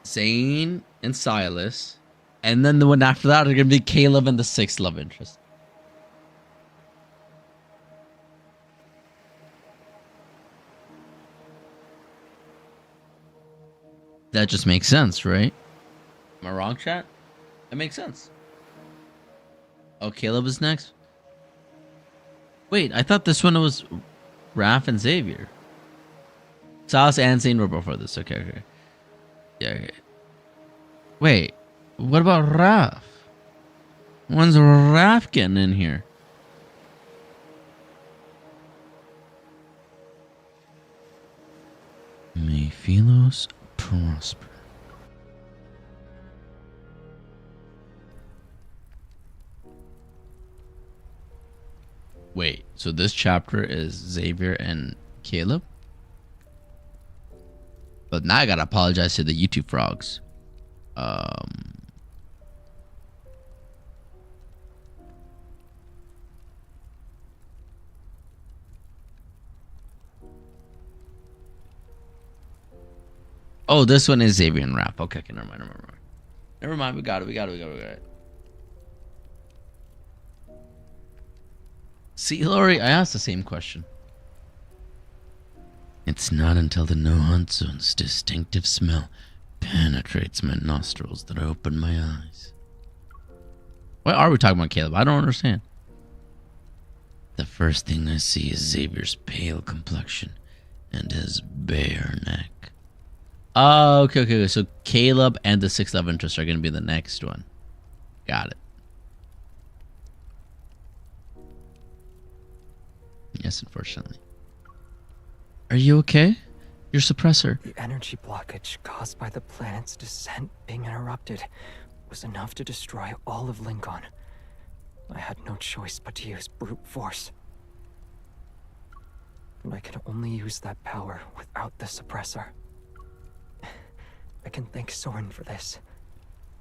Zane and Silas, and then the one after that are going to be Caleb and the sixth love interest. That just makes sense, right? Am I wrong, chat? That makes sense. Oh, Caleb is next? Wait, I thought this one was Raph and Xavier. Silas and Zane were before this. Okay. Yeah, okay. Wait, what about Raph? When's Raph getting in here? May Philos prosper. Wait, so this chapter is Xavier and Caleb? But now I gotta apologize to the YouTube frogs. Oh, this one is Xavier and Raph. Okay, never mind. We got it. See, Lori, I asked the same question. It's not until the no-hunt zone's distinctive smell penetrates my nostrils that I open my eyes. Why are we talking about Caleb? I don't understand. The first thing I see is Xavier's pale complexion and his bare neck. Oh, okay. So Caleb and the sixth love interest are going to be the next one. Got it. Yes, unfortunately. Are you okay? Your suppressor. The energy blockage caused by the planet's descent being interrupted was enough to destroy all of Lincoln. I had no choice but to use brute force. And I can only use that power without the suppressor. I can thank Soren for this.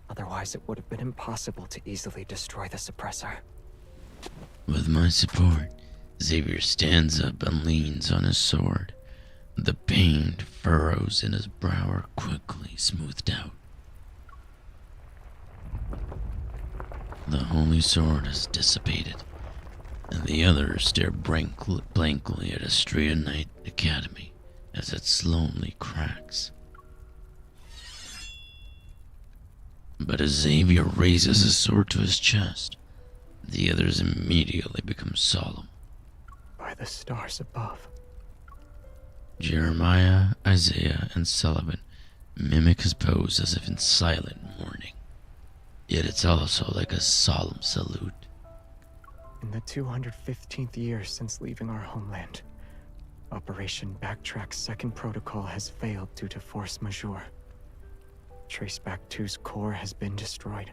Otherwise, it would have been impossible to easily destroy the suppressor. With my support, Xavier stands up and leans on his sword. The pained furrows in his brow are quickly smoothed out. The holy sword has dissipated, and the others stare blankly at Astrea Knight Academy as it slowly cracks. But as Xavier raises his sword to his chest, the others immediately become solemn. By the stars above. Jeremiah, Isaiah, and Sullivan mimic his pose as if in silent mourning. Yet it's also like a solemn salute. In the 215th year since leaving our homeland, Operation Backtrack's second protocol has failed due to force majeure. Traceback 2's core has been destroyed.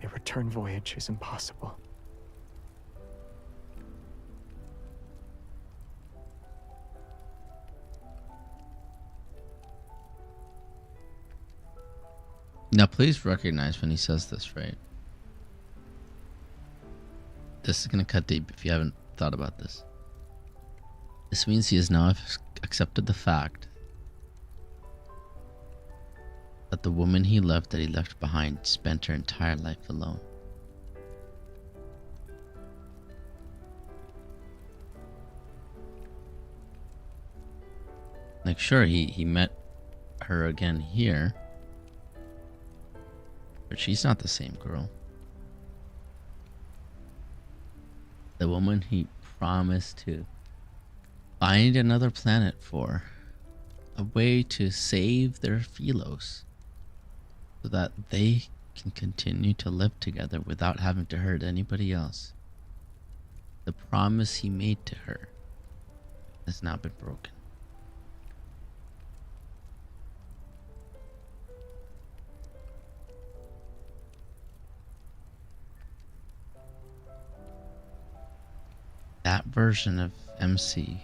A return voyage is impossible. Now please recognize when he says this, right? This is going to cut deep if you haven't thought about this. This means he has now accepted the fact that the woman he left behind spent her entire life alone. Like, sure, he met her again here, but she's not the same girl. The woman he promised to find another planet for, a way to save their Philos, so that they can continue to live together without having to hurt anybody else. The promise he made to her has now been broken. That version of MC,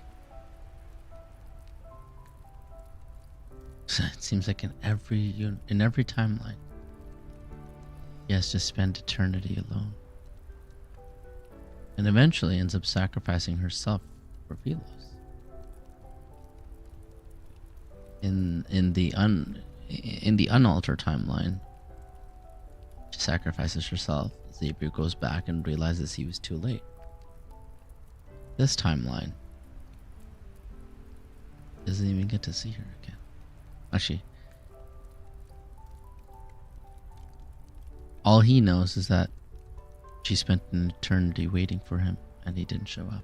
it seems like in every timeline, he has to spend eternity alone, and eventually ends up sacrificing herself for Philos. In the unaltered timeline, she sacrifices herself. Xavier goes back and realizes he was too late. This timeline doesn't even get to see her again. Actually, all he knows is that she spent an eternity waiting for him and he didn't show up.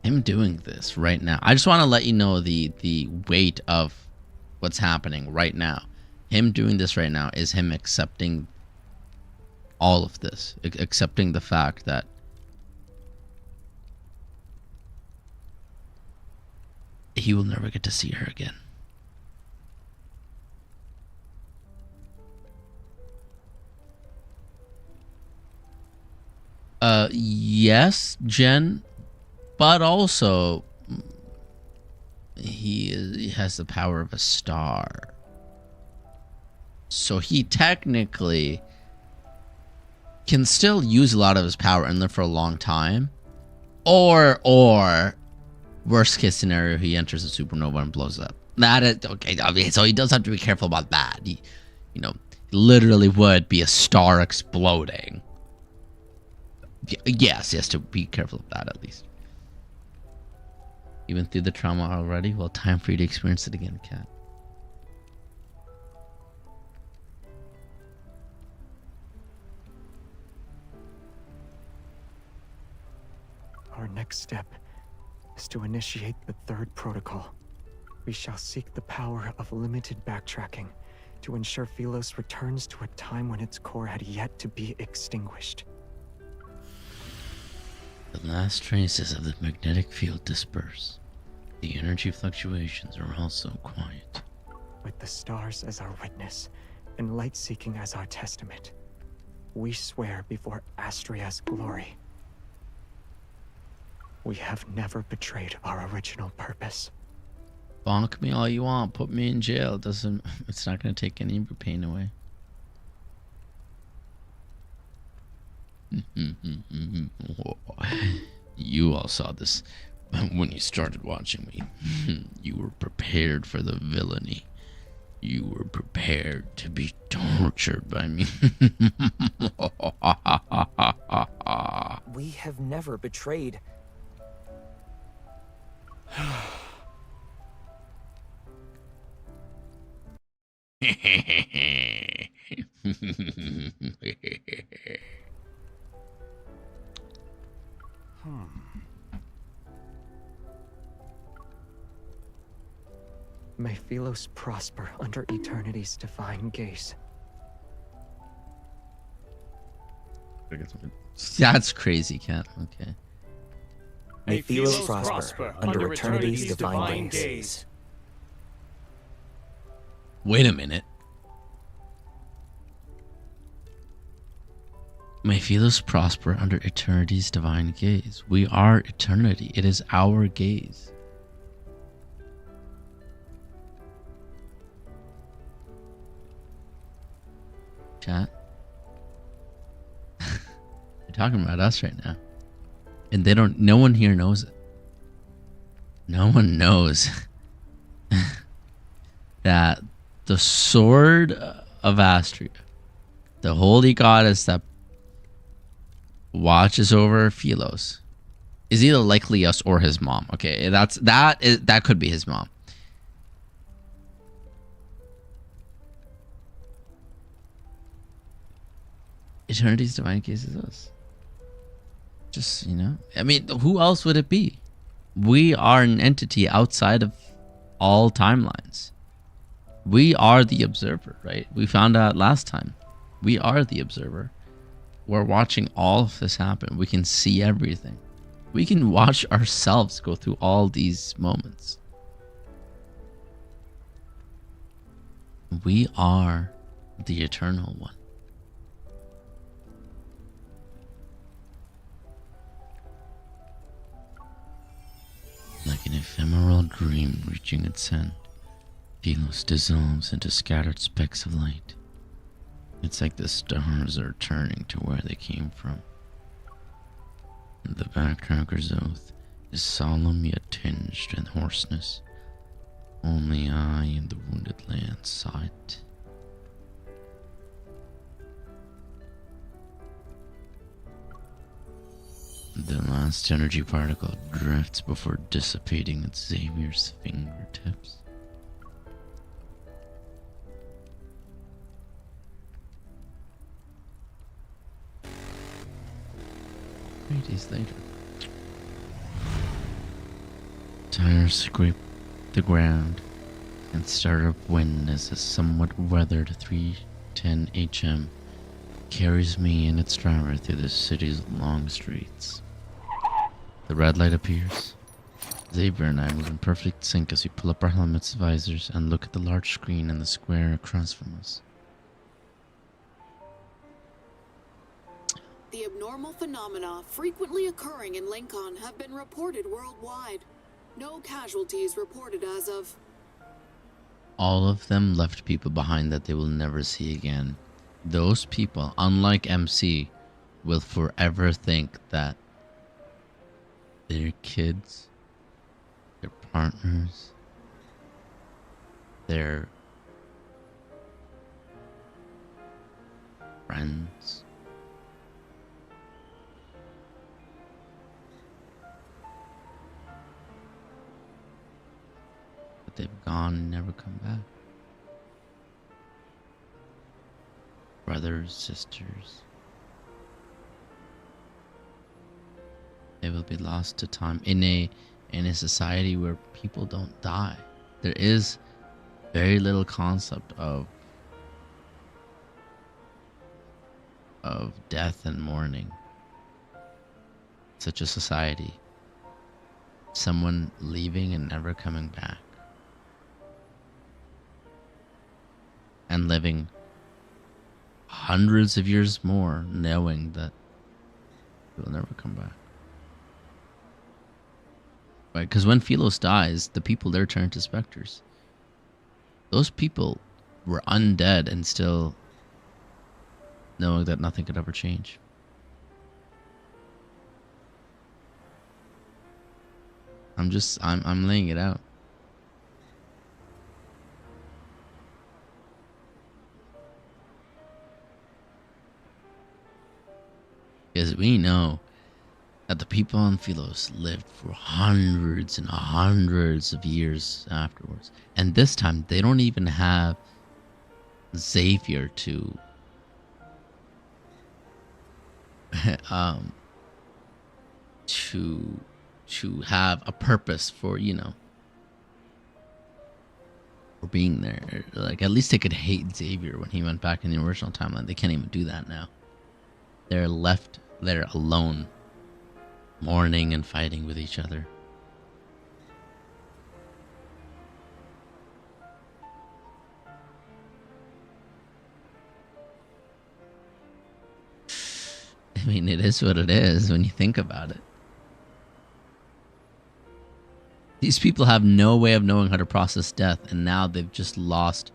Him doing this right now, I just want to let you know the weight of what's happening right now. Him doing this right now is him accepting all of this, accepting the fact that he will never get to see her again. Yes, Jen. But also, he has the power of a star. So he technically can still use a lot of his power and live for a long time. Or worst case scenario, he enters a supernova and blows up. That is okay. I mean, so he does have to be careful about that. He, literally would be a star exploding. Yes, he has to be careful of that at least. You went through the trauma already? Well, time for you to experience it again, Kat. Our next step is to initiate the third protocol. We shall seek the power of limited backtracking to ensure Philos returns to a time when its core had yet to be extinguished. The last traces of the magnetic field disperse. The energy fluctuations are also quiet. With the stars as our witness and light-seeking as our testament, we swear before Astria's glory. We have never betrayed our original purpose. Bonk me all you want. Put me in jail. It's not going to take any of your pain away. You all saw this when you started watching me. You were prepared for the villainy. You were prepared to be tortured by me. We have never betrayed. May Philos prosper under eternity's divine gaze. That's crazy, Cat. Okay. May Philos prosper under eternity's divine gaze. Wait a minute. May Philos prosper under eternity's divine gaze. We are eternity. It is our gaze. Chat. You're talking about us right now. And no one here knows it. No one knows that the sword of Astria, the holy goddess that watches over Philos, is either likely us or his mom. Okay, that could be his mom. Eternity's divine gaze is us. Just, I mean, who else would it be? We are an entity outside of all timelines. We are the observer, right? We found out last time. We are the observer. We're watching all of this happen. We can see everything. We can watch ourselves go through all these moments. We are the eternal one. Like an ephemeral dream reaching its end, Philos dissolves into scattered specks of light. It's like the stars are turning to where they came from. The backtracker's oath is solemn yet tinged with hoarseness. Only I and the wounded land saw it. The last energy particle drifts before dissipating at Xavier's fingertips. 3 days later. Tires scrape the ground and start up wind as a somewhat weathered 310 HM carries me and its driver through the city's long streets. The red light appears. Xavier and I move in perfect sync as we pull up our helmets, visors, and look at the large screen in the square across from us. The abnormal phenomena frequently occurring in Lincoln have been reported worldwide. No casualties reported as of... All of them left people behind that they will never see again. Those people, unlike MC, will forever think that their kids, their partners, their friends, that they've gone and never come back. Brothers, sisters, they will be lost to time in a society where people don't die. There is very little concept of death and mourning. Such a society. Someone leaving and never coming back. And living hundreds of years more knowing that it will never come back. Right? Because when Philos dies, the people there turn to specters. Those people were undead and still knowing that nothing could ever change. I'm laying it out. Because we know that the people on Philos lived for hundreds and hundreds of years afterwards. And this time, they don't even have Xavier to to have a purpose for, for being there. Like, at least they could hate Xavier when he went back in the original timeline. They can't even do that now. They're left there alone, mourning and fighting with each other. I mean, it is what it is when you think about it. These people have no way of knowing how to process death, and now they've just lost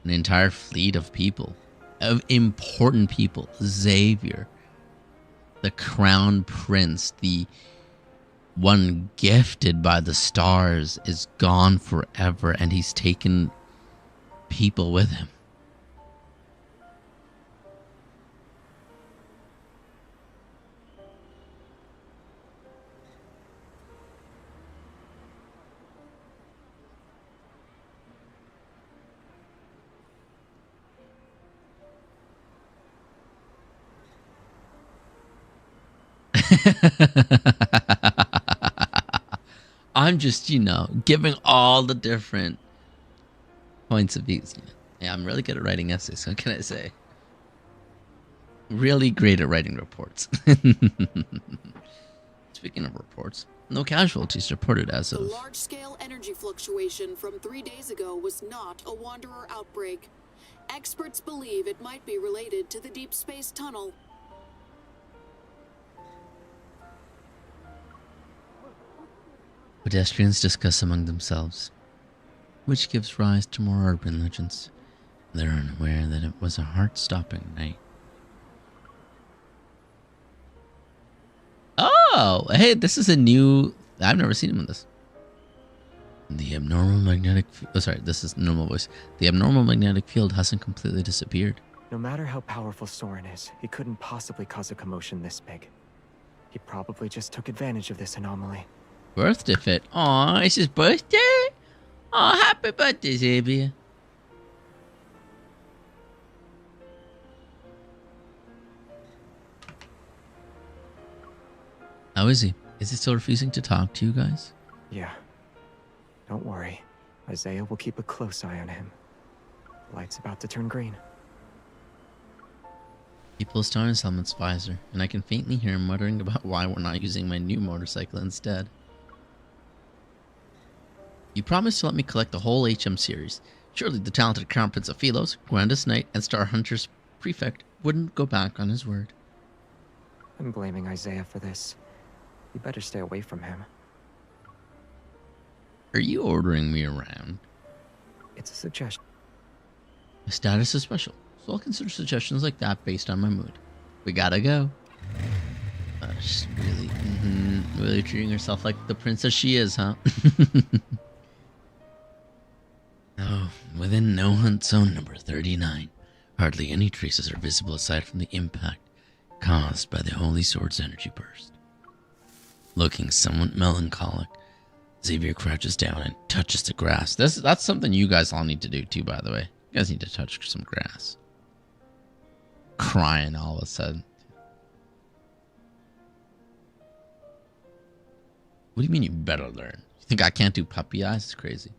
an entire fleet of people, of important people. Xavier, the crown prince, the one gifted by the stars, is gone forever, and he's taken people with him. I'm just, giving all the different points of views. Yeah, I'm really good at writing essays. What can I say? Really great at writing reports. Speaking of reports, no casualties reported as of... The large-scale energy fluctuation from 3 days ago was not a Wanderer outbreak. Experts believe it might be related to the Deepspace tunnel. Pedestrians discuss among themselves, which gives rise to more urban legends. They're unaware that it was a heart-stopping night. Oh, hey, this is a new... I've never seen him in this. The abnormal magnetic... this is normal voice. The abnormal magnetic field hasn't completely disappeared. No matter how powerful Soren is, he couldn't possibly cause a commotion this big. He probably just took advantage of this anomaly. Birthday fit. Aw, it's his birthday? Aw, happy birthday, Xavier. How is he? Is he still refusing to talk to you guys? Yeah. Don't worry. Isaiah will keep a close eye on him. The light's about to turn green. He pulls down his helmet's visor, and I can faintly hear him muttering about why we're not using my new motorcycle instead. You promised to let me collect the whole HM series. Surely the talented Crown Prince of Philos, Grandest Knight, and Star Hunter's Prefect wouldn't go back on his word. I'm blaming Isaiah for this. You better stay away from him. Are you ordering me around? It's a suggestion. My status is special, so I'll consider suggestions like that based on my mood. We gotta go. She's really treating herself like the princess she is, huh? Oh, within no hunt zone number 39, hardly any traces are visible aside from the impact caused by the Holy Sword's energy burst. Looking somewhat melancholic, Xavier crouches down and touches the grass. That's something you guys all need to do too, by the way. You guys need to touch some grass. Crying all of a sudden. What do you mean you better learn? You think I can't do puppy eyes? It's crazy.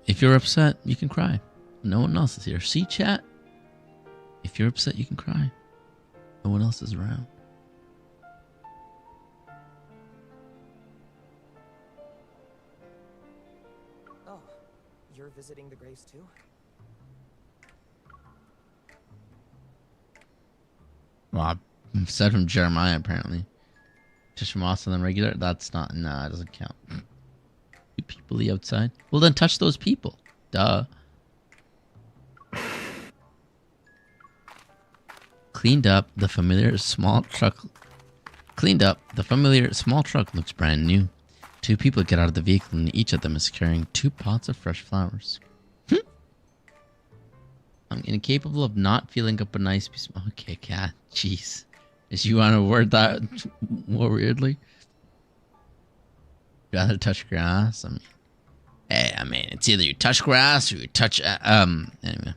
If you're upset, you can cry. No one else is here. See, chat? If you're upset, you can cry. No one else is around. Oh, you're visiting the graves too? Well, I said from Jeremiah, apparently. Touch moss on the regular? That's not. Nah, it doesn't count. People outside. Well, then touch those people. Duh. Cleaned up. The familiar small truck looks brand new. 2 people get out of the vehicle and each of them is carrying 2 pots of fresh flowers. I'm incapable of not feeling up a nice piece of... Okay, cat. Jeez. Is you want to word that more weirdly? Rather touch grass? I mean, it's either you touch grass or you touch... Anyway.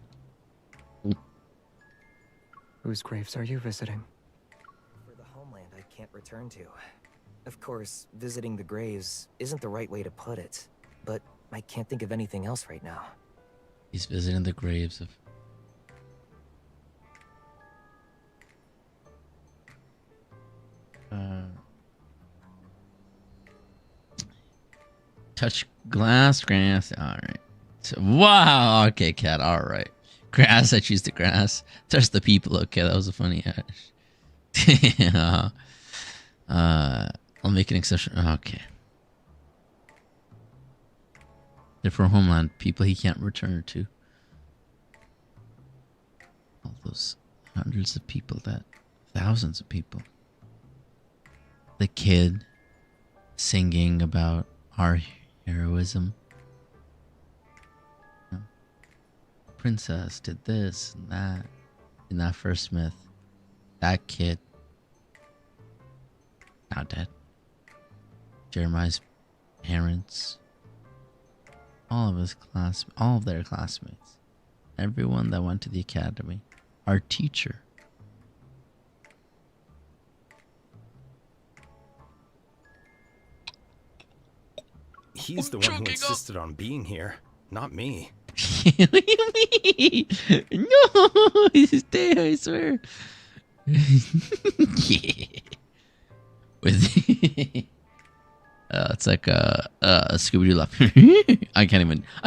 Whose graves are you visiting? For the homeland I can't return to. Of course, visiting the graves isn't the right way to put it, but I can't think of anything else right now. He's visiting the graves of... touch grass. Alright. So, wow. Okay, cat. Alright. Grass. I choose the grass. Touch the people. Okay, that was a funny yeah. I'll make an exception. Okay. They're for homeland. People he can't return to. All those hundreds of people thousands of people. The kid singing about our heroism. Princess did this and that in that first myth. That kid now dead. Jeremiah's parents, all of their classmates, everyone that went to the academy, our teacher. He's the one who insisted on being here, not me. What do you mean? No, stay, I swear. Yeah. With it's like a Scooby-Doo laugh. I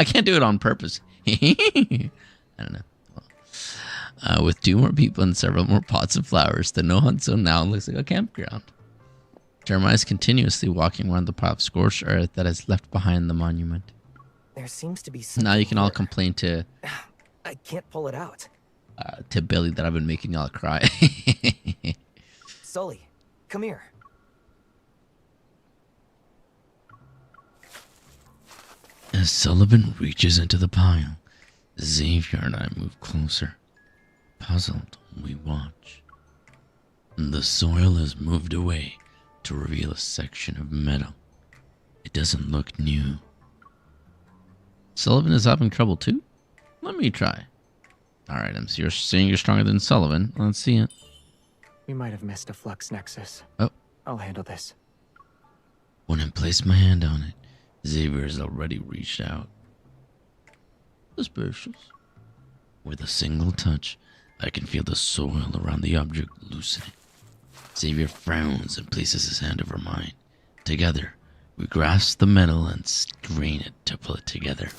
can't do it on purpose. I don't know. With 2 more people and several more pots of flowers, the no hunt zone now looks like a campground. Jeremiah is continuously walking around the pile of scorched earth that is left behind the monument. There seems to be now you can all complain to... I can't pull it out. To Billy that I've been making y'all cry. Sully, come here. As Sullivan reaches into the pile, Xavier and I move closer. Puzzled, we watch. The soil has moved away to reveal a section of metal. It doesn't look new. Sullivan is having trouble too? Let me try. Alright, MC, you're saying you're stronger than Sullivan. Let's see it. We might have missed a flux nexus. Oh. I'll handle this. When I place my hand on it, Xavier has already reached out. Suspicious. With a single touch, I can feel the soil around the object loosening. Xavier frowns and places his hand over mine. Together, we grasp the metal and strain it to pull it together.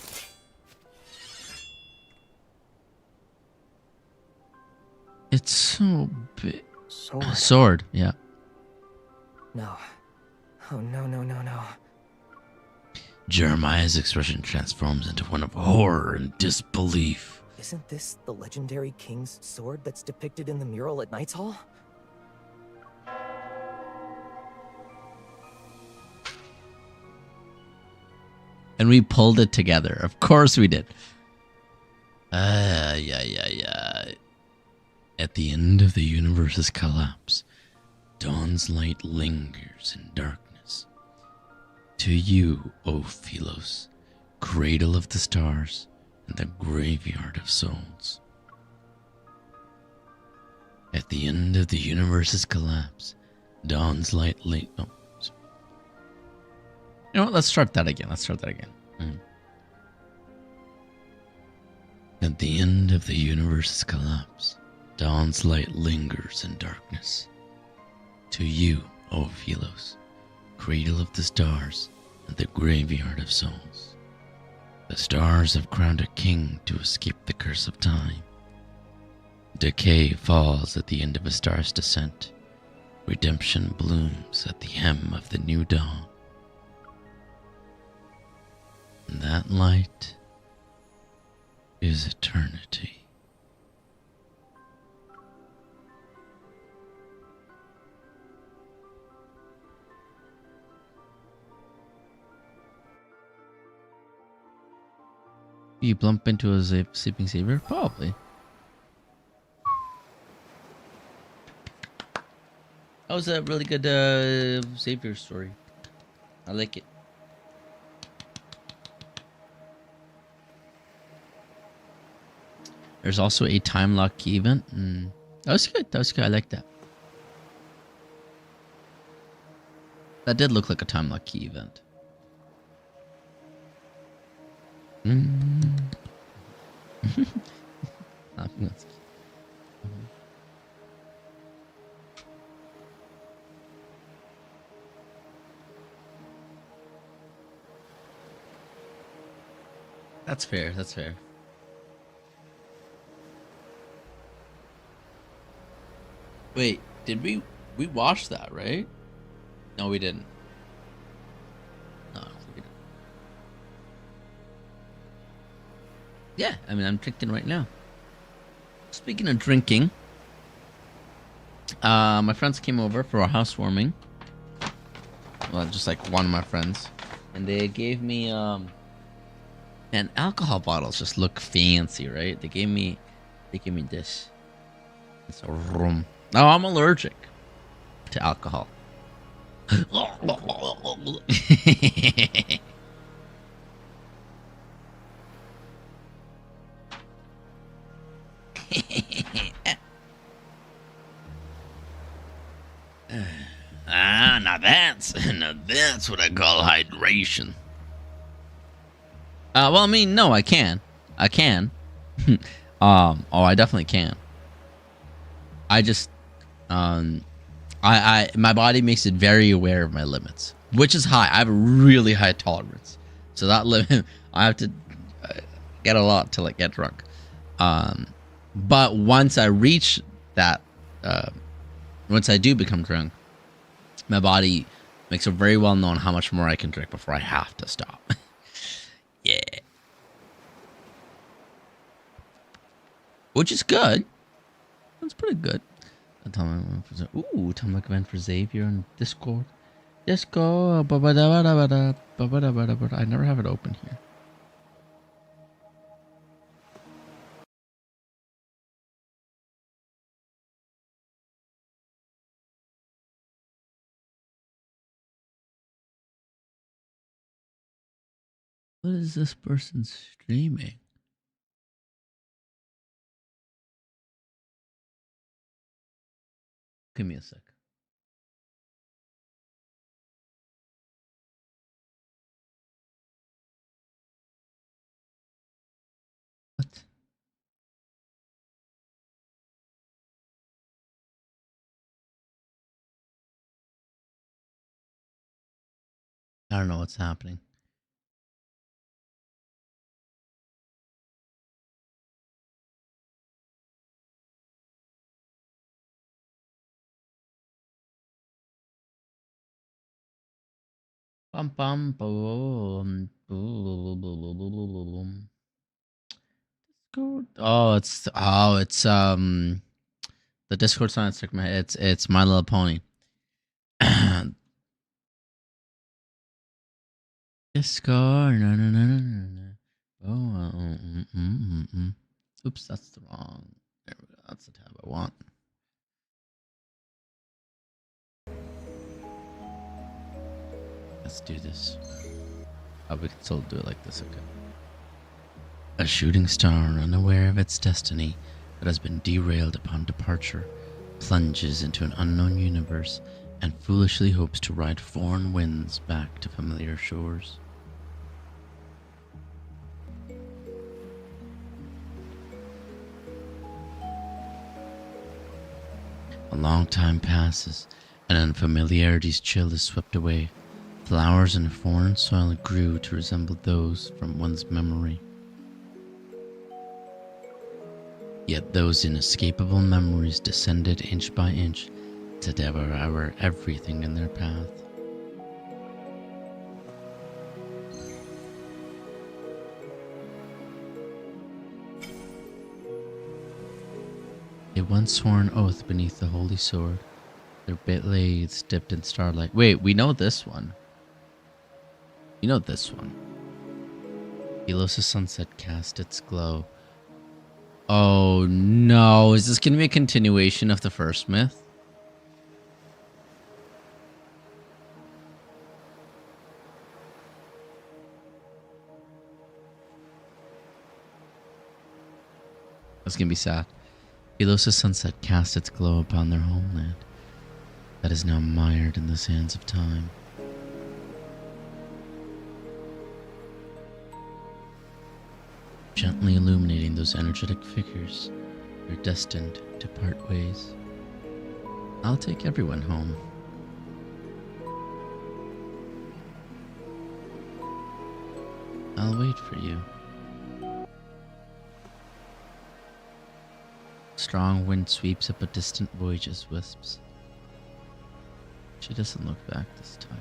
It's so big. Sword, yeah. No. Oh, no, no, no, no. Jeremiah's expression transforms into one of horror and disbelief. Isn't this the legendary king's sword that's depicted in the mural at Knight's Hall? And we pulled it together. Of course we did. Yeah. At the end of the universe's collapse, dawn's light lingers in darkness. To you, O Philos, cradle of the stars and the graveyard of souls. At the end of the universe's collapse, dawn's light oh. You know what? Let's start that again. At the end of the universe's collapse, dawn's light lingers in darkness. To you, O Philos, cradle of the stars and the graveyard of souls. The stars have crowned a king to escape the curse of time. Decay falls at the end of a star's descent. Redemption blooms at the hem of the new dawn. And that light is eternity. You bump into a sleeping Xavier? Probably. That was a really good Xavier story. I like it. There's also a time lock key event. That was good. That was good. I like that. That did look like a time lock key event. That's fair. That's fair. Wait, did we watched that, right? No, we didn't. No, we didn't. Yeah, I mean, I'm drinking right now. Speaking of drinking, my friends came over for a housewarming. Well, just like one of my friends, and they gave me and alcohol bottles just look fancy, right? They gave me this. It's a rum. Oh, I'm allergic to alcohol. Now that's what I call hydration. Well, I mean, no, I can. I definitely can. I just, my body makes it very aware of my limits, which is high. I have a really high tolerance, so that limit, I have to get a lot to like get drunk. But once I reach that, once I do become drunk, my body makes it very well known how much more I can drink before I have to stop. Yeah. Which is good. That's pretty good. Ooh, time event for Xavier on Discord. Discord. I never have it open here. What is this person streaming? Give me a sec. What? I don't know what's happening. Bum bum boom. Discord. It's the Discord's not stuck in my head. It's My Little Pony. Discord. No. Oops, that's the wrong. There we go. That's the tab I want. Let's do this. Oh, we can still do it like this, okay. A shooting star, unaware of its destiny, that has been derailed upon departure, plunges into an unknown universe and foolishly hopes to ride foreign winds back to familiar shores. A long time passes, and unfamiliarity's chill is swept away. Flowers in foreign soil grew to resemble those from one's memory. Yet those inescapable memories descended inch by inch, to devour everything in their path. A once sworn oath beneath the holy sword, their blades dipped in starlight. Wait, we know this one. You know this one. Delos' sunset cast its glow. Oh no, is this going to be a continuation of the first myth? That's going to be sad. Delos' sunset cast its glow upon their homeland that is now mired in the sands of time. Gently illuminating those energetic figures, they're destined to part ways. I'll take everyone home. I'll wait for you. Strong wind sweeps up a distant voyage's wisps. She doesn't look back this time.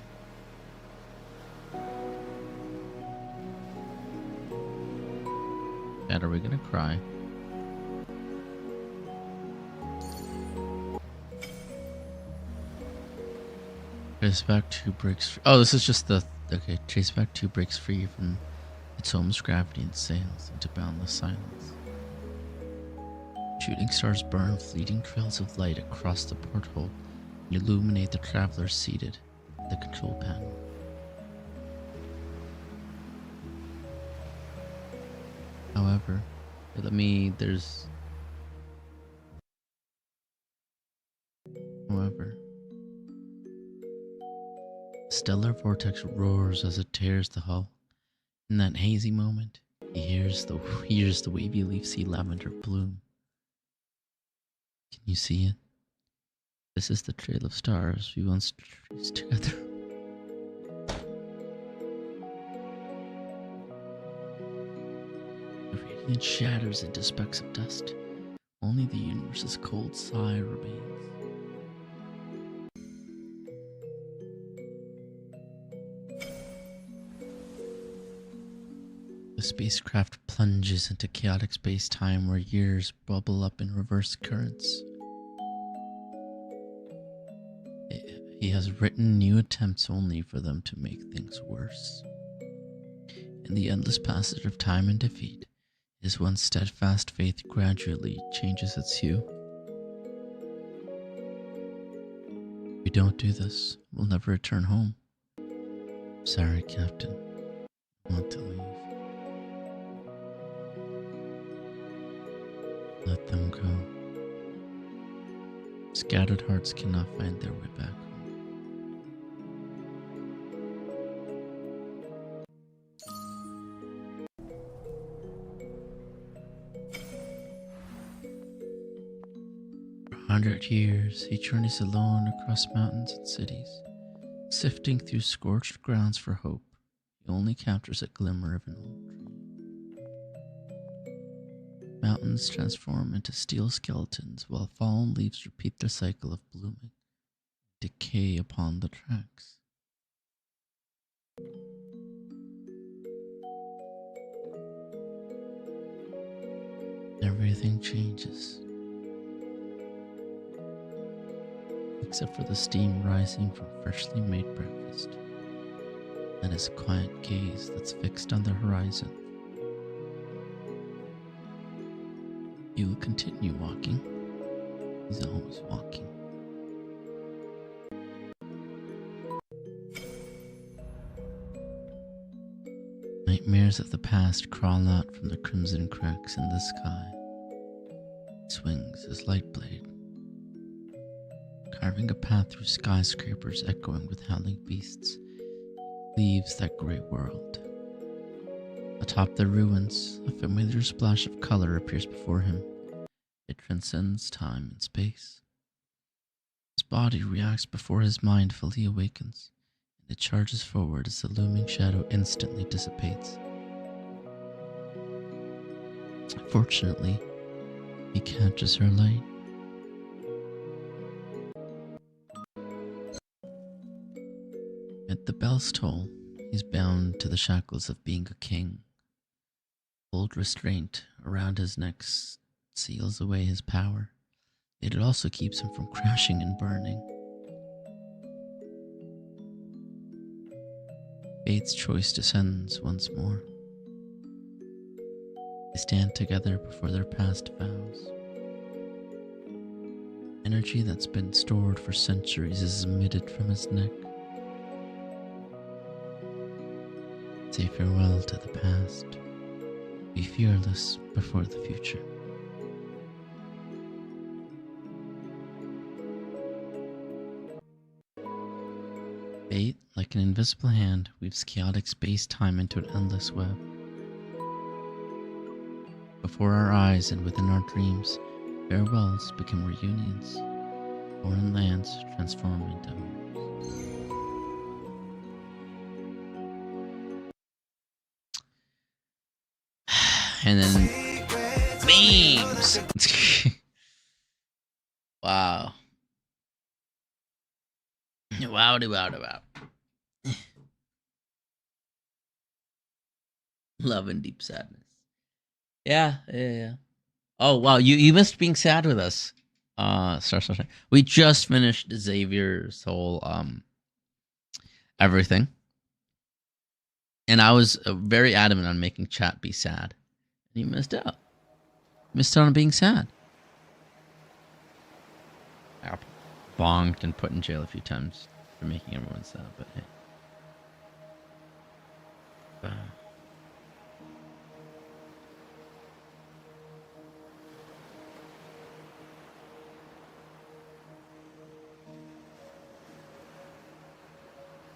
Dad, are we gonna cry? Trace back 2 breaks. Oh, this is just the. Okay, trace back 2 breaks free from Otome's gravity and sails into boundless silence. Shooting stars burn fleeting trails of light across the porthole and illuminate the travelers seated at the control panel. However, However, stellar vortex roars as it tears the hull. In that hazy moment, he hears the wavy leaf sea lavender bloom. Can you see it? This is the trail of stars we once traced together. The radiance shatters into specks of dust. Only the universe's cold sigh remains. The spacecraft plunges into chaotic space-time where years bubble up in reverse currents. He has written new attempts only for them to make things worse. In the endless passage of time and defeat, his once steadfast faith gradually changes its hue. If we don't do this, we'll never return home. Sorry, Captain. I want to leave. Let them go. Scattered hearts cannot find their way back home. 100 years, he journeys alone across mountains and cities, sifting through scorched grounds for hope. He only captures a glimmer of an old tree. Mountains transform into steel skeletons, while fallen leaves repeat their cycle of blooming, decay upon the tracks. Everything changes, except for the steam rising from freshly made breakfast, and his quiet gaze that's fixed on the horizon. He will continue walking. He's always walking. Nightmares of the past crawl out from the crimson cracks in the sky. He swings his light blade, carving a path through skyscrapers echoing with howling beasts. He leaves that grey world. Atop the ruins, a familiar splash of color appears before him. It transcends time and space. His body reacts before his mind fully awakens, and it charges forward as the looming shadow instantly dissipates. Fortunately, he catches her light. The bells toll. He's bound to the shackles of being a king. Old restraint around his neck seals away his power. Yet it also keeps him from crashing and burning. Fate's choice descends once more. They stand together before their past vows. Energy that's been stored for centuries is emitted from his neck. Say farewell to the past. Be fearless before the future. Fate, like an invisible hand, weaves chaotic space-time into an endless web. Before our eyes and within our dreams, farewells become reunions. Foreign lands transform into homes. And then memes. Wow. Wowdy, wowdy, wow. Love and deep sadness. Yeah. Oh wow, you missed being sad with us. Sorry. We just finished Xavier's whole everything, and I was very adamant on making chat be sad, and you missed out. Missed out on being sad. I got bonked and put in jail a few times for making everyone sad, but hey.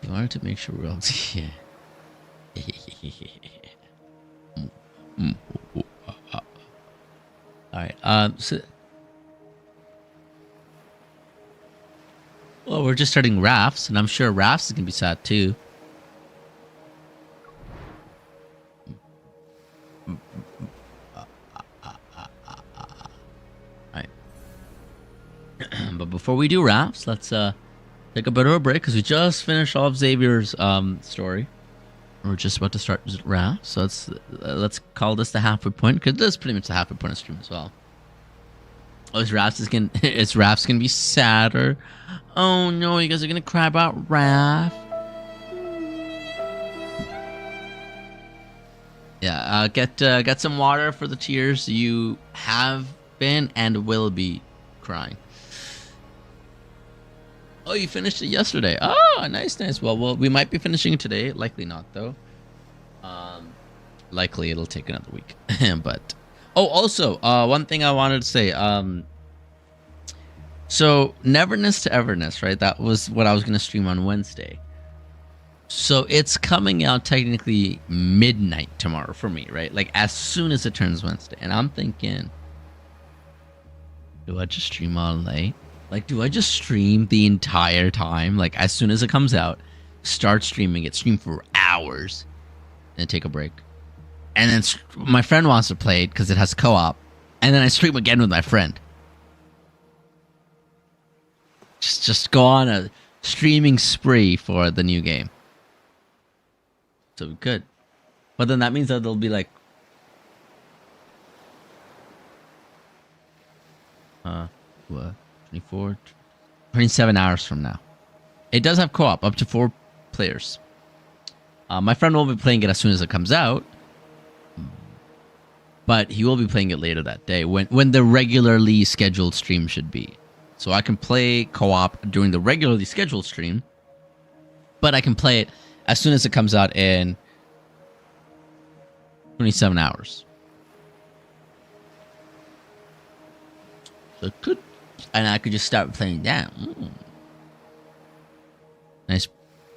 You wanted to make sure we're all yeah. Alright, so well, we're just starting Rafts, and I'm sure Rafts is gonna be sad too. Alright. But before we do Rafts, let's take a bit of a break because we just finished all of Xavier's story. We're just about to start Rafts, so let's call this the halfway point because this is pretty much the halfway point of stream as well. Oh, is Rafts gonna be sadder? Oh no, you guys are gonna cry about Raph. Yeah, get some water for the tears you have been and will be crying. Oh, you finished it yesterday. Oh, nice. Well, we might be finishing it today. Likely not, though. Likely it'll take another week. But also, one thing I wanted to say. So Neverness to Everness, right? That was what I was gonna stream on Wednesday. So it's coming out technically midnight tomorrow for me, right? Like as soon as it turns Wednesday, and I'm thinking, do I just stream all night? Like, do I just stream the entire time? Like, as soon as it comes out, start streaming it, stream for hours, and then take a break. And then my friend wants to play it because it has co-op, and then I stream again with my friend. Just go on a streaming spree for the new game. So good. But then that means that there'll be like... what? 27 hours from now. It does have co-op, up to 4 players. My friend will be playing it as soon as it comes out, but he will be playing it later that day when the regularly scheduled stream should be. So I can play co-op during the regularly scheduled stream, but I can play it as soon as it comes out in 27 hours. So it could... And I could just start playing that. Nice.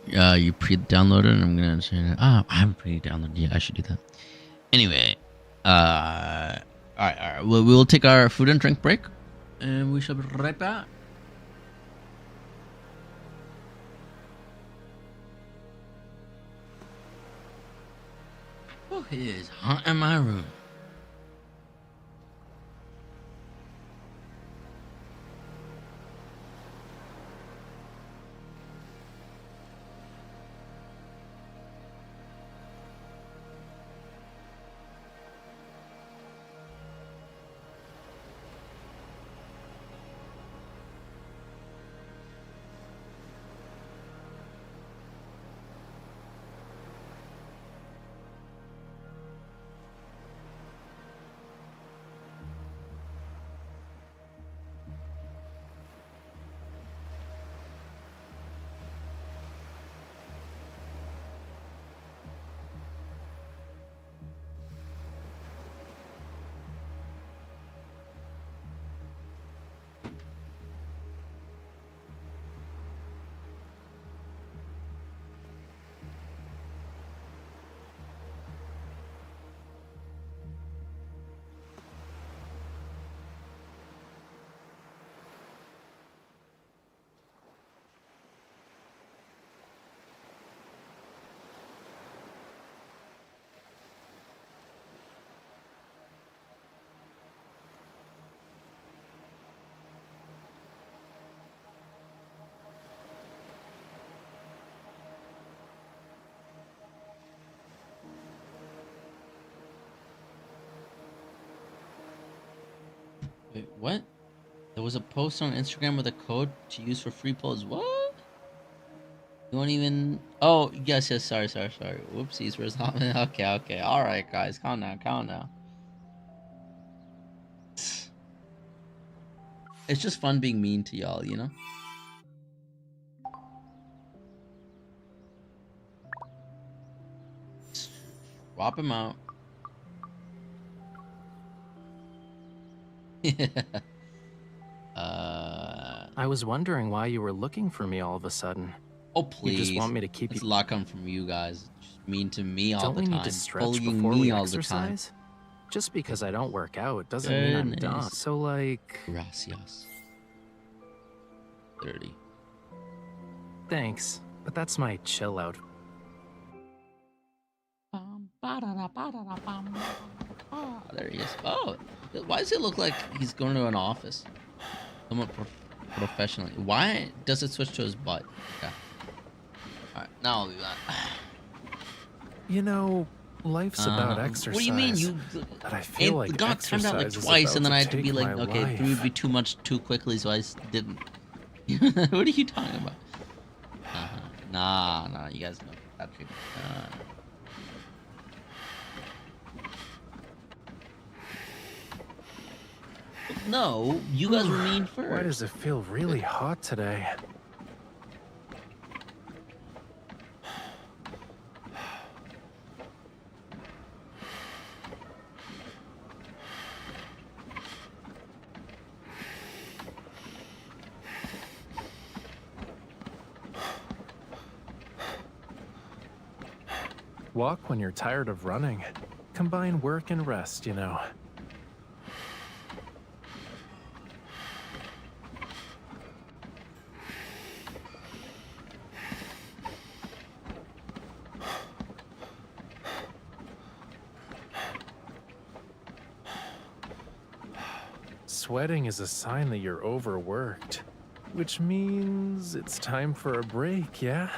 You pre-downloaded, and I'm gonna say, I haven't pre-downloaded yet. I should do that. Anyway, all right. We'll take our food and drink break, and we shall be right back. Oh, it is hot in my room. Wait, what? There was a post on Instagram with a code to use for free polls. What? You won't even. Oh, yes. Sorry. Whoopsies. Where's not? Okay. All right, guys. Calm down. It's just fun being mean to y'all, you know? Swap him out. I was wondering why you were looking for me all of a sudden. Oh, please. You just want me to keep It's you... a lot come from you guys. Just mean to me all Don't the we time. need to stretch Bullying before me we all exercise? the time. Just because I don't work out doesn't mean I'm done. Goodness. So, like... Gracias. 30. Thanks, but that's my chill out. There he is. Oh, why does it look like he's going to an office? Somewhat professionally. Why does it switch to his butt? Okay. Alright, now I'll do that. You know, life's about exercise. What do you mean? But I feel like got timed out like exercise is twice, and then about I had to take be like, my okay, life. 3 would be too much too quickly, so I didn't. What are you talking about? Nah, you guys know that treatment. No, you guys were mean first. Why does it feel really hot today? Walk when you're tired of running. Combine work and rest, you know. Sweating is a sign that you're overworked, which means it's time for a break, yeah?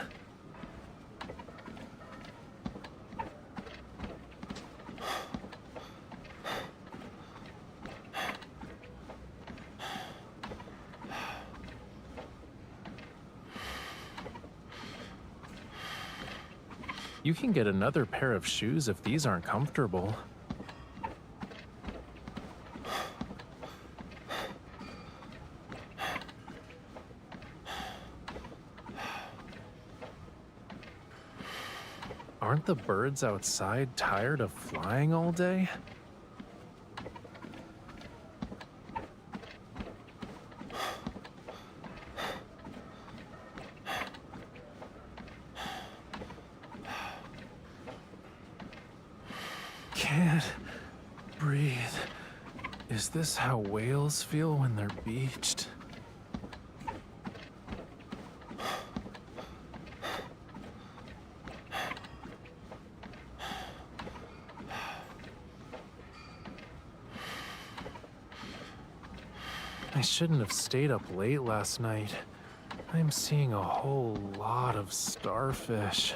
You can get another pair of shoes if these aren't comfortable. Aren't the birds outside tired of flying all day? Can't breathe. Is this how whales feel when they're beached? I shouldn't have stayed up late last night. I'm seeing a whole lot of starfish.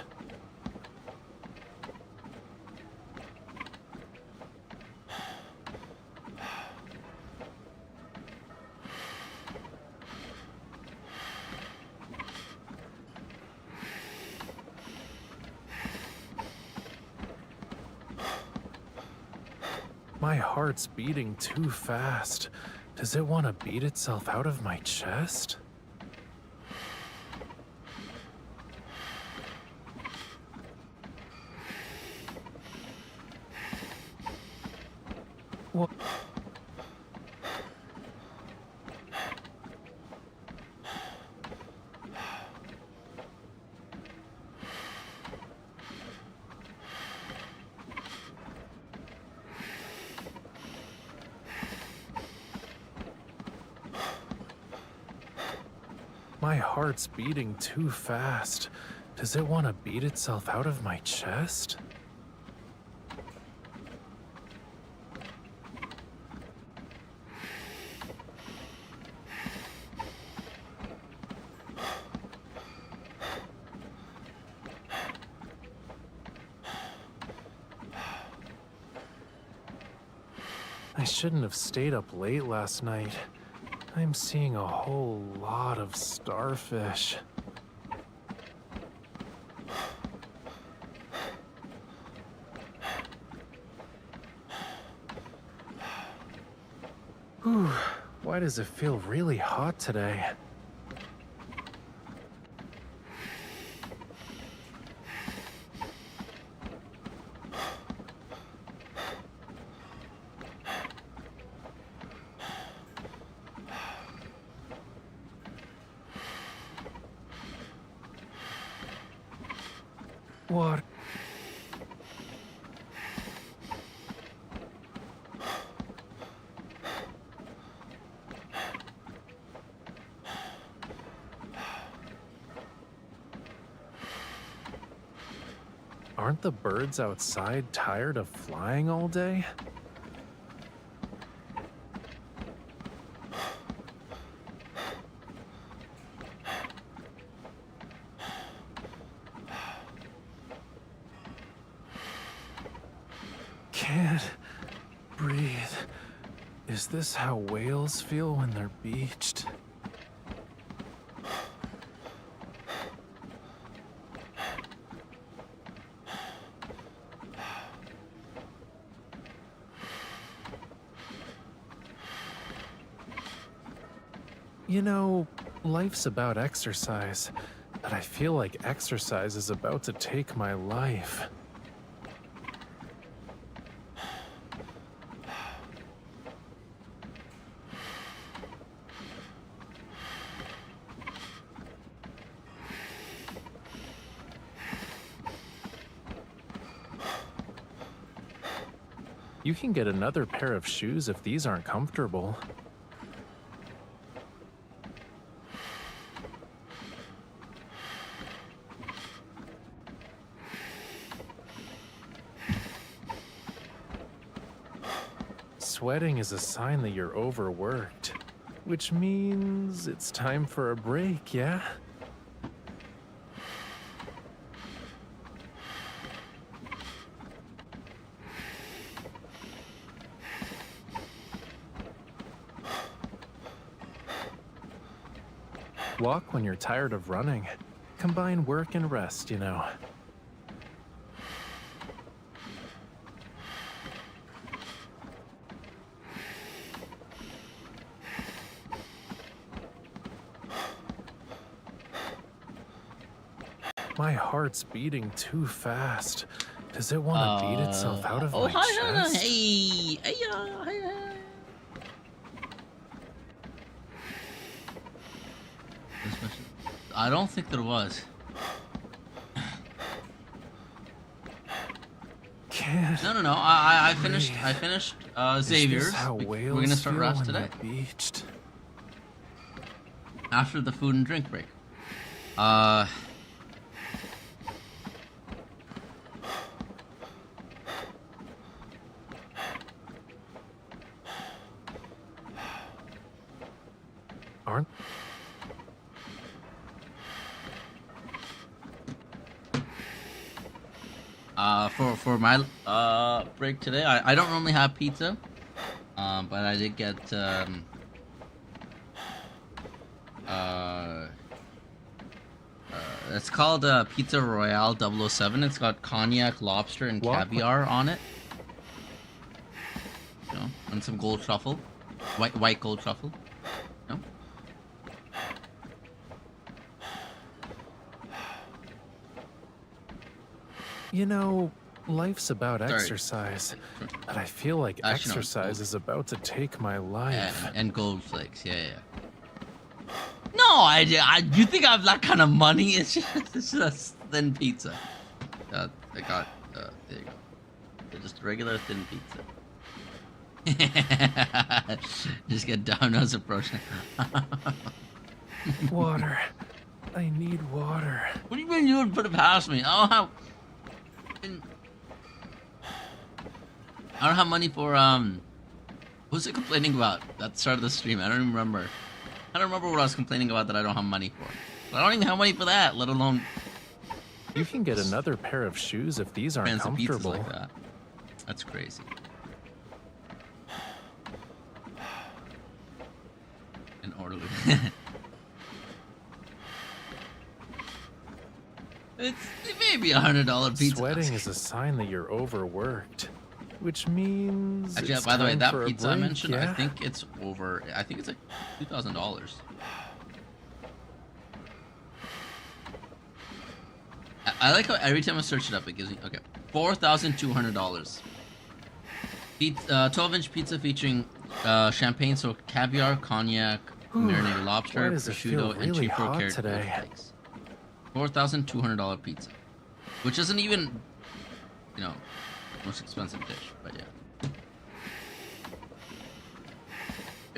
My heart's beating too fast. Does it want to beat itself out of my chest? What? My heart's beating too fast. Does it want to beat itself out of my chest? I shouldn't have stayed up late last night. I'm seeing a whole lot of starfish. Whew, why does it feel really hot today? What? Aren't the birds outside tired of flying all day? Can't breathe. Is this how whales feel when they're beached? You know, life's about exercise, but I feel like exercise is about to take my life. You can get another pair of shoes if these aren't comfortable. Sweating is a sign that you're overworked, which means it's time for a break, yeah? Walk when you're tired of running. Combine work and rest, you know. My heart's beating too fast. Does it want to beat itself out of my chest? Hey, hey, hey. I don't think there was. No. I finished Xavier's. We're gonna start Raf's today. After the food and drink break. Aren't for my break today, I don't normally have pizza, but I did get it's called Pizza Royale 007. It's got cognac, lobster, and caviar on it. You know, and some gold truffle, white gold truffle. You know? You know, life's about exercise, but I feel like exercise is about to take my life. And gold flakes, yeah. No, you think I have that kind of money? It's just thin pizza. I got, there you go. Just regular thin pizza. Just get Domino's approach. Water. I need water. What do you mean you would put it past me? I don't have money for what was I complaining about at the start of the stream? I don't even remember. I don't remember what I was complaining about that I don't have money for. I don't even have money for that, let alone. You can get another pair of shoes if these aren't comfortable. Like that. That's crazy. An orderly. It may be $100 pizza. Sweating is a sign that you're overworked, which means. Actually, by the way, that pizza I mentioned, yeah? I think it's over. I think it's like $2,000. I like how every time I search it up, it gives me $4,200. 12-inch pizza featuring champagne soaked caviar, cognac, marinated lobster, prosciutto, and really cheaper carrot steaks. $4,200 pizza, which isn't even, you know, the most expensive dish, but yeah.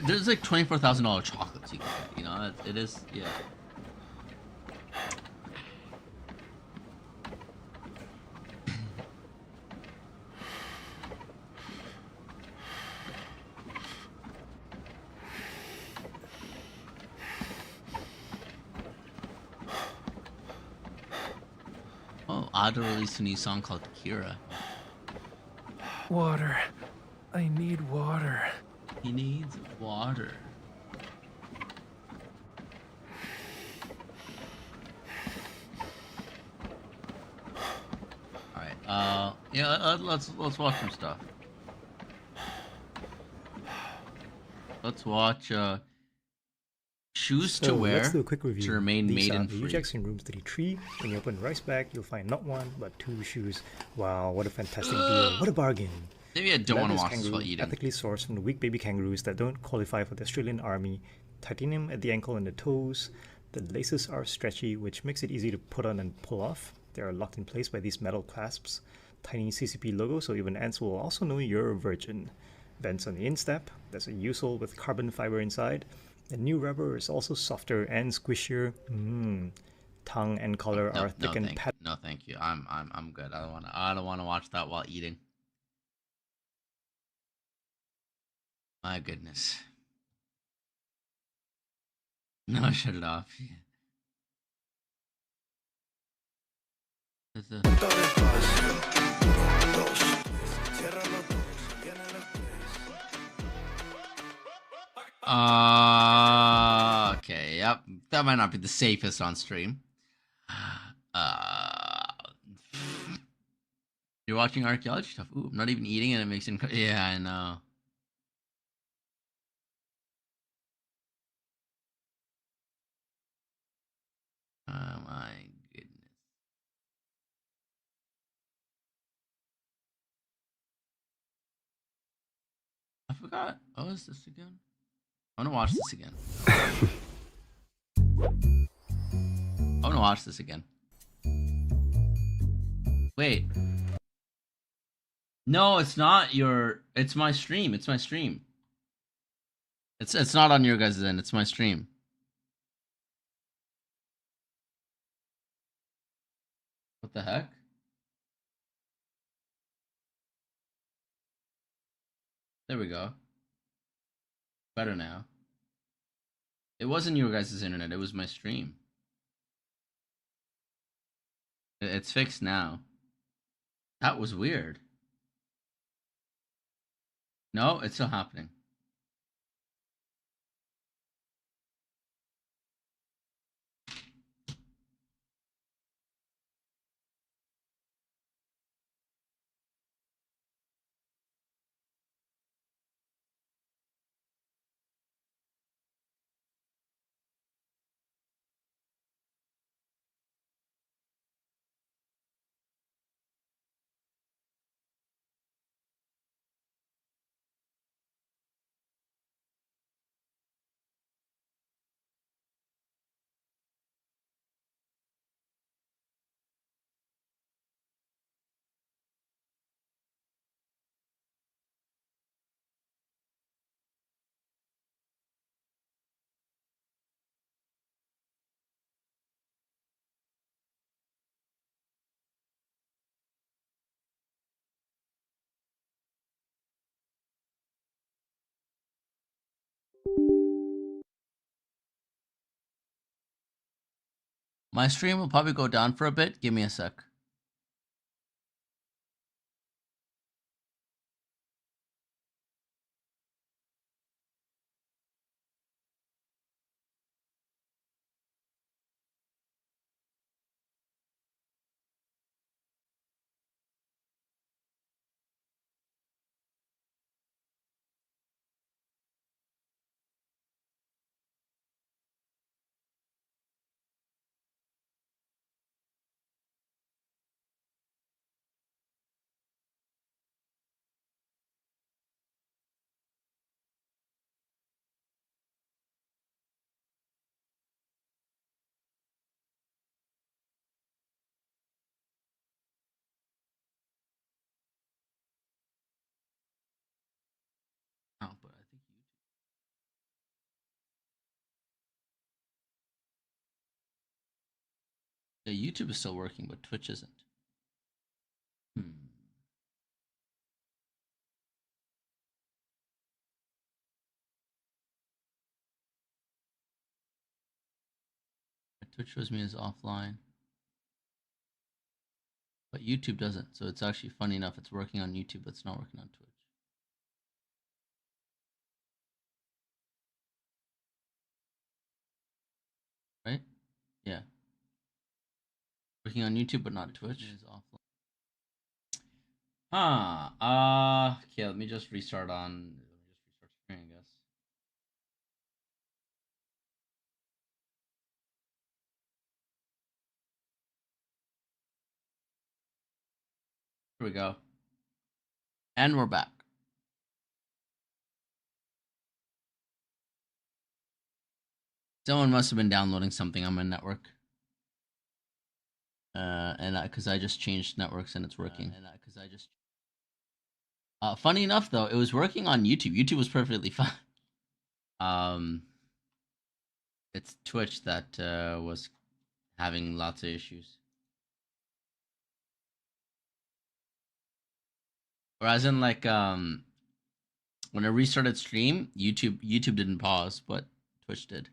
There's like $24,000 chocolates you can get, you know. It is, yeah. Ado released a new song called Kira. Water. I need water. He needs water. Alright, yeah, let's watch some stuff. Let's watch, shoes to wear let's do a quick review. To remain These maiden are the free. Ejects in room 33. When you open the rice bag, you'll find not one, but 2 shoes. Wow, what a fantastic deal. What a bargain. Maybe I don't want to watch this kangaroo, while eating. ethically sourced from the weak baby kangaroos that don't qualify for the Australian Army. Titanium at the ankle and the toes. The laces are stretchy, which makes it easy to put on and pull off. They are locked in place by these metal clasps. Tiny CCP logo, so even ants will also know you're a virgin. Vents on the instep. There's a U-sole with carbon fiber inside. The new rubber is also softer and squishier. Tongue and collar are thick and pat. No, thank you. I'm good. I don't wanna watch that while eating. My goodness. No, shut it off. Okay, yep. That might not be the safest on stream. You're watching archaeology stuff. Ooh, I'm not even eating it. It makes it. Yeah, I know. Oh my goodness. I forgot. Oh, is this again? I want to watch this again. I want to watch this again. Wait. No, it's not your. It's my stream. It's my stream. It's not on your guys' end. It's my stream. What the heck? There we go. Better now. It wasn't your guys' internet. It was my stream. It's fixed now. That was weird. No, it's still happening. My stream will probably go down for a bit. Give me a sec. Oh, but I think YouTube is still working, but Twitch isn't. Twitch shows me as offline, but YouTube doesn't. So it's actually funny enough. It's working on YouTube, but it's not working on Twitch. Right? Yeah. Working on YouTube, but not Twitch. Is offline. Okay. Let me just restart on. Let me just restart streaming, I guess. Here we go. And we're back. Someone must have been downloading something on my network. And because I just changed networks and it's working. Funny enough, though, it was working on YouTube. YouTube was perfectly fine. It's Twitch that was having lots of issues. Whereas in like when I restarted stream, YouTube didn't pause, but Twitch did.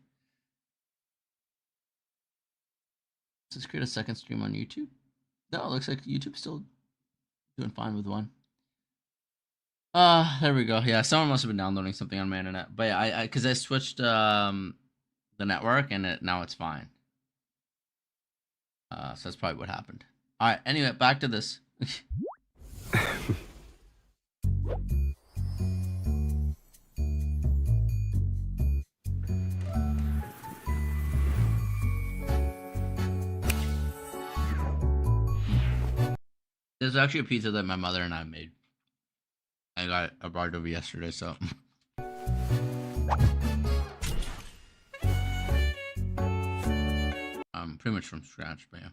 Let's create a second stream on YouTube. No, it looks like YouTube's still doing fine with one. There we go. Yeah, someone must have been downloading something on my internet. But yeah, because I switched the network and now it's fine. So that's probably what happened. All right. Anyway, back to this. There's actually a pizza that my mother and I made. I brought it over yesterday, so. Pretty much from scratch, but yeah.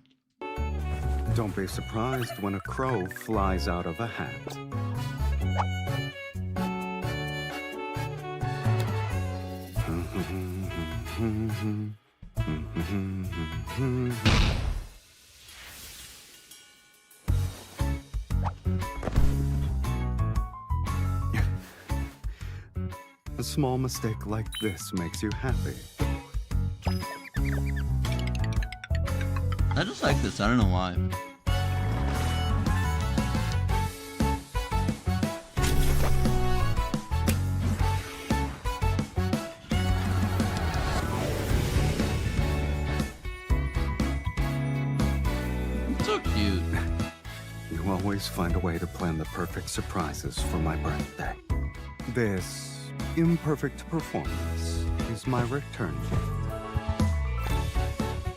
Don't be surprised when a crow flies out of a hat. A small mistake like this makes you happy. I just like this. I don't know why. It's so cute. You always find a way to plan the perfect surprises for my birthday. This imperfect performance is my return gift.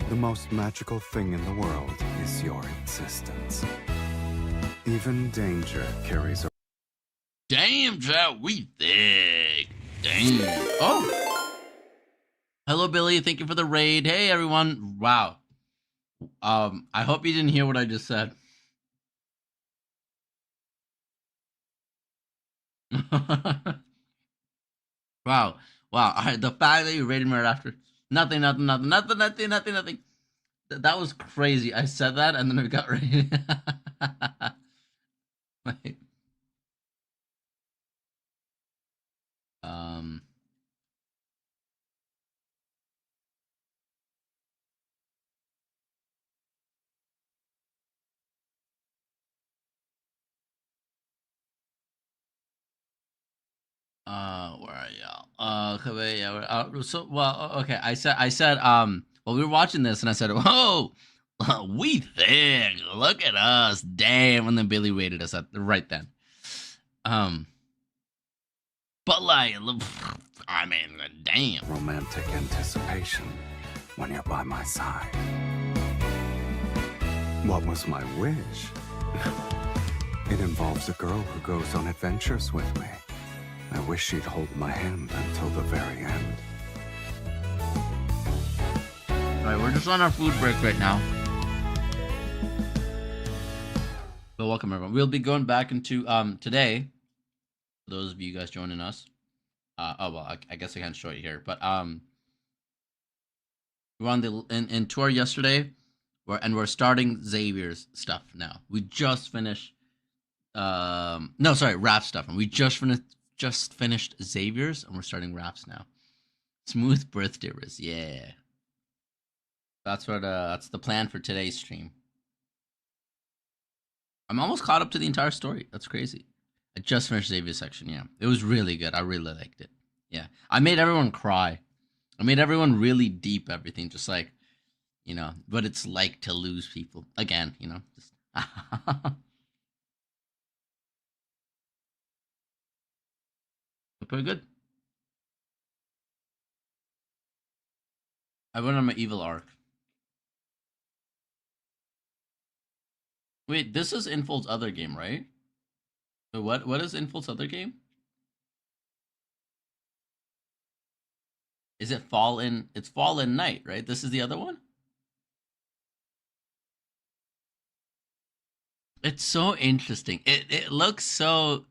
The most magical thing in the world is your existence. Even danger carries a... Damn, child, we thick. Damn. Oh. Hello, Billy. Thank you for the raid. Hey, everyone. Wow. I hope you didn't hear what I just said. Wow. Wow. The fact that you rated me right after. Nothing. That was crazy. I said that and then it got rated. Wait. Where are y'all? Okay, wait, yeah. Okay. I said, well, we were watching this, and I said, "Whoa, we thick! Look at us, damn!" And then Billy rated us right then. But like, I mean, damn. Romantic anticipation when you're by my side. What was my wish? It involves a girl who goes on adventures with me. I wish she'd hold my hand until the very end. Alright, we're just on our food break right now. But welcome everyone. We'll be going back into today, for those of you guys joining us, Oh well, I guess I can't show it here, but we were on the in tour yesterday, we're starting Xavier's stuff now. We just finished. No, sorry, Raph's stuff, and we just finished Xavier's, and we're starting Raph's now. Smooth birthday riz, yeah. That's what. That's the plan for today's stream. I'm almost caught up to the entire story. That's crazy. I just finished Xavier's section. Yeah, it was really good. I really liked it. Yeah, I made everyone cry. I made everyone really deep. Everything, just like, what it's like to lose people again. Just. Pretty good. I went on my evil arc. Wait, this is Infol's other game, right? So what is Infol's other game? Is it Fallen? It's Fallen Night, right? This is the other one? It's so interesting. It looks so...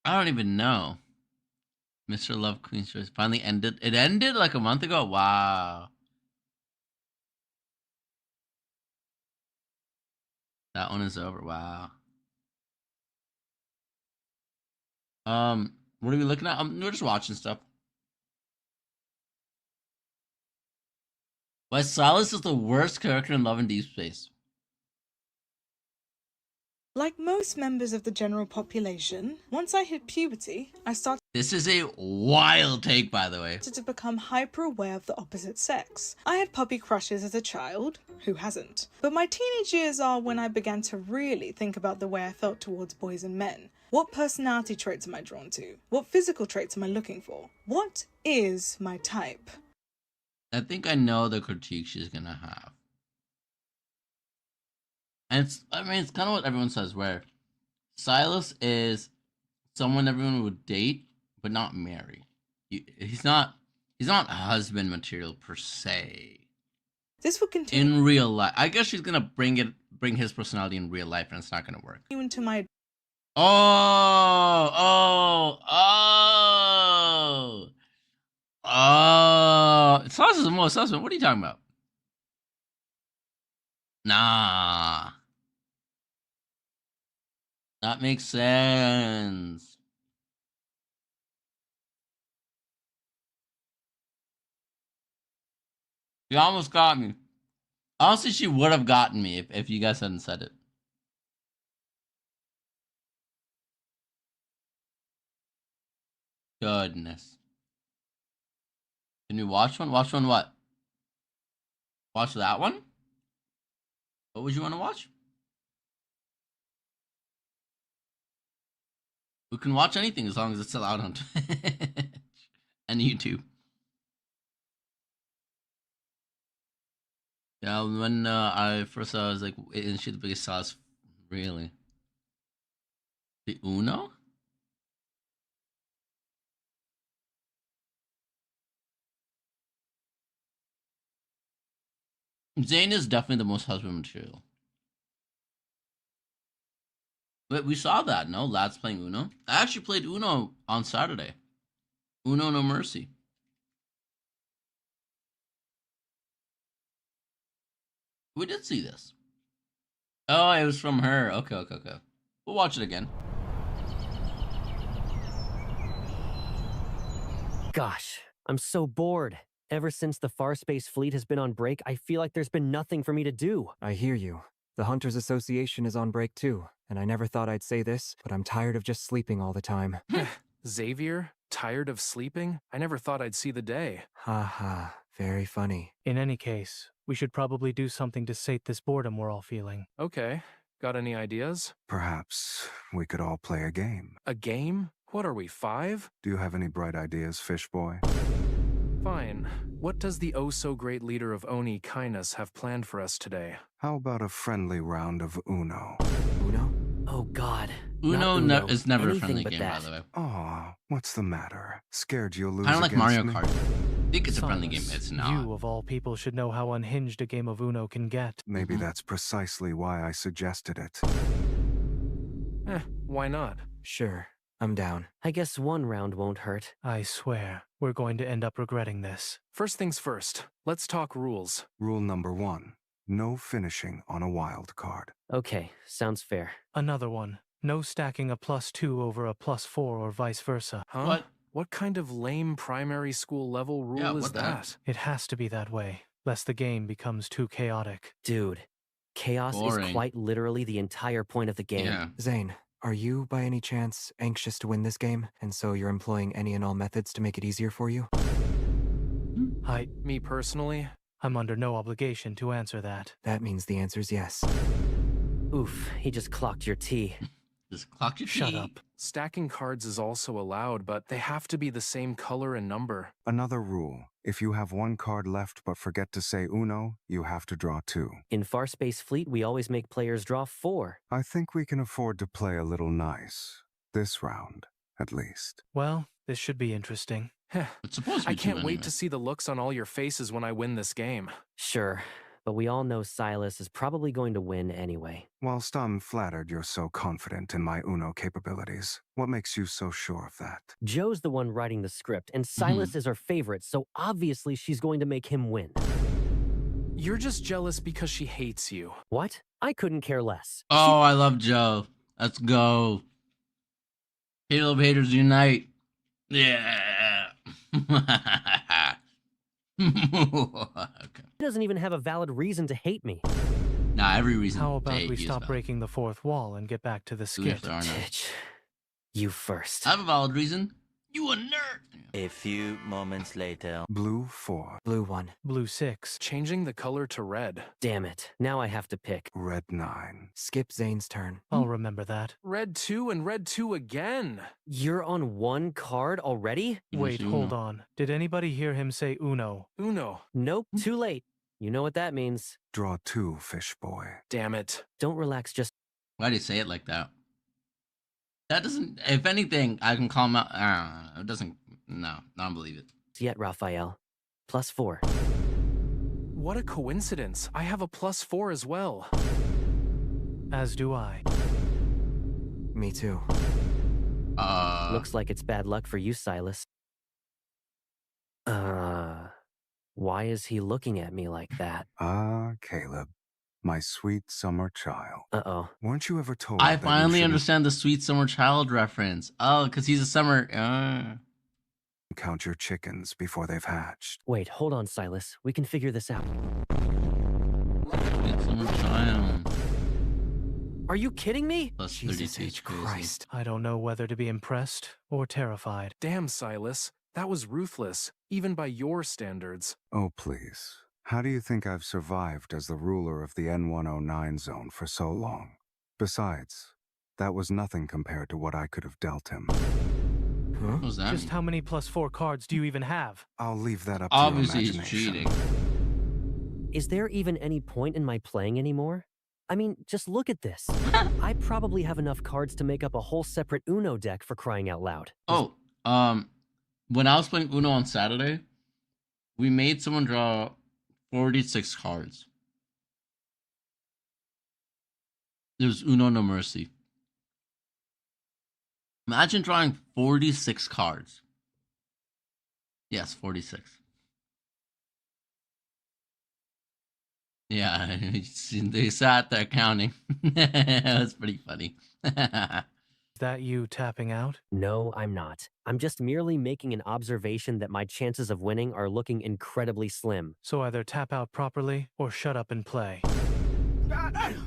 I don't even know. Mr. Love Queen's Choice finally ended. It ended like a month ago? Wow. That one is over. Wow. What are we looking at? We're just watching stuff. Why Silas is the worst character in Love and Deepspace. Like most members of the general population, once I hit puberty, I started... This is a wild take, by the way. ...to become hyper-aware of the opposite sex. I had puppy crushes as a child. Who hasn't? But my teenage years are when I began to really think about the way I felt towards boys and men. What personality traits am I drawn to? What physical traits am I looking for? What is my type? I think I know the critique she's gonna have. And it's kind of what everyone says, where Silas is someone everyone would date, but not marry. He's not husband material per se. This will continue in real life. I guess she's gonna bring his personality in real life, and it's not gonna work. Into my Silas is the most husband. What are you talking about? Nah. That makes sense. She almost got me. Honestly, she would have gotten me if you guys hadn't said it. Goodness. Can you watch one? Watch one what? Watch that one? What would you want to watch? We can watch anything as long as it's allowed on Twitch and YouTube. Yeah, when I first saw, I was like, isn't she the biggest sauce? Really? The Uno? Zane is definitely the most husband material. But we saw that, no? Lads playing Uno. I actually played Uno on Saturday. Uno No Mercy. We did see this. Oh, it was from her. Okay. We'll watch it again. Gosh, I'm so bored. Ever since the Far Space Fleet has been on break, I feel like there's been nothing for me to do. I hear you. The Hunters Association is on break too, and I never thought I'd say this, but I'm tired of just sleeping all the time. Xavier? Tired of sleeping? I never thought I'd see the day. Ha ha, very funny. In any case, we should probably do something to sate this boredom we're all feeling. Okay. Got any ideas? Perhaps we could all play a game. A game? What are we, 5? Do you have any bright ideas, fish boy? Fine. What does the oh-so-great leader of Oni, Kindness, have planned for us today? How about a friendly round of Uno? Uno? Oh god. Uno is never Anything a friendly but game, that. by the way. Aw, what's the matter? Scared you'll lose Kind of like against Mario me? Kart. I think it's a friendly game. Silas, It's not. You, of all people, should know how unhinged a game of Uno can get. Maybe that's precisely why I suggested it. Why not? Sure. I'm down. I guess one round won't hurt. I swear, we're going to end up regretting this. First things first, let's talk rules. Rule number 1. No finishing on a wild card. Okay, sounds fair. Another one. No stacking a +2 over a +4 or vice versa. Huh? What? What kind of lame primary school level rule is that? It has to be that way, lest the game becomes too chaotic. Dude, chaos Boring. is quite literally the entire point of the game. Yeah. Zane, are you, by any chance, anxious to win this game, and so you're employing any and all methods to make it easier for you? Me personally? I'm under no obligation to answer that. That means the answer's yes. Oof, he just clocked your T. Just clock your Shut tea. up. Stacking cards is also allowed, but they have to be the same color and number. Another rule. If you have one card left but forget to say Uno, you have to draw 2. In Farspace Fleet, we always make players draw 4. I think we can afford to play a little nice. This round, at least. Well, this should be interesting. It's supposed to be I can't two wait anyway. to see the looks on all your faces when I win this game. Sure, but we all know Silas is probably going to win anyway. Whilst I'm flattered you're so confident in my Uno capabilities, what makes you so sure of that? Joe's the one writing the script, and Silas is her favorite, so obviously she's going to make him win. You're just jealous because she hates you. What? I couldn't care less. Oh, I love Joe. Let's go. Halo haters unite. Yeah. Okay. He doesn't even have a valid reason to hate me. Nah, every reason. How to about hate we you is stop valid. breaking the fourth wall and get back to the Even if skit? there are none. You first. I have a valid reason. You a nerd. A few moments later. Blue 4. Blue 1. Blue 6. Changing the color to red. Damn it. Now I have to pick. Red 9. Skip Zane's turn. I'll remember that. Red 2 and red 2 again. You're on one card already? Wait, hold on. Did anybody hear him say Uno? Uno. Nope, too late. You know what that means. Draw 2, fish boy. Damn it. Don't relax, just... Why do you say it like that? That doesn't. If anything, I can call him out. It doesn't. No, I don't believe it. Yet, Rafayel. +4. What a coincidence. I have a +4 as well. As do I. Me too. Looks like it's bad luck for you, Silas. Why is he looking at me like that? Ah, Caleb. My sweet summer child. Uh-oh. Weren't you ever told I that you finally shouldn't understand the sweet summer child reference. Oh, because he's a summer. count your chickens before they've hatched? Wait, hold on, Silas. We can figure this out. Sweet summer child. Are you kidding me? Plus Jesus 32 H. Christ. I don't know whether to be impressed or terrified. Damn, Silas. That was ruthless, even by your standards. Oh, please. How do you think I've survived as the ruler of the N109 zone for so long? Besides, that was nothing compared to what I could have dealt him. What was that? Just how many +4 cards do you even have? I'll leave that up Obviously, to your he's imagination. cheating. Is there even any point in my playing anymore? I mean, just look at this. I probably have enough cards to make up a whole separate Uno deck for crying out loud. Oh, when I was playing Uno on Saturday, we made someone draw 46 cards. It was Uno No Mercy. Imagine drawing 46 cards. Yes, 46. Yeah, they sat there counting. It was pretty funny. Is that you tapping out? No, I'm not. I'm just merely making an observation that my chances of winning are looking incredibly slim. So either tap out properly or shut up and play.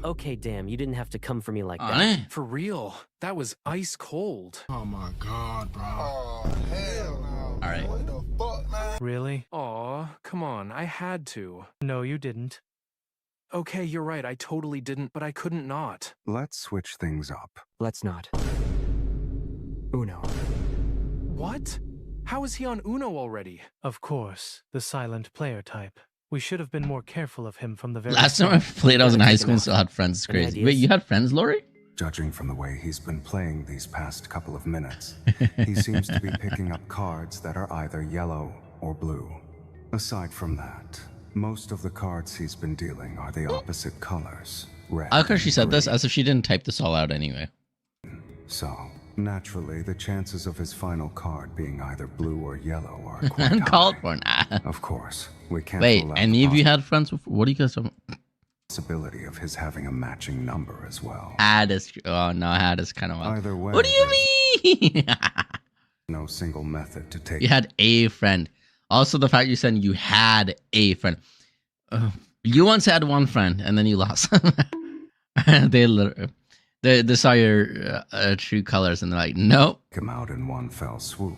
Okay, damn, you didn't have to come for me like that. Honey? For real. That was ice cold. Oh my god, bro. Oh, hell no. All right. What the fuck, man? Really? Aw, come on, I had to. No, you didn't. Okay, you're right, I totally didn't, but I couldn't not. Let's switch things up. Let's not. Uno. What? How is he on Uno already? Of course, the silent player type. We should have been more careful of him from the very Last time I start. played, I was in high school and still had friends. It's Any crazy. ideas? Wait, you had friends, Lori? Judging from the way he's been playing these past couple of minutes, he seems to be picking up cards that are either yellow or blue. Aside from that, most of the cards he's been dealing are the opposite colors. Red I like how she and said this green. as if she didn't type this all out anyway. So, Naturally, the chances of his final card being either blue or yellow are quite Uncalled high. for. Nah. Of course, we can't Wait, rule out any the of you had friends before? What do you guys? possibility of his having a matching number as well. Had is. Oh no, had is kind of wild. Either way, What do you mean? no single method to take. You had a friend. Also, the fact you said you had a friend. You once had one friend, and then you lost. They saw your true colors, and they're like, nope. Come out in one fell swoop.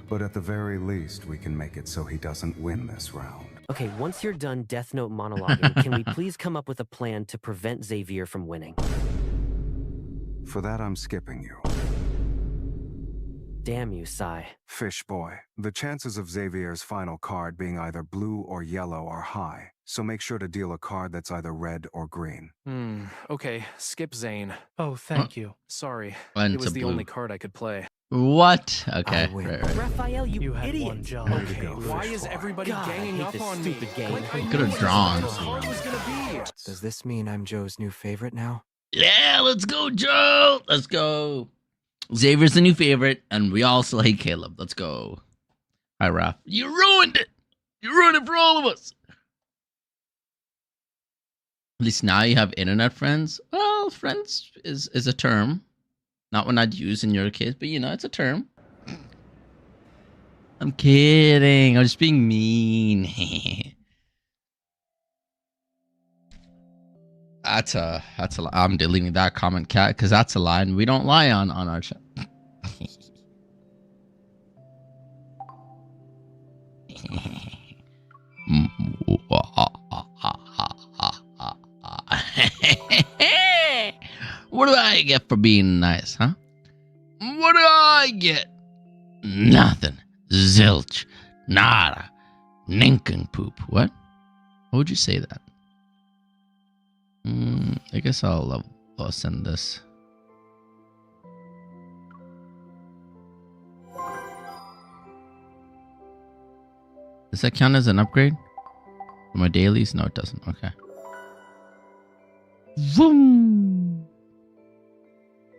But at the very least, we can make it so he doesn't win this round. Okay, once you're done Death Note monologuing, can we please come up with a plan to prevent Xavier from winning? For that, I'm skipping you. Damn you, Sai. Fish boy, the chances of Xavier's final card being either blue or yellow are high, so make sure to deal a card that's either red or green. Okay, skip Zane. Oh, thank you. Sorry, And it was it's a the blue. only card I could play. What? Okay. Right. Rafayel, you had idiot. one job. Okay, why is everybody God, ganging I up hate this on me? stupid game. Like, I Could have knew drawn. what the card was gonna be. Does this mean I'm Joe's new favorite now? Yeah, let's go, Joe. Let's go. Xavier's the new favorite, and we all still hate Caleb. Let's go. Hi, Raph. You ruined it. You ruined it for all of us. At least now you have internet friends. Well, friends is a term. Not one I'd use in your case, but it's a term. I'm kidding. I'm just being mean. That's a lie. I'm deleting that comment, Cat, because that's a lie, and we don't lie on our chat. What do I get for being nice, huh? What do I get? Nothing. Zilch. Nada. Nincompoop. What? How would you say that? I guess I'll send this. Does that count as an upgrade for my dailies? No, it doesn't. Okay. Vroom.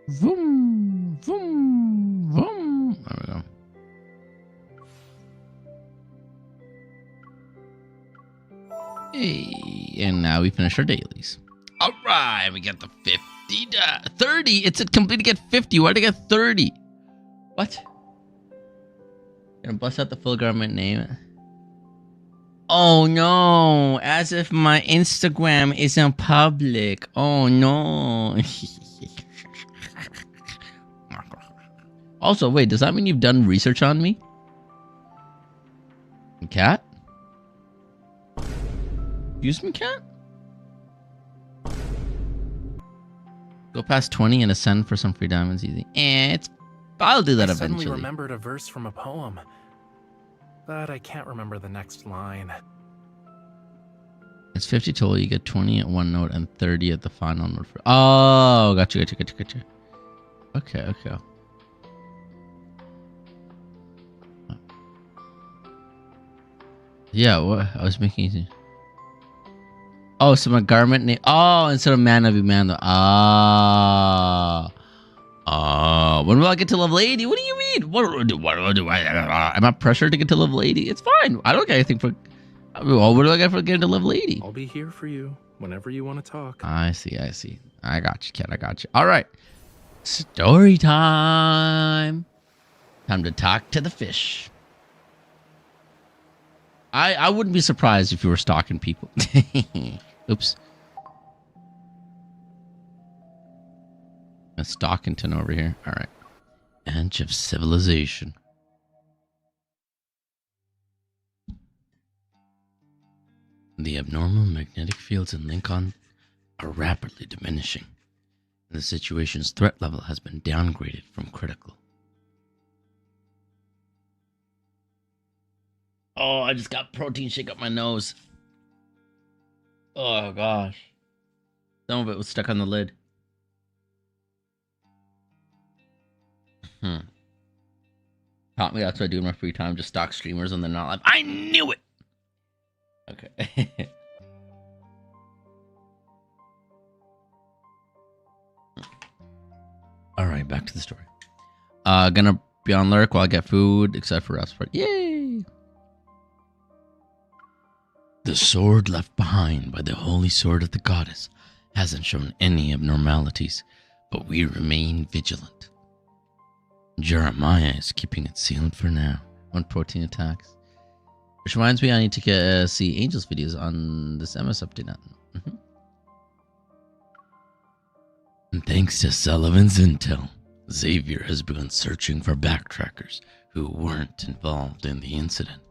Vroom. Vroom. Vroom. There we go. Hey, and now we finish our dailies. All right, we got the 50, 30. It said complete to get 50. Why did I get 30? What? Gonna bust out the full government name. Oh no, as if my Instagram isn't public. Oh no. Also, wait, does that mean you've done research on me? Cat? Excuse me, Cat? Go past 20 and ascend for some free diamonds easy. I'll do that I eventually. suddenly remembered a verse from a poem, but I can't remember the next line. It's 50 total. You get 20 at one note and 30 at the final note. Oh, gotcha. Okay. Yeah, what? I was making easy. Oh, so my garment name. Oh, instead of man, I'll be man. When will I get to level 80? What do you mean? What do I? Am I pressured to get to level 80? It's fine. I don't get anything for. Well, what do I get for getting to level 80? I'll be here for you whenever you want to talk. I see. I got you, kid. I got you. All right. Story time. Time to talk to the fish. I wouldn't be surprised if you were stalking people. Oops. A Stockington over here. All right. Edge of civilization. The abnormal magnetic fields in Lincoln are rapidly diminishing, and the situation's threat level has been downgraded from critical. Oh, I just got protein shake up my nose. Oh, gosh. Some of it was stuck on the lid. Taught me that's what I do in my free time. Just stalk streamers when they're not live. I knew it! Okay. Alright, back to the story. Gonna be on lurk while I get food, except for us. Yay! The sword left behind by the holy sword of the goddess hasn't shown any abnormalities, but we remain vigilant. Jeremiah is keeping it sealed for now. 1 protein attacks. Which reminds me, I need to see Angel's videos on this MS update. And thanks to Sullivan's intel, Xavier has begun searching for backtrackers who weren't involved in the incident.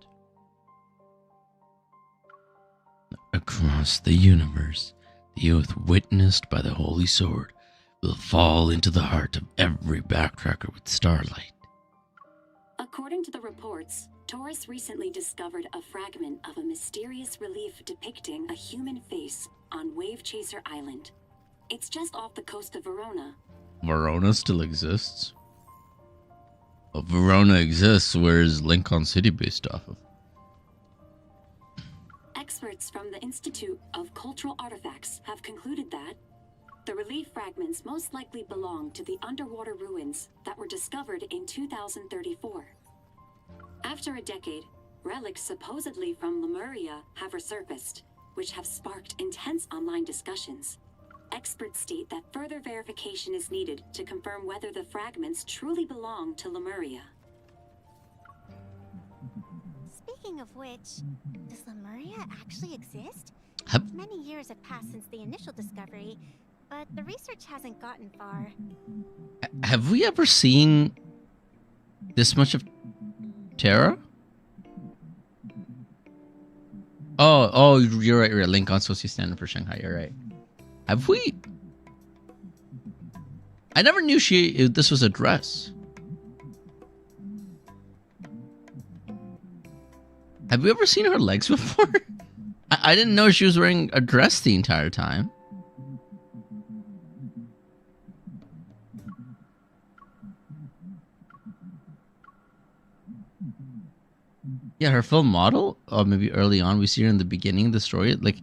Across the universe, the oath witnessed by the Holy Sword will fall into the heart of every backtracker with starlight. According to the reports, Taurus recently discovered a fragment of a mysterious relief depicting a human face on Wave Chaser Island. It's just off the coast of Verona. Verona still exists? Well, Verona exists, where is Lincoln City based off of? Experts from the Institute of Cultural Artifacts have concluded that the relief fragments most likely belong to the underwater ruins that were discovered in 2034. After a decade, relics supposedly from Lemuria have resurfaced, which have sparked intense online discussions. Experts state that further verification is needed to confirm whether the fragments truly belong to Lemuria. Speaking of which, does Lemuria actually exist? Many years have passed since the initial discovery, but the research hasn't gotten far. Have we ever seen this much of Terra? Oh, you're right. Lincoln's supposed to stand for Shanghai. You're right. Have we? I never knew this was a dress. Have we ever seen her legs before? I didn't know she was wearing a dress the entire time. Yeah, her full model? Or maybe early on we see her in the beginning of the story. Like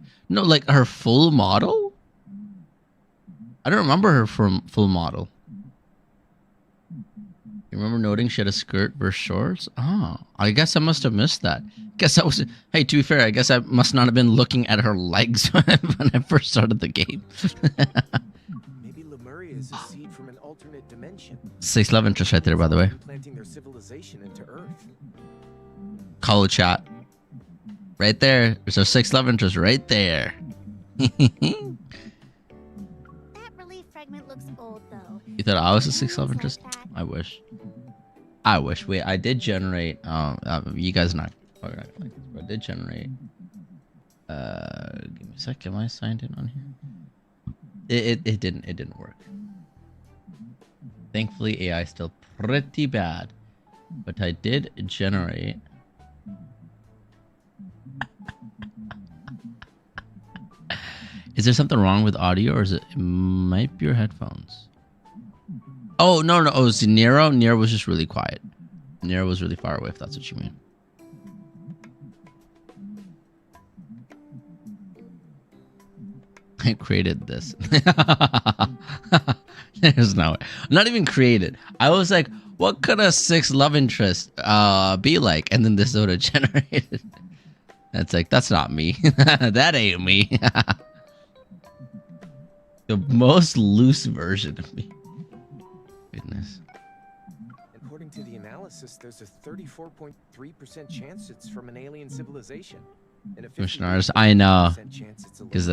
her full model? I don't remember her from full model. You remember noting she had a skirt versus shorts? Oh, I guess I must have missed that. Guess I was. Hey, to be fair, I guess I must not have been looking at her legs when I first started the game. Maybe Lemuria is a seed from an alternate dimension. 6 love interest right there, by the way. Implanting their civilization into Earth. Call chat. Right there. There's our 6 love interest right there. That relief fragment looks old, though. You thought I was a 6 love interest? I wish. Wait, I did generate. You guys not. I did generate. Give me a sec. Am I signed in on here? It didn't work. Thankfully, AI is still pretty bad, but I did generate. Is there something wrong with audio, or it might be your headphones? Oh, no. Oh, it's Nero? Nero was just really quiet. Nero was really far away, if that's what you mean. I created this. There's no way. Not even created. I was like, what could a 6 love interest be like? And then this would have generated. That's like, that's not me. That ain't me. The most loose version of me. Goodness. According to the analysis, there's a 34.3% chance it's from an alien civilization. And a Commissioners, I know. Because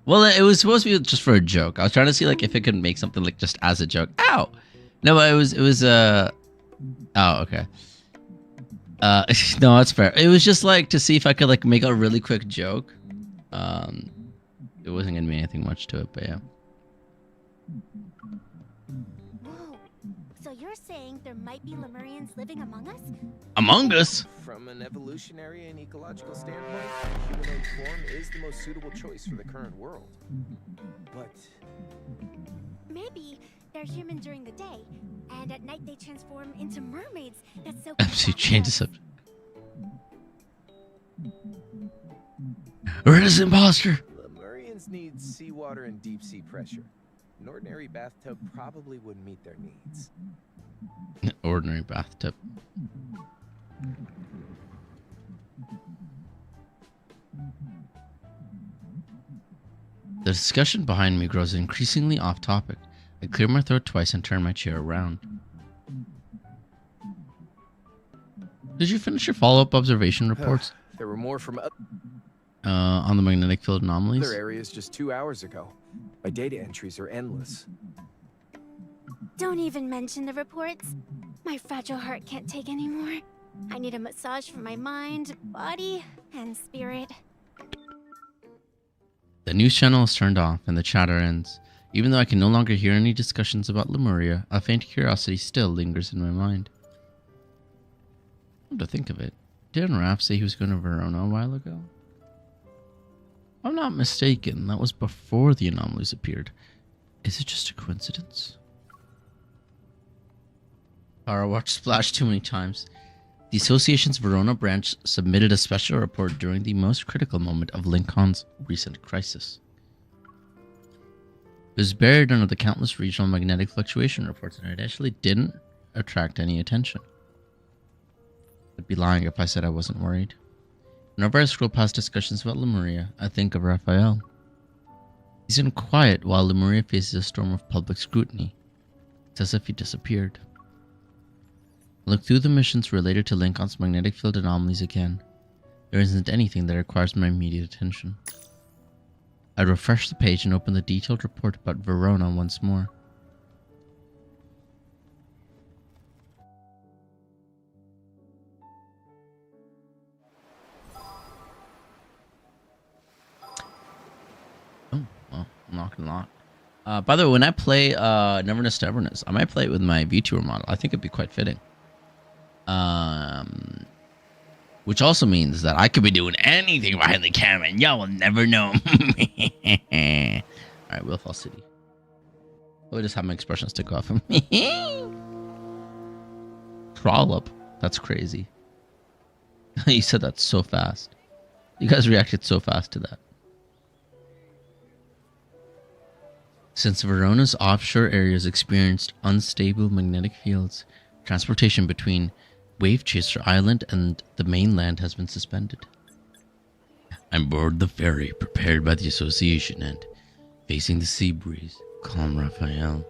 well, it was supposed to be just for a joke. I was trying to see like if it could make something like just as a joke. Ow! No, it was oh, okay. No, that's fair. It was just like to see if I could like make a really quick joke. It wasn't gonna be anything much to it, but yeah. Whoa. So you're saying there might be Lemurians living among us? Among us? From an evolutionary and ecological standpoint, humanoid form is the most suitable choice for the current world. But maybe they're human during the day, and at night they transform into mermaids that soak MC change the subject. Where is imposter? Lemurians need seawater and deep sea pressure. An ordinary bathtub probably wouldn't meet their needs. An ordinary bathtub. The discussion behind me grows increasingly off topic. I clear my throat twice and turn my chair around. Did you finish your follow-up observation reports? There were more from on the magnetic field anomalies? other areas just 2 hours ago. My data entries are endless. Don't even mention the reports. My fragile heart can't take anymore. I need a massage for my mind, body, and spirit. The news channel is turned off and the chatter ends. Even though I can no longer hear any discussions about Lemuria, a faint curiosity still lingers in my mind. Come to think of it, didn't Raph say he was going to Verona a while ago? If I'm not mistaken, that was before the anomalies appeared. Is it just a coincidence? I watched Splash too many times. The association's Verona branch submitted a special report during the most critical moment of Lincoln's recent crisis. It was buried under the countless regional magnetic fluctuation reports, and it actually didn't attract any attention. I'd be lying if I said I wasn't worried. Whenever I scroll past discussions about Lemuria, I think of Rafayel. He's in quiet while Lemuria faces a storm of public scrutiny. It's as if he disappeared. I look through the missions related to Lincoln's magnetic field anomalies again. There isn't anything that requires my immediate attention. I refresh the page and open the detailed report about Verona once more. Oh, well, lock and lock. By the way, when I play Neverness to Everness, I might play it with my VTuber model. I think it'd be quite fitting. Which also means that I could be doing anything behind the camera and y'all will never know. Alright, Willfall City. I'll just have my expressions to go off of me. Trollop. That's crazy. You said that so fast. You guys reacted so fast to that. Since Verona's offshore areas experienced unstable magnetic fields, transportation between Wave Chaser Island and the mainland has been suspended. I'm aboard the ferry prepared by the association and facing the sea breeze. Calm, Rafayel.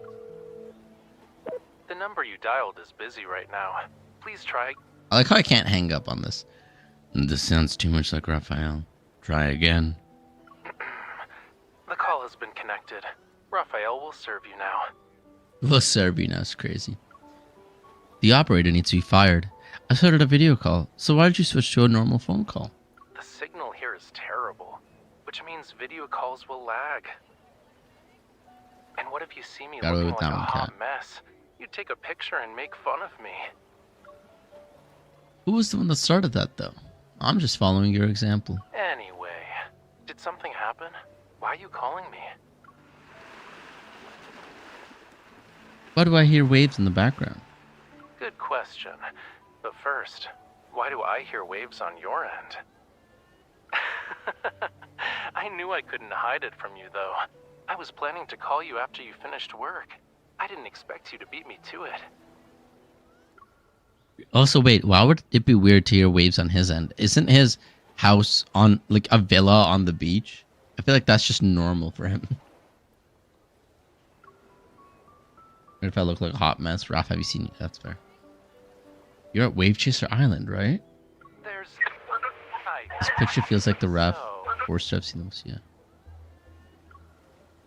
The number you dialed is busy right now. Please try. I like how I can't hang up on this. This sounds too much like Rafayel. Try again. The call has been connected. Rafayel will serve you now. Will serve you now is crazy. The operator needs to be fired. I started a video call, so why did you switch to a normal phone call? The signal here is terrible, which means video calls will lag. And what if you see me looking like a hot mess? You'd take a picture and make fun of me. Who was the one that started that, though? I'm just following your example. Anyway, did something happen? Why are you calling me? Why do I hear waves in the background? Good question. But first, why do I hear waves on your end? I knew I couldn't hide it from you, though. I was planning to call you after you finished work. I didn't expect you to beat me to it. Also, wait, why would it be weird to hear waves on his end? Isn't his house on, like, a villa on the beach? I feel like that's just normal for him. What if I look like a hot mess? Raph, have you seen it? That's fair. You're at Wave Chaser Island, right? There's... This picture feels like the Raph worst I've seen them. Yeah.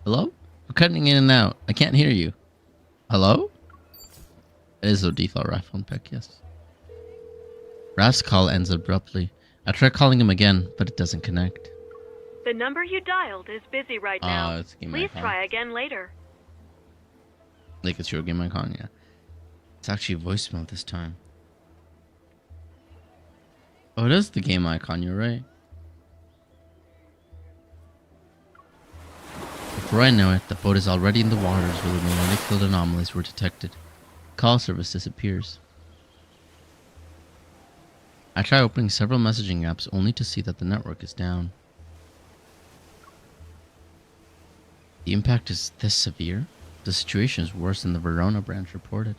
Hello? We're cutting in and out. I can't hear you. Hello? It is the default Raph phone pick, yes. Raph's call ends abruptly. I try calling him again, but it doesn't connect. The number you dialed is busy right now. Please try again later. Like it's your game icon, yeah. It's actually a voicemail this time. Oh, it is the game icon, you're right. Before I know it, the boat is already in the waters where the magnetic field anomalies were detected. Call service disappears. I try opening several messaging apps only to see that the network is down. The impact is this severe? The situation is worse than the Verona branch reported.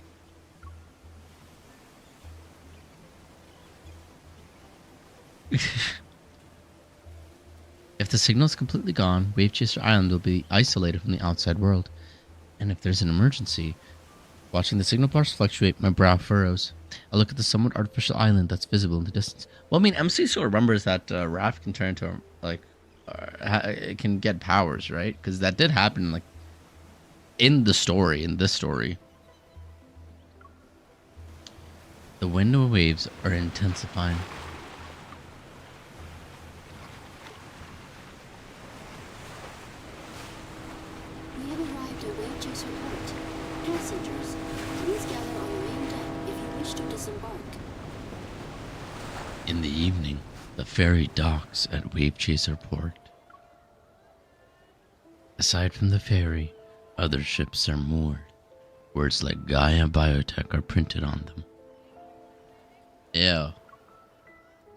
If the signal is completely gone, Wave Chaser Island will be isolated from the outside world. And if there's an emergency, watching the signal bars fluctuate, my brow furrows. I look at the somewhat artificial island that's visible in the distance. Well, I mean, MC still remembers that Raph can turn into, like, it can get powers, right? Because that did happen, like, in this story. The wind and waves are intensifying. We have arrived at Wave Chaser Port. Passengers, please gather on the main deck if you wish to disembark. In the evening, the ferry docks at Wave Chaser Port. Aside from the ferry, other ships are moored. Words like Gaia Biotech are printed on them. Ew.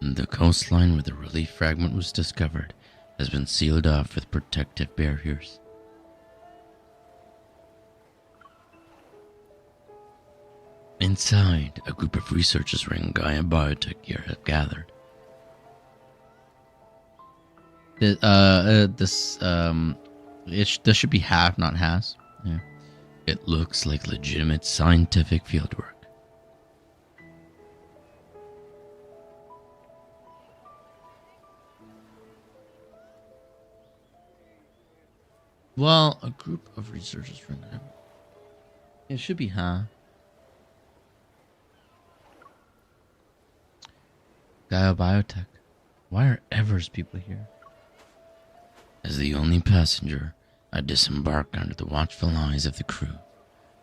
The coastline where the relief fragment was discovered has been sealed off with protective barriers. Inside, a group of researchers wearing Gaia Biotech gear have gathered. This should be have, not has. Yeah. It looks like legitimate scientific fieldwork. Well, a group of researchers from them. It should be Gaia Biotech. Why are Evers people here? As the only passenger, I disembark under the watchful eyes of the crew.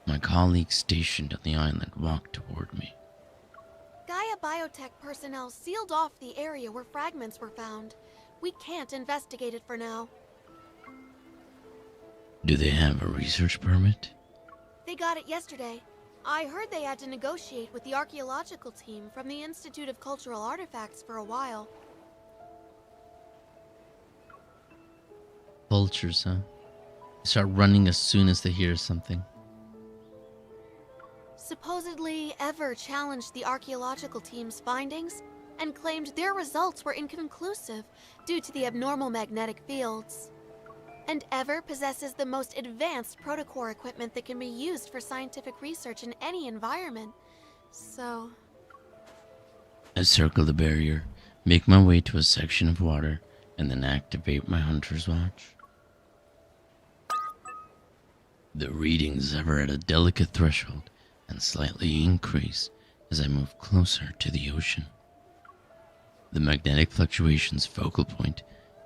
My colleagues stationed on the island walk toward me. Gaia Biotech personnel sealed off the area where fragments were found. We can't investigate it for now. Do they have a research permit? They got it yesterday. I heard they had to negotiate with the archaeological team from the Institute of Cultural Artifacts for a while. Vultures, huh? They start running as soon as they hear something. Supposedly, Ever challenged the archaeological team's findings and claimed their results were inconclusive due to the abnormal magnetic fields. And Ever possesses the most advanced protocore equipment that can be used for scientific research in any environment. So... I circle the barrier, make my way to a section of water, and then activate my hunter's watch. The readings are at a delicate threshold and slightly increase as I move closer to the ocean. The magnetic fluctuation's focal point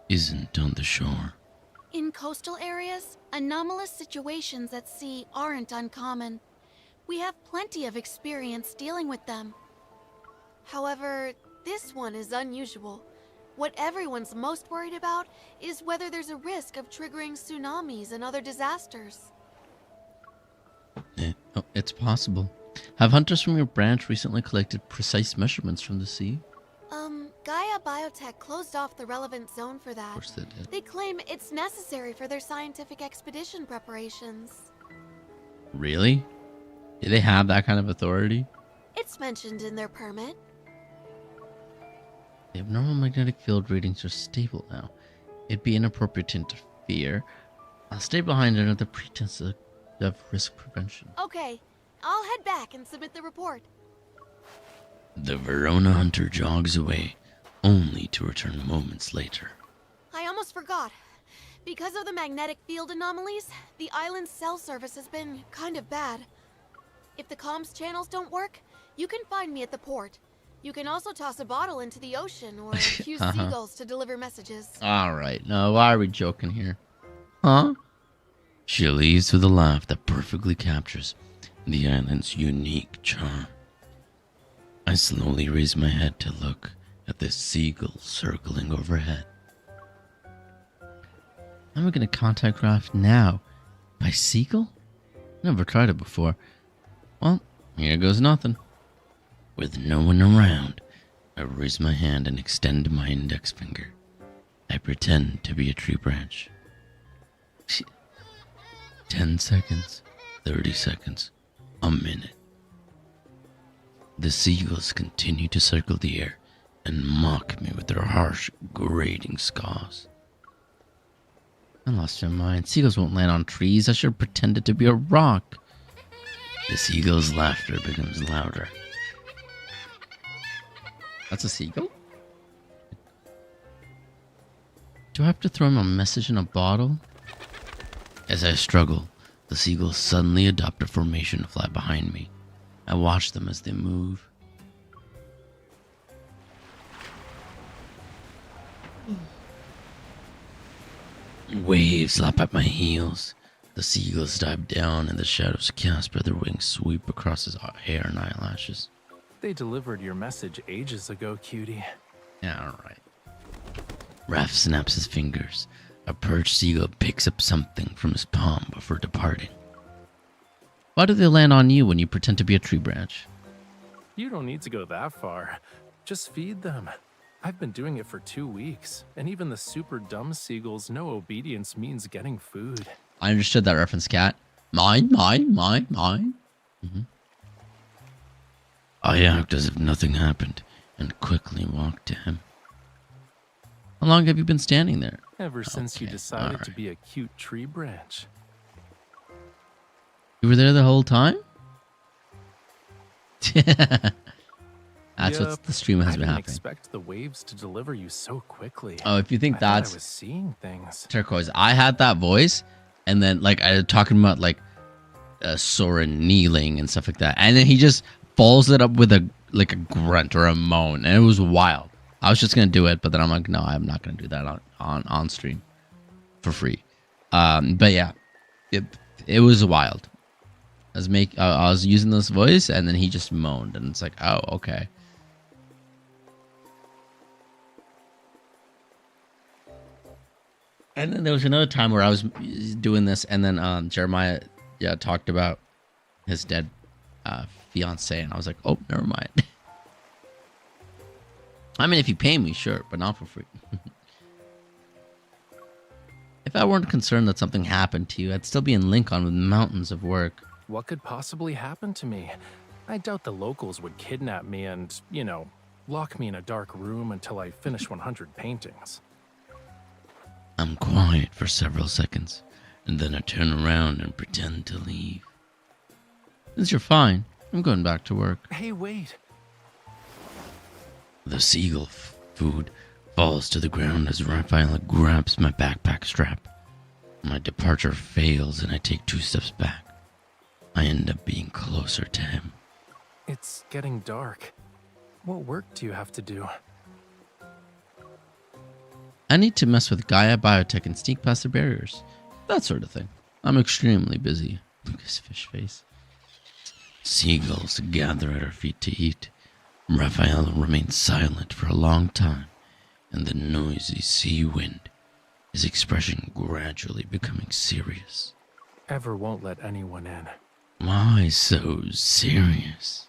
isn't on the shore. In coastal areas, anomalous situations at sea aren't uncommon. We have plenty of experience dealing with them. However, this one is unusual. What everyone's most worried about is whether there's a risk of triggering tsunamis and other disasters. It's possible. Have hunters from your branch recently collected precise measurements from the sea? Gaia Biotech closed off the relevant zone for that. Of course they did. They claim it's necessary for their scientific expedition preparations. Really? Do they have that kind of authority? It's mentioned in their permit. The abnormal magnetic field readings are stable now. It'd be inappropriate to interfere. I'll stay behind under the pretense of risk prevention. Okay, I'll head back and submit the report. The Verona hunter jogs away, only to return moments later. I almost forgot. Because of the magnetic field anomalies, the island's cell service has been kind of bad. If the comms channels don't work, you can find me at the port. You can also toss a bottle into the ocean or use seagulls to deliver messages. Alright, now why are we joking here? Huh? She leaves with a laugh that perfectly captures the island's unique charm. I slowly raise my head to look at the seagull circling overhead. I'm gonna contact Raph now. By seagull? Never tried it before. Well, here goes nothing. With no one around, I raise my hand and extend my index finger. I pretend to be a tree branch. 10 seconds. 30 seconds. A minute. The seagulls continue to circle the air and mock me with their harsh, grating scaws. I lost my mind. Seagulls won't land on trees. I should have pretended to be a rock. The seagull's laughter becomes louder. That's a seagull? Do I have to throw him a message in a bottle? As I struggle, the seagulls suddenly adopt a formation to fly behind me. I watch them as they move. Waves lap at my heels. The seagulls dive down and the shadows cast by their wings sweep across his hair and eyelashes. They delivered your message ages ago, cutie. Yeah, alright. Raph snaps his fingers. A perched seagull picks up something from his palm before departing. Why do they land on you when you pretend to be a tree branch? You don't need to go that far. Just feed them. I've been doing it for 2 weeks, and even the super dumb seagulls know obedience means getting food. I understood that reference, Cat. Mine. Mm-hmm. I act as if nothing happened and quickly walk to him. How long have you been standing there? Ever since you decided to be a cute tree branch. You were there the whole time? That's what the stream has been happening. I didn't expect the waves to deliver you so quickly. Oh, if you think that's I was seeing things. Turquoise, I had that voice, and then like I was talking about like Soren kneeling and stuff like that, and then he just follows it up with a grunt or a moan, and it was wild. I was just gonna do it, but then I'm like, no, I'm not gonna do that on stream for free. But yeah, it was wild. I was using this voice, and then he just moaned, and it's like, oh, okay. And then there was another time where I was doing this, and then Jeremiah talked about his dead fiance, and I was like, oh, never mind. I mean, if you pay me, sure, but not for free. If I weren't concerned that something happened to you, I'd still be in Lincoln with mountains of work. What could possibly happen to me? I doubt the locals would kidnap me and, lock me in a dark room until I finish 100 paintings. I'm quiet for several seconds, and then I turn around and pretend to leave. Since you're fine, I'm going back to work. Hey, wait. The seagull food falls to the ground as Rafayel grabs my backpack strap. My departure fails, and I take 2 steps back. I end up being closer to him. It's getting dark. What work do you have to do? I need to mess with Gaia Biotech and sneak past the barriers. That sort of thing. I'm extremely busy. Look at his fish face. Seagulls gather at our feet to eat. Rafayel remains silent for a long time, and the noisy sea wind, his expression gradually becoming serious. Ever won't let anyone in. Why so serious?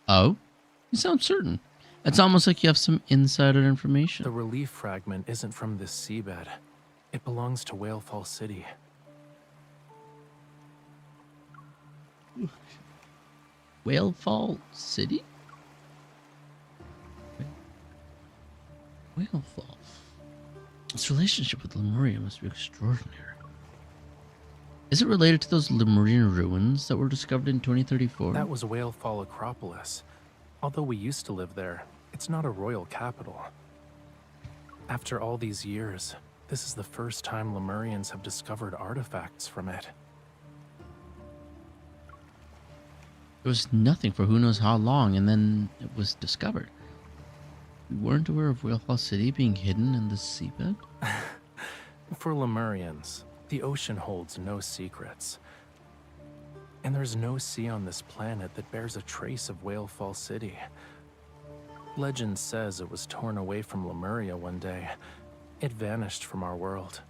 Oh? You sound certain. It's almost like you have some insider information. The relief fragment isn't from this seabed. It belongs to Whalefall City. Whalefall City? Whalefall. Its relationship with Lemuria must be extraordinary. Is it related to those Lemurian ruins that were discovered in 2034? That was Whalefall Acropolis. Although we used to live there, it's not a royal capital. After all these years, this is the first time Lemurians have discovered artifacts from it. There was nothing for who knows how long, and then it was discovered. We weren't aware of Whalefall City being hidden in the seabed? For Lemurians, the ocean holds no secrets. And there's no sea on this planet that bears a trace of Whalefall City. Legend says it was torn away from Lemuria one day. It vanished from our world.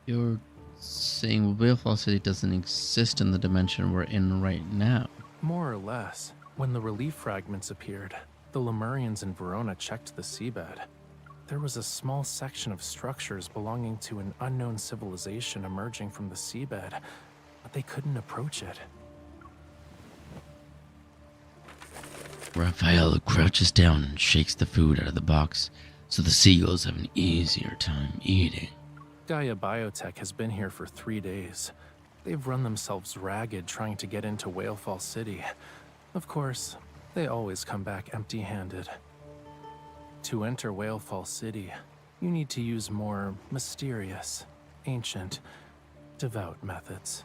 You're saying Whalefall City doesn't exist in the dimension we're in right now? More or less. When the relief fragments appeared, the Lemurians in Verona checked the seabed. there was a small section of structures belonging to an unknown civilization emerging from the seabed, but they couldn't approach it. Rafayel crouches down and shakes the food out of the box so the seagulls have an easier time eating. Gaia Biotech has been here for 3 days. They've run themselves ragged trying to get into Whalefall City. Of course, they always come back empty-handed. To enter Whalefall City, you need to use more mysterious, ancient, devout methods.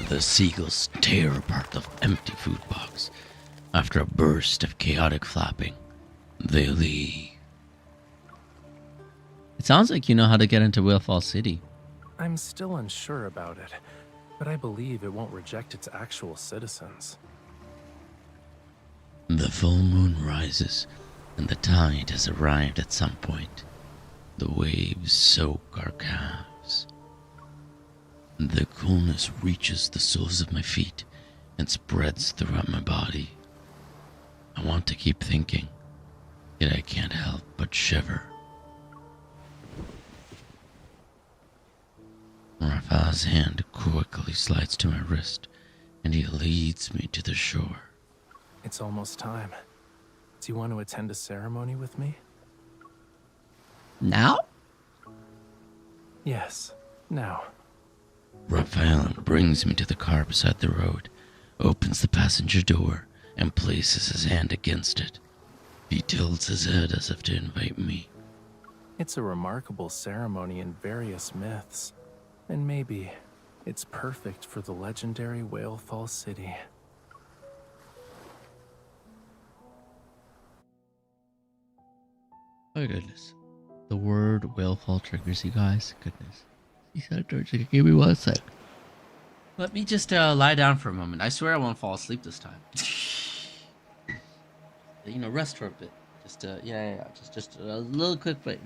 The seagulls tear apart the empty food box. After a burst of chaotic flapping, they leave. It sounds like you know how to get into Whalefall City. I'm still unsure about it, but I believe it won't reject its actual citizens. The full moon rises, and the tide has arrived at some point. The waves soak our calves. The coolness reaches the soles of my feet and spreads throughout my body. I want to keep thinking, yet I can't help but shiver. Rafayel's hand quickly slides to my wrist, and he leads me to the shore. It's almost time. Do you want to attend a ceremony with me? Now? Yes, now. Rafayel brings me to the car beside the road, opens the passenger door, and places his hand against it. He tilts his head as if to invite me. It's a remarkable ceremony in various myths, and maybe it's perfect for the legendary Whalefall City. Oh goodness. The word Whalefall triggers you guys. Goodness. He said, give me 1 sec. Let me just lie down for a moment. I swear I won't fall asleep this time. Rest for a bit. Just just a little quick break.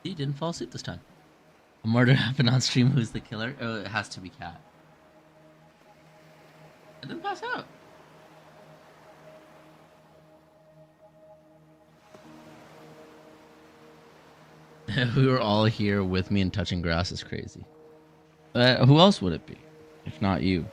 He didn't fall asleep this time. A murder happened on stream. Who's the killer? Oh, it has to be Cat. I didn't pass out. We were all here with me and touching grass is crazy. Who else would it be, if not you?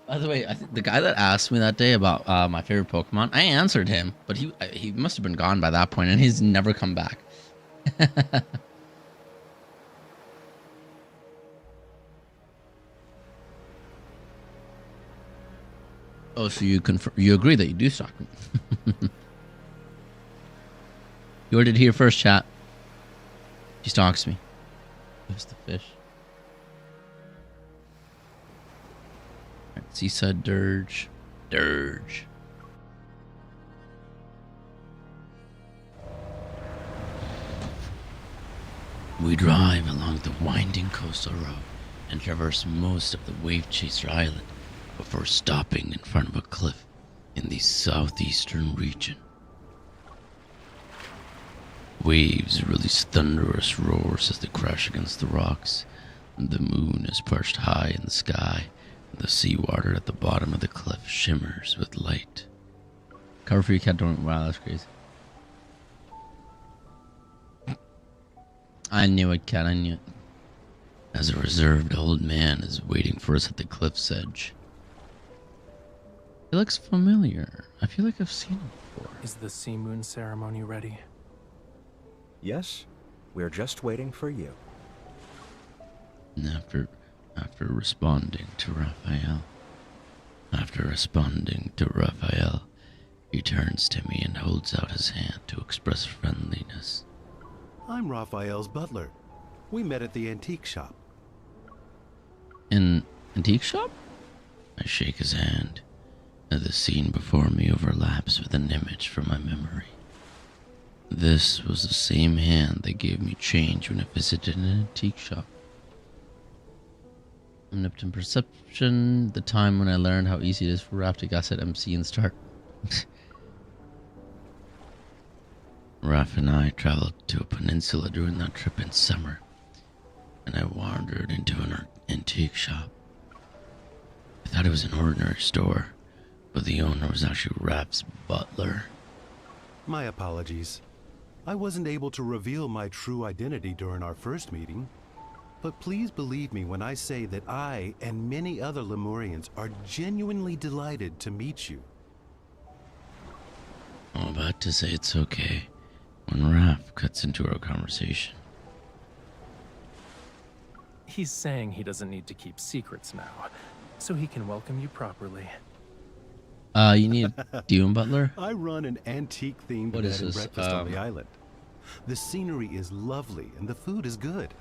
By the way, the guy that asked me that day about my favorite Pokemon, I answered him, but he must have been gone by that point, and he's never come back. Oh, so you agree that you do stalk me? You heard it here first, chat. She stalks me. There's the fish. Right, seaside dirge. Dirge. We drive along the winding coastal road and traverse most of the Wave Chaser Island before stopping in front of a cliff in the southeastern region. Waves release thunderous roars as they crash against the rocks. The moon is perched high in the sky, and the seawater at the bottom of the cliff shimmers with light. Cover for your cat don't. Wow, that's crazy. I knew it, cat. I knew it. As a reserved old man is waiting for us at the cliff's edge. He looks familiar. I feel like I've seen him before. Is the sea moon ceremony ready? Yes, we're just waiting for you. And after responding to Rafayel, he turns to me and holds out his hand to express friendliness. I'm Rafayel's butler. We met at the antique shop. An antique shop? I shake his hand, and the scene before me overlaps with an image from my memory. This was the same hand that gave me change when I visited an antique shop. Omnipotent perception, the time when I learned how easy it is for Raph to guess at MC and start. Raph and I traveled to a peninsula during that trip in summer, and I wandered into an antique shop. I thought it was an ordinary store, but the owner was actually Raph's butler. My apologies. I wasn't able to reveal my true identity during our first meeting, but please believe me when I say that I and many other Lemurians are genuinely delighted to meet you. I'm about to say it's okay when Raph cuts into our conversation. He's saying he doesn't need to keep secrets now, so he can welcome you properly. You need Dune Butler? I run an antique-themed bed and breakfast on the island. The scenery is lovely and the food is good.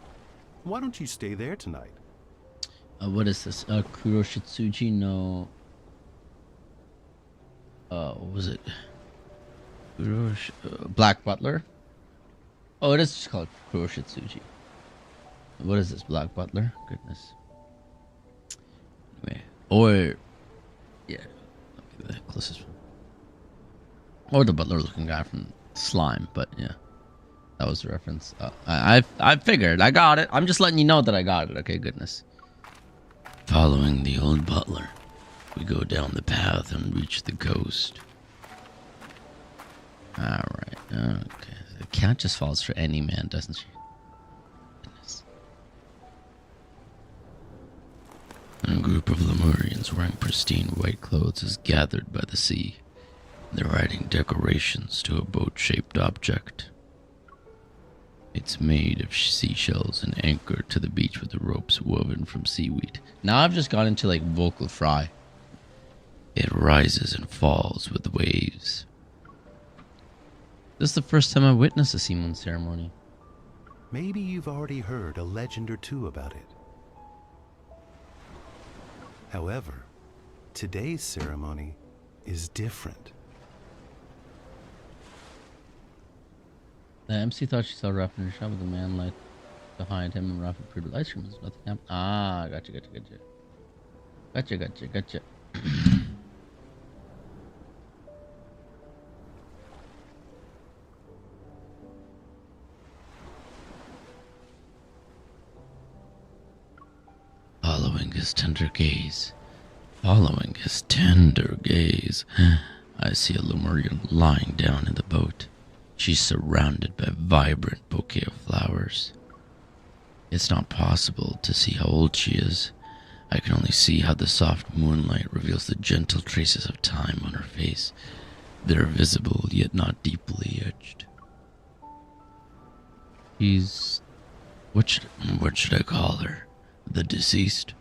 Why don't you stay there tonight? What is this? Kuroshitsuji no... what was it? Black Butler? Oh, it is just called Kuroshitsuji. What is this? Black Butler? Goodness. Anyway. Or... yeah. The closest one. Or the butler looking guy from Slime, but yeah. That was the reference. I figured. I got it. I'm just letting you know that I got it. Okay, goodness. Following the old butler, we go down the path and reach the coast. Alright, okay. The cat just falls for any man, doesn't she? Goodness. A group of Lemurians wearing pristine white clothes is gathered by the sea. They're adding decorations to a boat-shaped object. It's made of seashells and anchored to the beach with the ropes woven from seaweed. Now I've just gone into like vocal fry. It rises and falls with the waves. This is the first time I witnessed a sea moon ceremony. Maybe you've already heard a legend or two about it. However, today's ceremony is different. The MC thought she saw Raph in her shop with a man like behind him, and Raph approved ice cream. Nothing happened. Ah, gotcha. Following his tender gaze, I see a Lemurian lying down in the boat. She's surrounded by a vibrant bouquet of flowers. It's not possible to see how old she is. I can only see how the soft moonlight reveals the gentle traces of time on her face. They're visible, yet not deeply etched. She's... What should I call her? The deceased?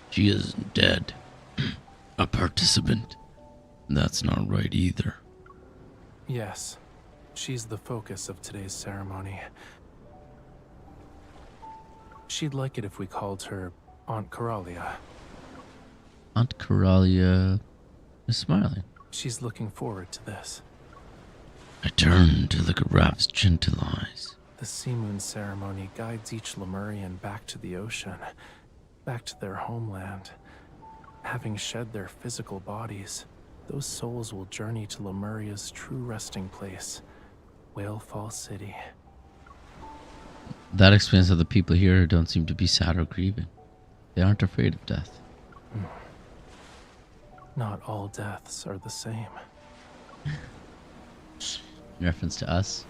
She isn't dead. A participant. That's not right either. Yes. She's the focus of today's ceremony. She'd like it if we called her Aunt Coralia. Aunt Coralia is smiling. She's looking forward to this. I turn to look at Raph's gentle eyes. The Sea Moon ceremony guides each Lemurian back to the ocean, back to their homeland. Having shed their physical bodies, those souls will journey to Lemuria's true resting place, Whalefall City. That explains how the people here don't seem to be sad or grieving. They aren't afraid of death. Not all deaths are the same. In reference to us.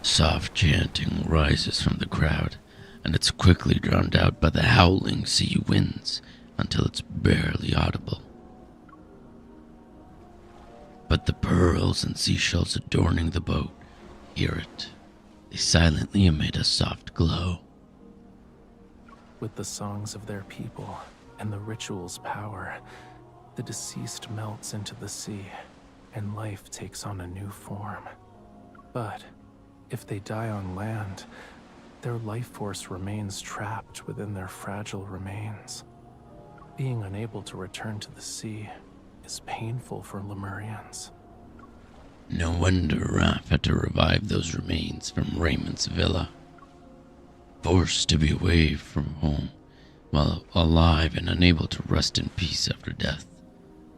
Soft chanting rises from the crowd, and it's quickly drowned out by the howling sea winds until it's barely audible. But the pearls and seashells adorning the boat hear it. They silently emit a soft glow. With the songs of their people and the ritual's power, the deceased melts into the sea, and life takes on a new form. But if they die on land, their life force remains trapped within their fragile remains. Being unable to return to the sea is painful for Lemurians. No wonder Raph had to revive those remains from Raymond's villa. Forced to be away from home, while alive and unable to rest in peace after death,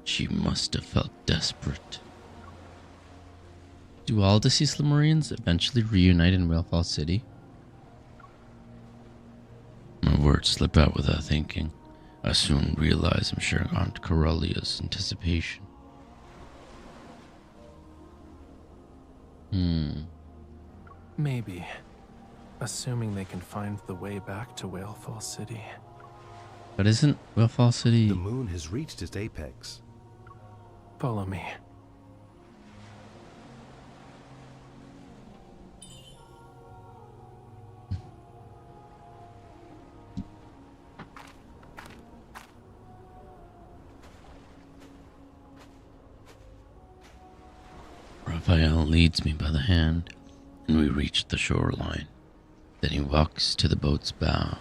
she must have felt desperate. Do all deceased Lemurians eventually reunite in Whalefall City? My words slip out without thinking. I soon realize I'm sharing Aunt Corellia's anticipation. Maybe. Assuming they can find the way back to Whalefall City. But isn't Whalefall City... The moon has reached its apex. Follow me. Rafayel leads me by the hand, and we reach the shoreline. Then he walks to the boat's bow.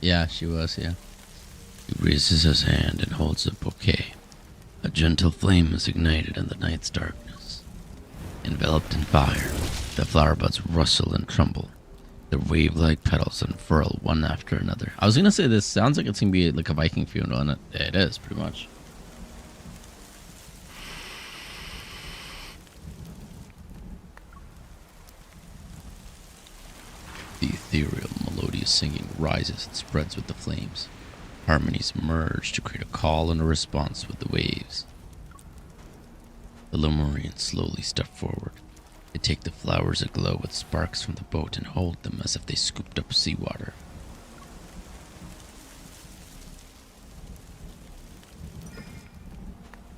Yeah, she was, yeah. He raises his hand and holds a bouquet. A gentle flame is ignited in the night's darkness. Enveloped in fire, the flower buds rustle and tremble. Their wave-like petals unfurl one after another. I was gonna say this sounds like it's gonna be like a Viking funeral, and it is, pretty much. The ethereal, melodious singing rises and spreads with the flames. Harmonies merge to create a call and a response with the waves. The Lemurians slowly step forward. They take the flowers aglow with sparks from the boat and hold them as if they scooped up seawater.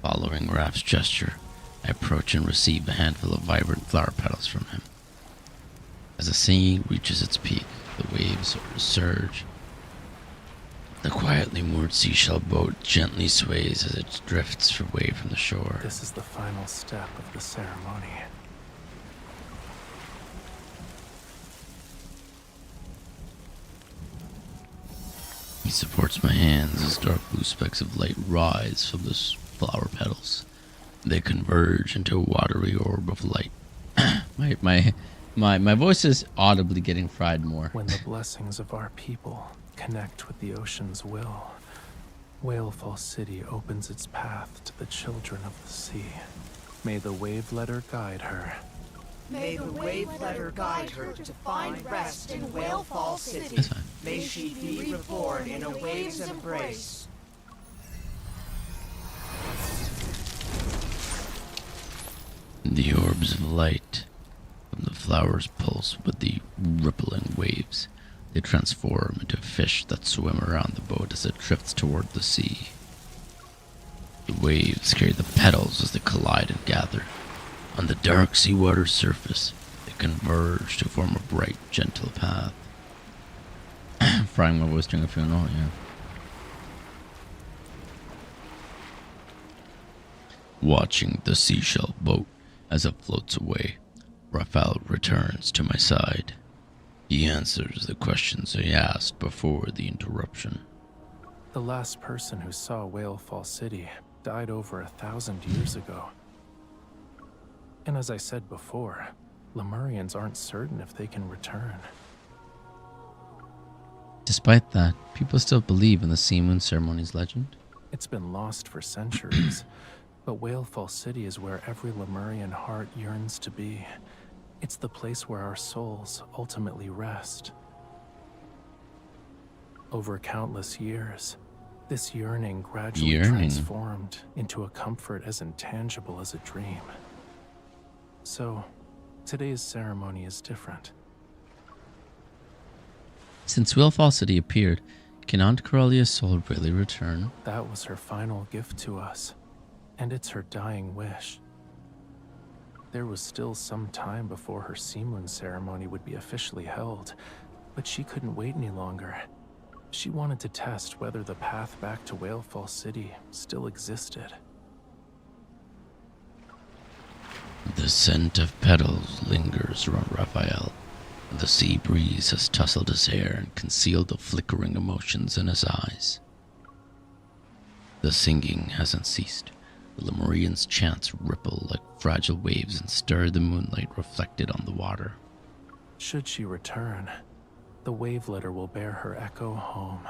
Following Raph's gesture, I approach and receive a handful of vibrant flower petals from him. As the singing reaches its peak, the waves surge. The quietly moored seashell boat gently sways as it drifts away from the shore. This is the final step of the ceremony. He supports my hands as dark blue specks of light rise from the flower petals. They converge into a watery orb of light. My voice is audibly getting fried more. When the blessings of our people connect with the ocean's will, Whalefall City opens its path to the children of the sea. May the wave letter guide her. May the wave letter guide her to find rest in Whalefall City. May she be reborn in a wave's embrace. The orbs of light from the flowers pulse with the rippling waves. They transform into fish that swim around the boat as it drifts toward the sea. The waves carry the petals as they collide and gather, On the dark seawater surface, they converge to form a bright, gentle path. Frying my voice during a funeral, yeah. Watching the seashell boat as it floats away, Rafayel returns to my side. He answers the questions I asked before the interruption. The last person who saw Whale Fall City died over 1,000 years ago. And as I said before, Lemurians aren't certain if they can return. Despite that, people still believe in the Sea Moon Ceremony's legend. It's been lost for centuries, but Whale Fall City is where every Lemurian heart yearns to be. It's the place where our souls ultimately rest. Over countless years, this yearning gradually transformed into a comfort as intangible as a dream. So, today's ceremony is different. Since Whale Fall City appeared, can Aunt Corellia's soul really return? That was her final gift to us, and it's her dying wish. There was still some time before her Sea Moon ceremony would be officially held, but she couldn't wait any longer. She wanted to test whether the path back to Whale Fall City still existed. The scent of petals lingers around Rafayel. The sea breeze has tousled his hair and concealed the flickering emotions in his eyes. The singing hasn't ceased. The Lemurians' chants ripple like fragile waves and stir the moonlight reflected on the water. Should she return, the wave litter will bear her echo home.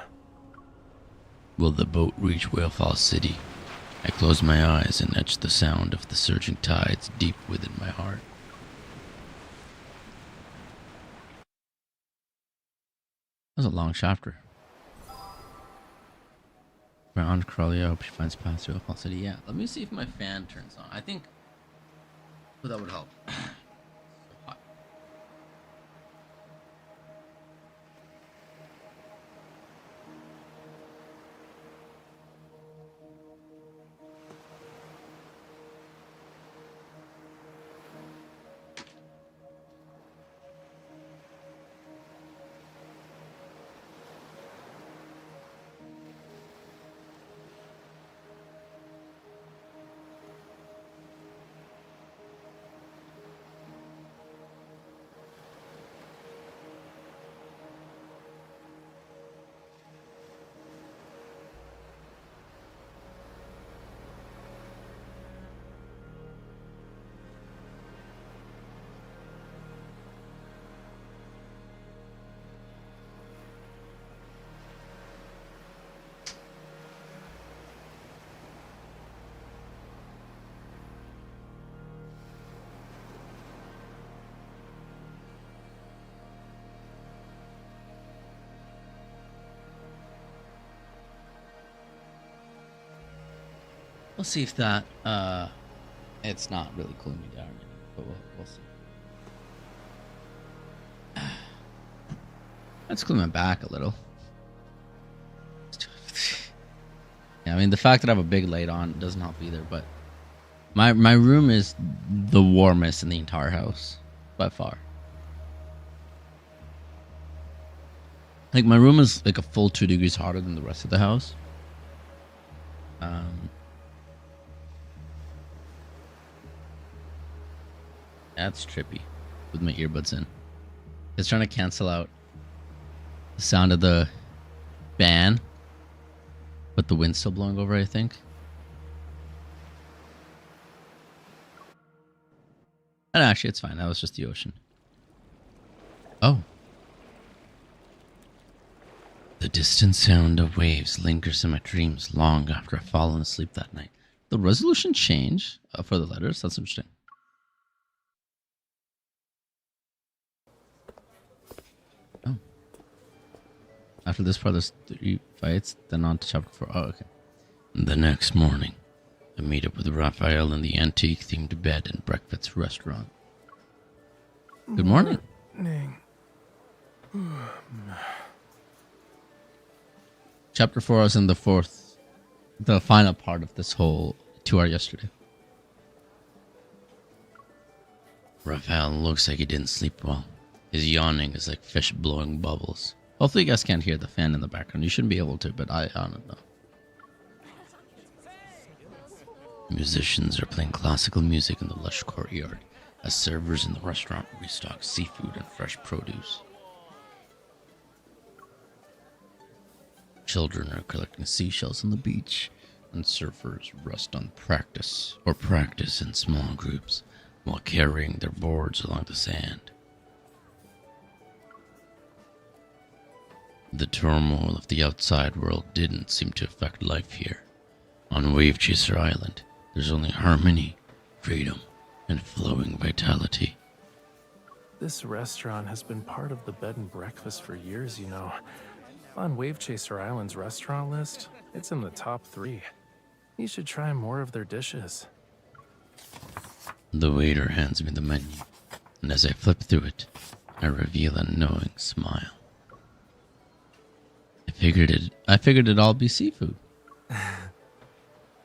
Will the boat reach Whale Fall City? I close my eyes and etch the sound of the surging tides deep within my heart. That was a long chapter. Aunt Corellia, I hope she finds paths to Whale Fall City. Yeah, let me see if my fan turns on. I think that would help. We'll see if that, it's not really cooling me down, but we'll see. Let's cool my back a little. Yeah, I mean, the fact that I have a big light on doesn't help either, but my room is the warmest in the entire house, by far. Like, my room is like a full 2 degrees hotter than the rest of the house. That's trippy with my earbuds in. It's trying to cancel out the sound of the fan, but the wind's still blowing over, I think. And actually, it's fine. That was just the ocean. Oh. The distant sound of waves lingers in my dreams long after I've fallen asleep that night. The resolution change for the letters? That's interesting. After this part, there's 3 fights, then on to chapter 4. Oh, okay. The next morning, I meet up with Rafayel in the antique-themed bed and breakfast restaurant. Good morning. Chapter 4 was in the final part of this whole 2 hour yesterday. Rafayel looks like he didn't sleep well. His yawning is like fish blowing bubbles. Hopefully you guys can't hear the fan in the background. You shouldn't be able to, but I don't know. Musicians are playing classical music in the lush courtyard as servers in the restaurant restock seafood and fresh produce. Children are collecting seashells on the beach, and surfers rest on practice in small groups while carrying their boards along the sand. The turmoil of the outside world didn't seem to affect life here. On Wave Chaser Island, there's only harmony, freedom, and flowing vitality. This restaurant has been part of the bed and breakfast for years, you know. On Wave Chaser Island's restaurant list, it's in the top 3. You should try more of their dishes. The waiter hands me the menu, and as I flip through it, I reveal a knowing smile. I figured it'd all be seafood.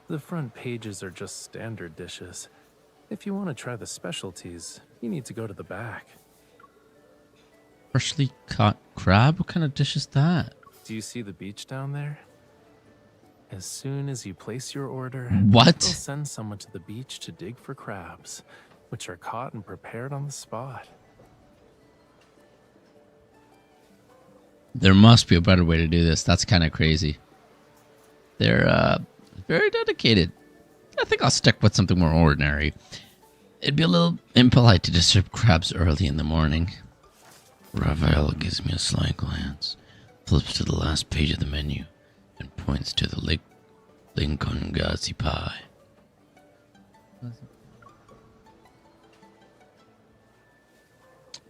The front pages are just standard dishes. If you want to try the specialties, you need to go to the back. Freshly caught crab? What kind of dish is that? Do you see the beach down there? As soon as you place your order, what? They'll send someone to the beach to dig for crabs, which are caught and prepared on the spot. There must be a better way to do this. That's kind of crazy. They're very dedicated. I think I'll stick with something more ordinary. It'd be a little impolite to disturb crabs early in the morning. Rafayel gives me a sly glance, flips to the last page of the menu, and points to the Lincoln Gazi pie. I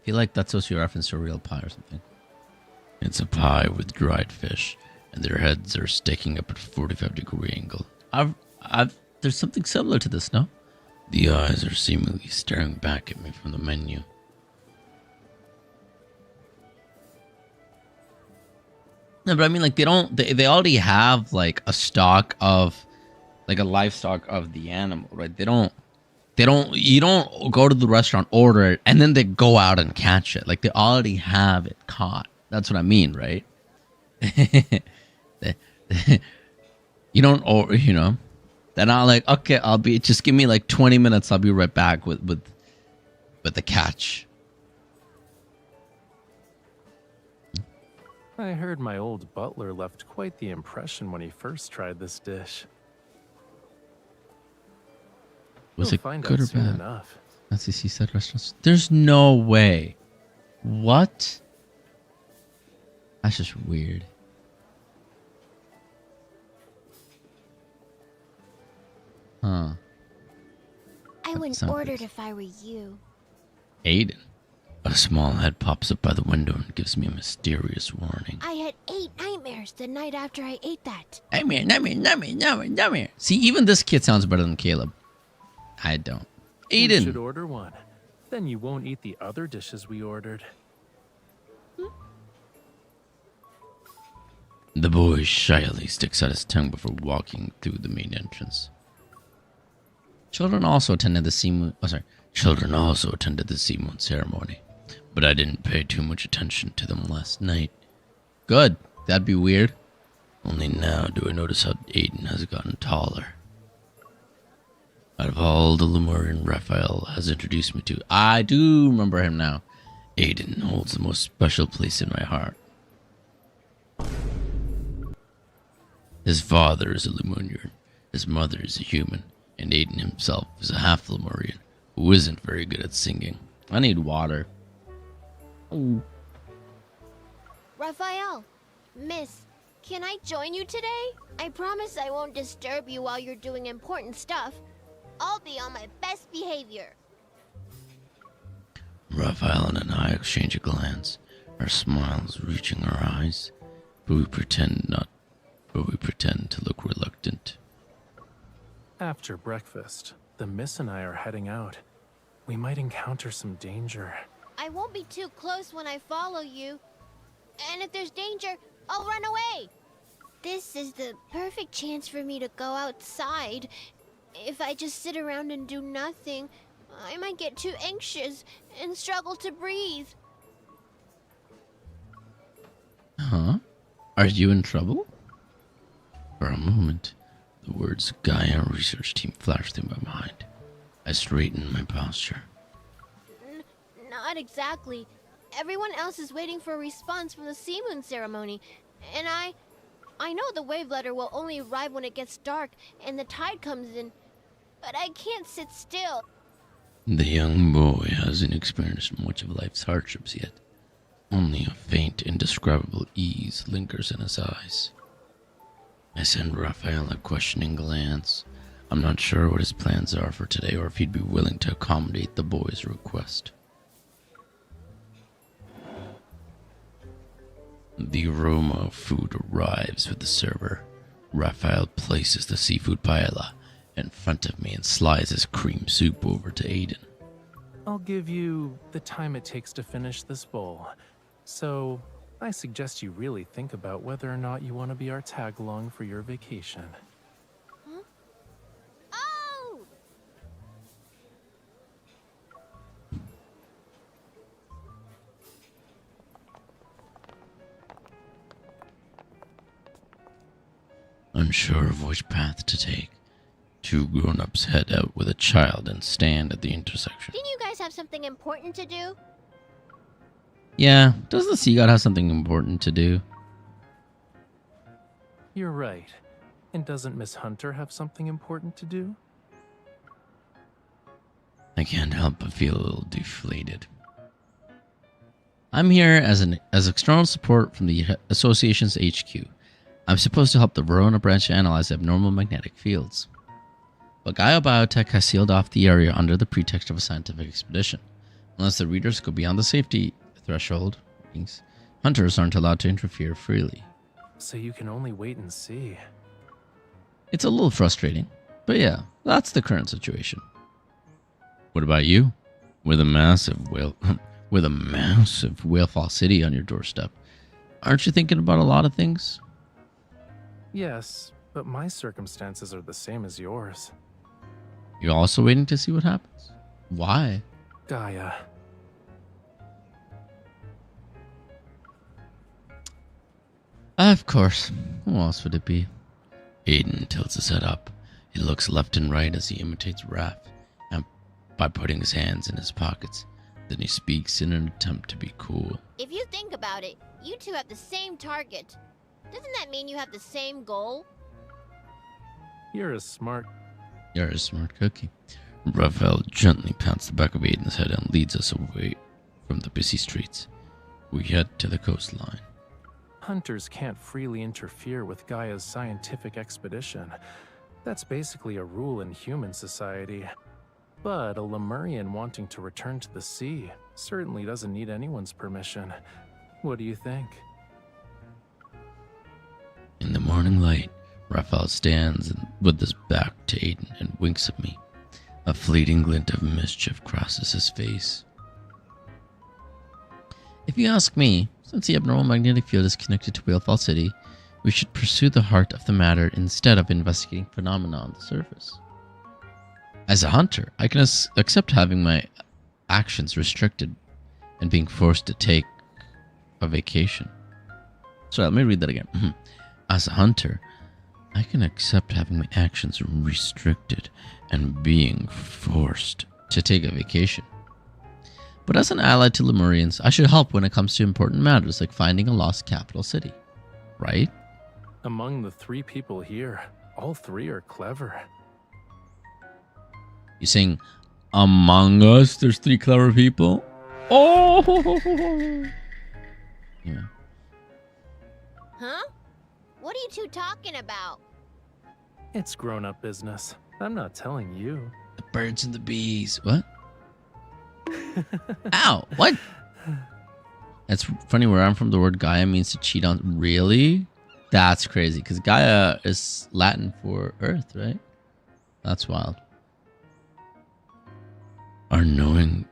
feel like that's supposed to be a reference to a real pie or something. It's a pie with dried fish, and their heads are sticking up at a 45-degree angle. There's something similar to this, no? The eyes are seemingly staring back at me from the menu. No, but I mean, like, they already have, like, a stock of, like, a livestock of the animal, right? You don't go to the restaurant, order it, and then they go out and catch it. Like, they already have it caught. That's what I mean, right? You don't, or, you know, they're not like, okay, just give me like 20 minutes. I'll be right back with the catch. I heard my old butler left quite the impression when he first tried this dish. Was You'll it find good out or soon bad? enough. That's the seaside restaurants. There's no way. What? That's just weird. Huh. I wouldn't order it if I were you. Aiden. A small head pops up by the window and gives me a mysterious warning. I had 8 nightmares the night after I ate that. Nightmare. See, even this kid sounds better than Caleb. I don't. You Aiden. should order one. Then you won't eat the other dishes we ordered. The boy shyly sticks out his tongue before walking through the main entrance. Children also attended the sea moon ceremony, but I didn't pay too much attention to them last night. Good. That'd be weird. Only now do I notice how Aiden has gotten taller. Out of all the Lemurian Rafayel has introduced me to, I do remember him now. Aiden holds the most special place in my heart. His father is a Lemurian, his mother is a human, and Aiden himself is a half Lemurian who isn't very good at singing. I need water. Ooh. Rafayel, miss, can I join you today? I promise I won't disturb you while you're doing important stuff. I'll be on my best behavior. Rafayel and I exchange a glance, our smiles reaching our eyes, but we pretend to look reluctant. After breakfast, the miss and I are heading out. We might encounter some danger. I won't be too close when I follow you. And if there's danger, I'll run away. This is the perfect chance for me to go outside. If I just sit around and do nothing, I might get too anxious and struggle to breathe. Huh? Are you in trouble? For a moment, the words Gaia research team flashed through my mind. I straightened my posture. Not exactly. Everyone else is waiting for a response from the Sea Moon ceremony, and I know the wave letter will only arrive when it gets dark and the tide comes in, but I can't sit still. The young boy hasn't experienced much of life's hardships yet. Only a faint, indescribable ease lingers in his eyes. I send Rafayel a questioning glance. I'm not sure what his plans are for today or if he'd be willing to accommodate the boy's request. The aroma of food arrives with the server. Rafayel places the seafood paella in front of me and slides his cream soup over to Aiden. I'll give you the time it takes to finish this bowl. So, I suggest you really think about whether or not you want to be our tag-along for your vacation. Huh? Oh! Unsure of which path to take, two grown-ups head out with a child and stand at the intersection. Didn't you guys have something important to do? Yeah, does the sea god have something important to do? You're right. And doesn't Miss Hunter have something important to do? I can't help but feel a little deflated. I'm here as external support from the association's HQ. I'm supposed to help the Verona branch analyze abnormal magnetic fields. But Gaia Biotech has sealed off the area under the pretext of a scientific expedition. Unless the readers go beyond the safety threshold, hunters aren't allowed to interfere freely. So you can only wait and see. It's a little frustrating, but yeah, that's the current situation. What about you? With a massive whalefall city on your doorstep, aren't you thinking about a lot of things? Yes, but my circumstances are the same as yours. You're also waiting to see what happens? Why? Gaia. Of course. Who else would it be? Aiden tilts his head up. He looks left and right as he imitates Raph, and by putting his hands in his pockets. Then he speaks in an attempt to be cool. If you think about it, you two have the same target. Doesn't that mean you have the same goal? You're a smart cookie. Rafayel gently pats the back of Aiden's head and leads us away from the busy streets. We head to the coastline. Hunters can't freely interfere with Gaia's scientific expedition. That's basically a rule in human society. But a Lemurian wanting to return to the sea certainly doesn't need anyone's permission. What do you think? In the morning light, Rafayel stands with his back to Aiden and winks at me. A fleeting glint of mischief crosses his face. If you ask me, since the abnormal magnetic field is connected to Whalefall City, we should pursue the heart of the matter instead of investigating phenomena on the surface. As a hunter, I can accept having my actions restricted and being forced to take a vacation. Sorry, let me read that again. As a hunter, I can accept having my actions restricted and being forced to take a vacation. But as an ally to Lemurians, I should help when it comes to important matters like finding a lost capital city. Right? Among the three people here, all three are clever. You saying, among us, there's three clever people? Oh! Yeah. Huh? What are you two talking about? It's grown-up business. I'm not telling you. The birds and the bees. What? Ow! What? That's funny. Where I'm from, the word Gaia means to cheat on. Really? That's crazy. Because Gaia is Latin for Earth, right? That's wild. Our knowing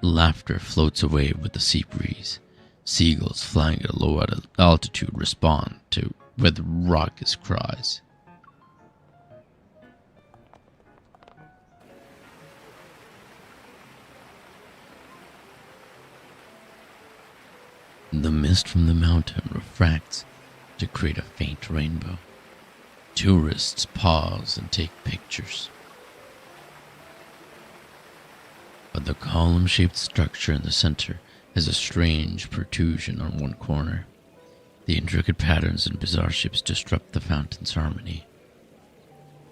laughter floats away with the sea breeze. Seagulls flying at a low altitude respond to with raucous cries. The mist from the mountain refracts to create a faint rainbow. Tourists pause and take pictures. But the column-shaped structure in the center has a strange protrusion on one corner. The intricate patterns and bizarre shapes disrupt the fountain's harmony.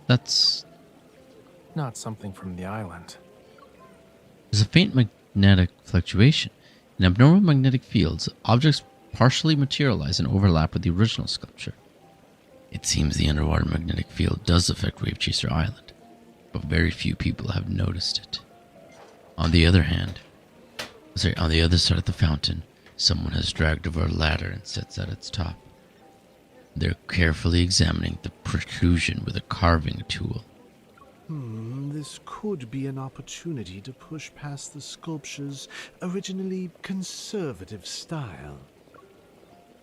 That's not something from the island. There's a faint magnetic fluctuation. In abnormal magnetic fields, objects partially materialize and overlap with the original sculpture. It seems the underwater magnetic field does affect Wave Chaser Island, but very few people have noticed it. On the other side of the fountain, someone has dragged over a ladder and sits at its top. They're carefully examining the protrusion with a carving tool. This could be an opportunity to push past the sculpture's originally conservative style.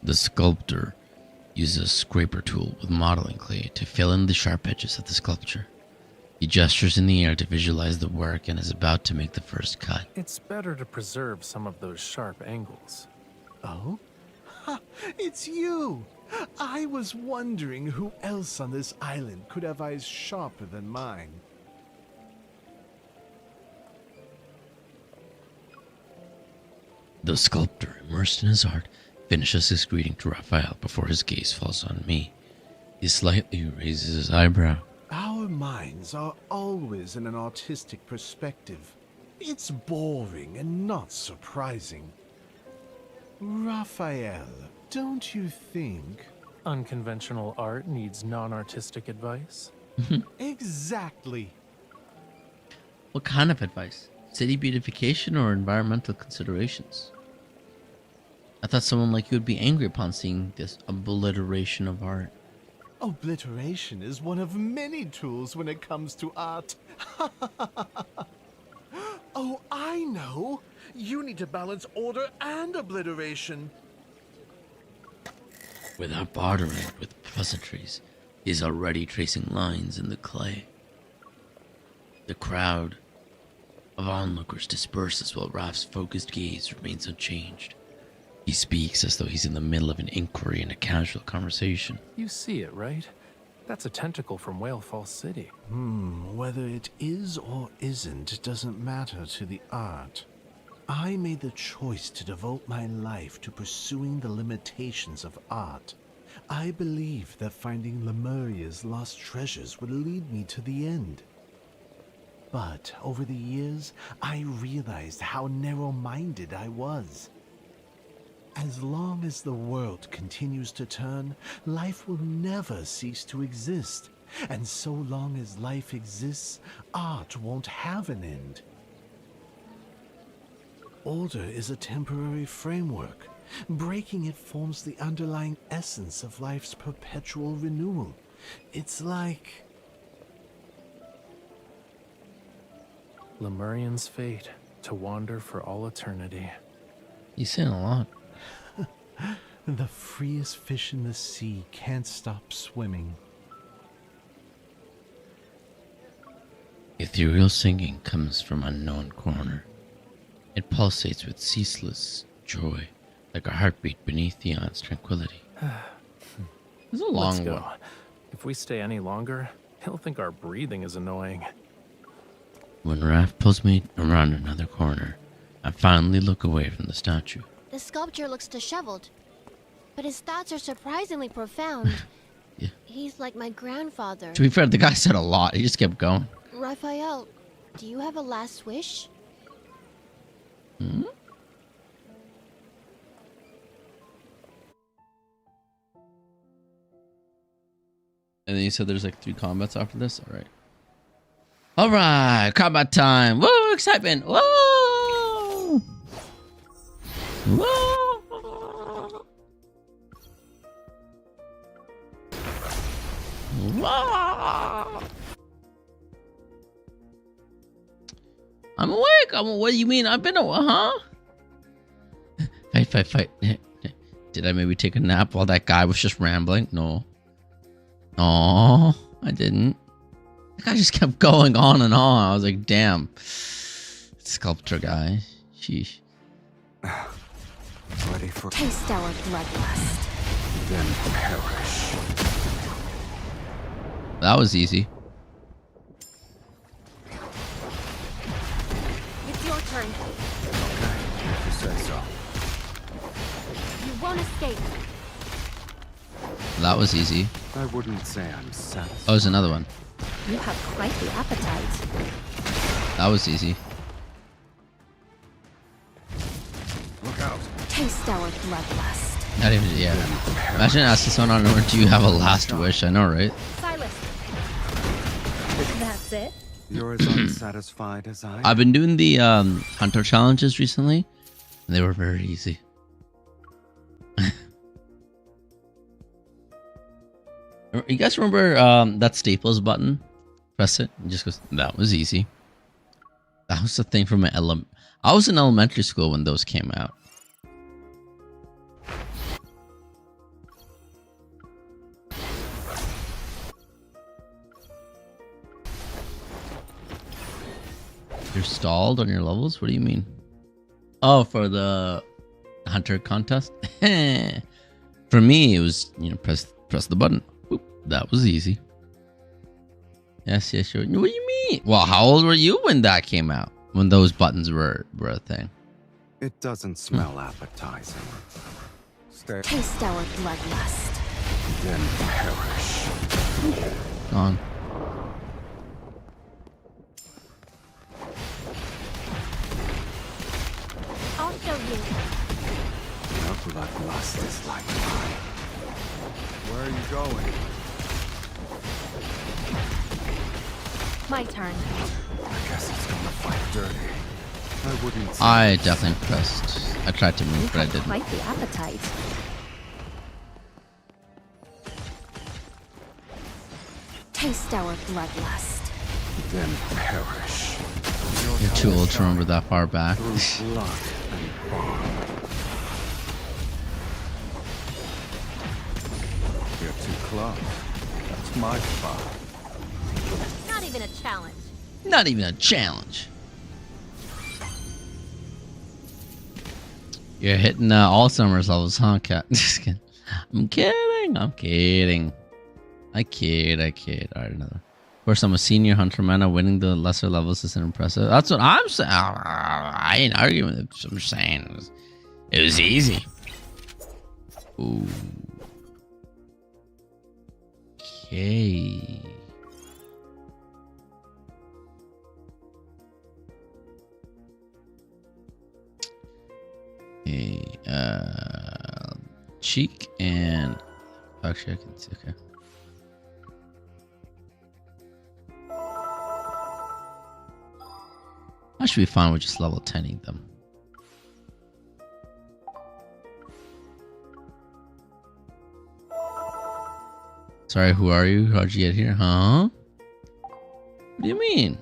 The sculptor uses a scraper tool with modeling clay to fill in the sharp edges of the sculpture. He gestures in the air to visualize the work and is about to make the first cut. It's better to preserve some of those sharp angles. Oh? Ha! It's you! I was wondering who else on this island could have eyes sharper than mine. The sculptor, immersed in his art, finishes his greeting to Rafayel before his gaze falls on me. He slightly raises his eyebrow. Our minds are always in an artistic perspective. It's boring and not surprising. Rafayel, don't you think? Unconventional art needs non-artistic advice? Exactly. What kind of advice? City beautification or environmental considerations? I thought someone like you would be angry upon seeing this obliteration of art. Obliteration is one of many tools when it comes to art. Oh, I know! You need to balance order and obliteration. Without bartering with pleasantries, he is already tracing lines in the clay. The crowd of onlookers disperses while Raph's focused gaze remains unchanged. He speaks as though he's in the middle of an inquiry in a casual conversation. You see it, right? That's a tentacle from Whale Fall City. Whether it is or isn't doesn't matter to the art. I made the choice to devote my life to pursuing the limitations of art. I believed that finding Lemuria's lost treasures would lead me to the end. But over the years, I realized how narrow-minded I was. As long as the world continues to turn, life will never cease to exist. And so long as life exists, art won't have an end. Order is a temporary framework. Breaking it forms the underlying essence of life's perpetual renewal. It's like... Lemurian's fate, to wander for all eternity. He's saying a lot. The freest fish in the sea can't stop swimming. Ethereal singing comes from unknown corner. It pulsates with ceaseless joy, like a heartbeat beneath the eon's tranquility. It's a long Let's go. one. If we stay any longer, he'll think our breathing is annoying. When Raph pulls me around another corner, I finally look away from the statue. The sculpture looks disheveled, but his thoughts are surprisingly profound. Yeah. He's like my grandfather. To be fair, the guy said a lot. He just kept going. Rafayel, do you have a last wish? Hmm? And then you said there's like 3 combats after this? Alright. Alright, combat time! Woo! Excitement! Woo! Woo! I'm awake! What do you mean? I've been awake, huh? Fight. Did I maybe take a nap while that guy was just rambling? No. Oh, I didn't. The guy just kept going on and on. I was like, damn. Sculptor guy. Sheesh. Ready for taste our bloodlust. Then perish. That was easy. It's your turn. Okay, if you say so. You won't escape. That was easy. I wouldn't say I'm satisfied. Oh, there's another one. You have quite the appetite. That was easy. Look out. Taste our bloodlust. Not even, yeah. Imagine asking someone on over, do you have a last wish? I know, right? Silas. That's it. You're as unsatisfied as I am. I've been doing the hunter challenges recently, and they were very easy. You guys remember that Staples button? Press it, it just goes. That was easy. That was the thing from my I was in elementary school when those came out. You're stalled on your levels? What do you mean? Oh, for the hunter contest? For me, it was, you know, press the button. Boop. That was easy. Yes, sure. What do you mean? Well, how old were you when that came out? When those buttons were a thing? It doesn't smell appetizing. Taste our bloodlust. Then perish. Gone. I'll show you. Your bloodlust is like mine. Where are you going? My turn. I guess it's gonna fight dirty. I wouldn't. I definitely pressed. I tried to move, but I didn't. Quite the appetite. Taste our bloodlust. Then perish. You're too old to remember that far back. Through blood and bone. You're too close. That's my spot. Not even a challenge. Not even a challenge. You're hitting all summer's levels, huh, Cat? Just kidding. I'm kidding. I'm kidding. I kid. Alright, another. Of course, I'm a senior hunter man. Winning the lesser levels isn't impressive. That's what I'm saying. I ain't arguing with it. I'm saying it was easy. Ooh. Okay. Okay. Cheek and actually I can see. Okay. I should be fine with just level 10ing them. Sorry, who are you? How'd you get here? Huh? What do you mean?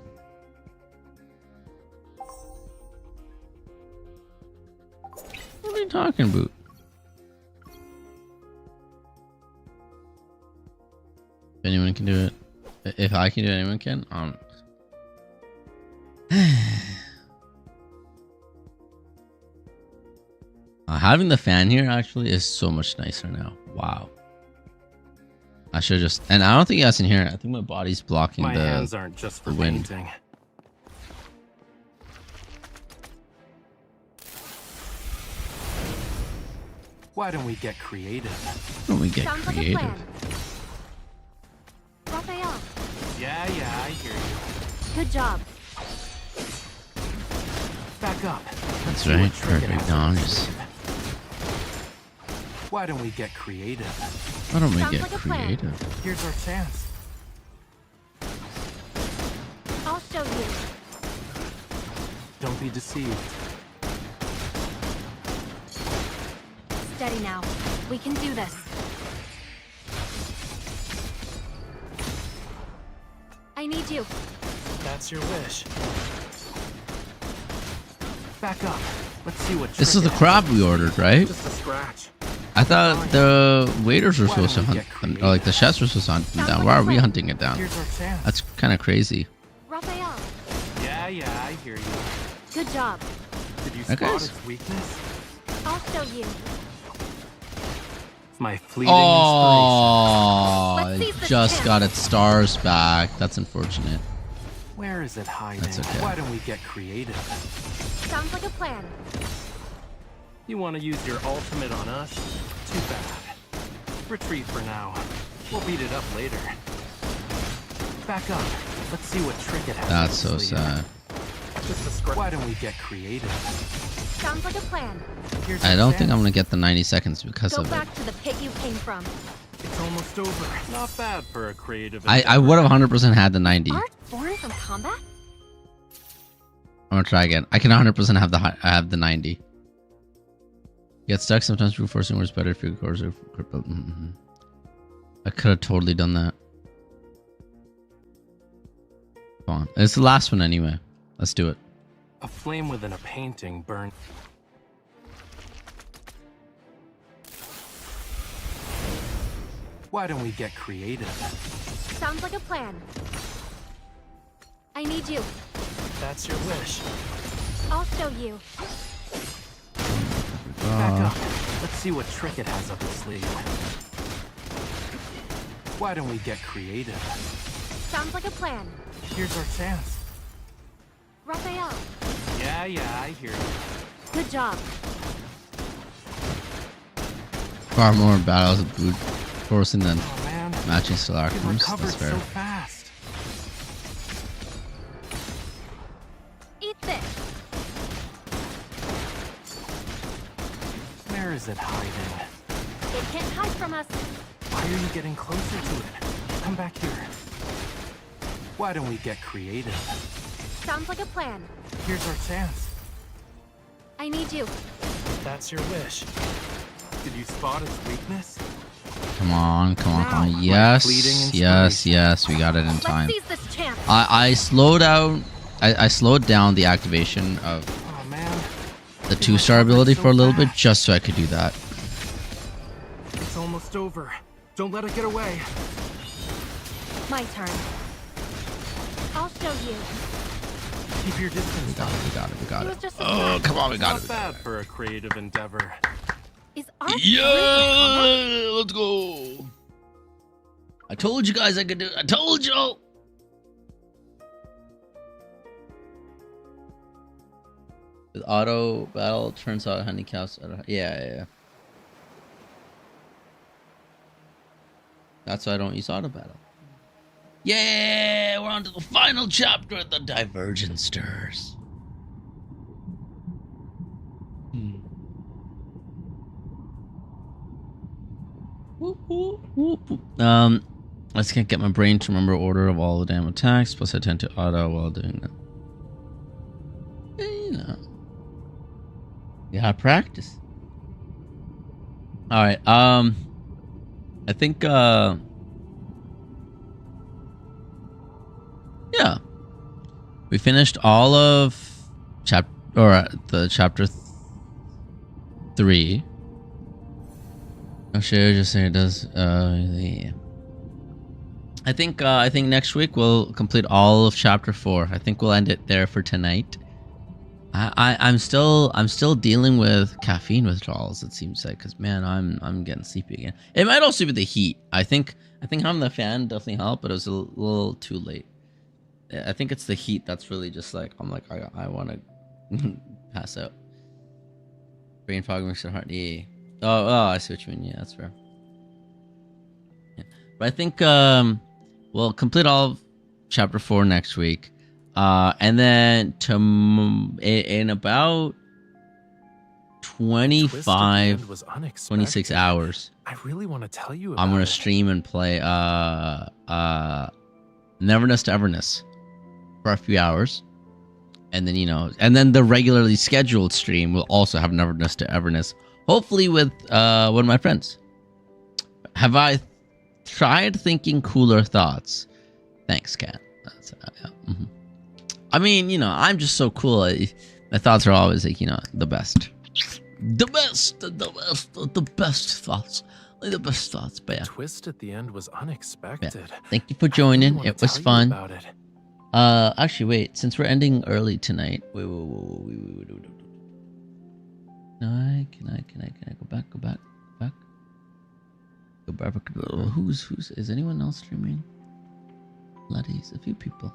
What are you talking about? If anyone can do it. If I can do it, anyone can. Having the fan here actually is so much nicer now. Wow. I should just, and I don't think you guys can hear it. I think my body's blocking my the hands aren't just for wind. painting. Why don't we get creative? Why don't we get Sounds creative? like a plan. Rafayel. Yeah, I hear you. Good job. Back up. That's right. Perfect. No, just. Why don't we get creative? Why don't we Sounds get like a plan. creative? Here's our chance. I'll show you. Don't be deceived. Steady now. We can do this. I need you. That's your wish. Back up. Let's see what. This is the crab we ordered, right? Just a scratch. I thought the waiters were supposed to hunt, or like the chefs were supposed to hunt them down. Why are we hunting it down? Here's our chance. That's kind of crazy. Rafayel. Yeah, I hear you. Good job. Did you Okay. spot its weakness? I'll show you. My fleeting Oh, it just got its stars back. That's unfortunate. Where is it hiding? That's okay. Why don't we get creative? Sounds like a plan. You want to use your ultimate on us? Too bad. Retreat for now. We'll beat it up later. Back up. Let's see what trick it has. That's so sad. Why don't we get creative? Sounds like a plan. I don't think I'm gonna get the 90 seconds because of it. Go back to the pit you came from. It's almost over. Not bad for a creative. I would have 100% had the 90. Art born from combat? I'm gonna try again. I can 100% have the 90. Get stuck sometimes. Brute forcing works better if your cores are. I could have totally done that. Come on, it's the last one anyway. Let's do it. A flame within a painting burned. Why don't we get creative? Sounds like a plan. I need you. That's your wish. I'll show you. Back up. Let's see what trick it has up its sleeve. Why don't we get creative? Sounds like a plan. Here's our chance. Rafayel. Yeah, I hear you. Good job. Far more battles of brute forcing than matching stellar You outcomes. recovered That's fair. so fast. Eat this. Where is it hiding? It can't hide from us. Why are you getting closer to it? Come back here. Why don't we get creative? Sounds like a plan. Here's our chance. I need you. That's your wish. Did you spot its weakness? Come on. Yes, we got it in time. Let's seize this chance. I slowed down. I slowed down the activation of the 2-star ability for a little bit just so I could do that. It's almost over. Don't let it get away. My turn. I'll show you. Keep your distance. We got it. Oh, come on, we got Not bad for a creative endeavor. Is art Yeah, let's go. I told you guys I could do it. I told you. With auto battle, turns out handicaps. Yeah. That's why I don't use auto battle. Yeah, we're on to the final chapter of the Divergent Stirs. I just can't get my brain to remember order of all the damn attacks. Plus, I tend to auto while doing that. You know, you gotta practice. All right. I think. Yeah. We finished all of the chapter 3. Oh shit! Just say it does. Yeah. I think next week we'll complete all of chapter 4. I think we'll end it there for tonight. I'm still dealing with caffeine withdrawals. It seems like, because man, I'm getting sleepy again. It might also be the heat. I think having the fan definitely helped, but it was a little too late. I think it's the heat that's really just like, I'm like, I want to pass out. Brain fog makes it hard. Yeah. Oh, I see what you mean. Yeah, that's fair. Yeah. But I think we'll complete all of chapter 4 next week. And then in about 26 hours, I really want to tell you about I'm gonna stream and play Neverness to Everness for a few hours, and then and the regularly scheduled stream will also have Neverness to Everness, hopefully with one of my friends. Have I tried thinking cooler thoughts? Thanks, Kat. I mean, I'm just so cool. My thoughts are always like, the best. The best thoughts. The best thoughts, but yeah. Twist at the end was unexpected. Yeah. Thank you for joining. It was fun. Actually, wait. Since we're ending early tonight, wait. Can I go back? Go back. Who's is anyone else streaming? Bloodies, a few people.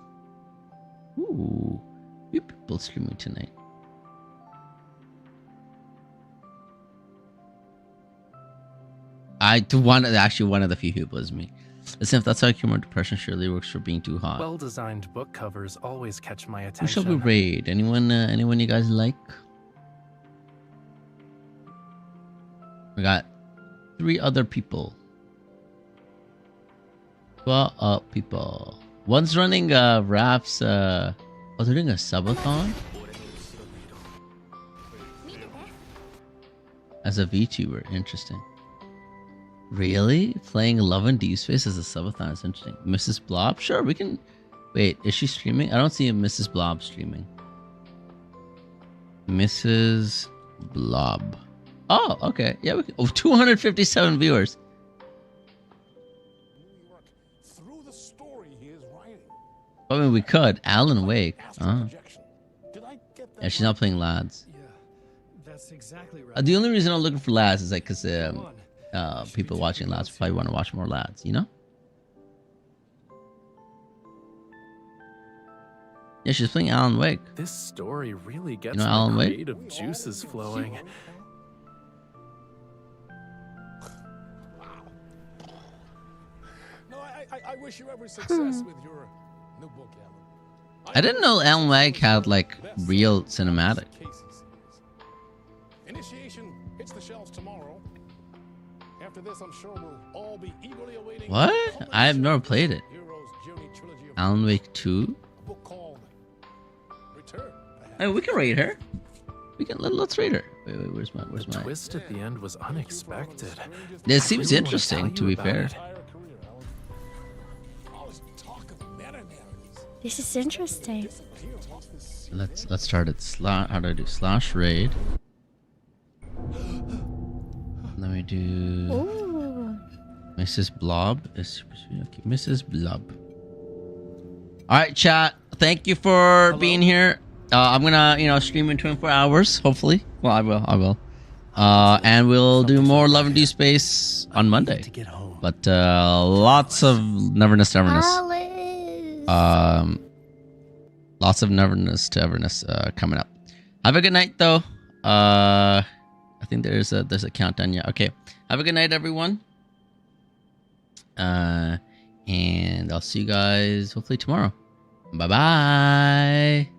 Ooh, a few people streaming tonight. One of the few people is me. Listen, if that's how humor depression surely works for being too hot. Well-designed book covers always catch my Who attention. shall we raid? Anyone you guys like? We got 3 other people. 12 people. One's running Raf's they're doing a subathon? As a VTuber, interesting. Really? Playing Love and Deepspace as a subathon is interesting. Mrs. Blob? Sure, we can... Wait, is she streaming? I don't see a Mrs. Blob streaming. Mrs. Blob. Oh, okay. Yeah, we can... Oh, 257 viewers. I mean, we could. Alan Wake. Oh. Yeah, she's not playing lads. That's exactly right. The only reason I'm looking for lads is like because people watching lads probably want to watch more lads, you know? Yeah, she's playing Alan Wake. This story really gets Alan my Wake? creative juices flowing. No, I wish you every success with your new book, Alan. I didn't know Alan Wake had like real cinematic. Initiation hits the shelves tomorrow. After this, I'm sure we'll all be eagerly awaiting. What? I have never played it. Alan Wake 2? Hey, we can rate her. We can let's rate her. Wait, where's my The twist at the end was unexpected. This seems interesting, to be fair. This is interesting. Let's start it. How do I do /raid? Let me do. Ooh. Mrs. Blob is super sweet. Okay, Mrs. Blob. All right, chat. Thank you for being here. I'm gonna, stream in 24 hours, hopefully. Well, I will. And we'll do more Love and Deepspace on Monday. But lots of Neverness to Everness. Lots of Neverness to Everness coming up. Have a good night, though. I think there's a countdown. Yeah. Okay. Have a good night, everyone. And I'll see you guys hopefully tomorrow. Bye bye.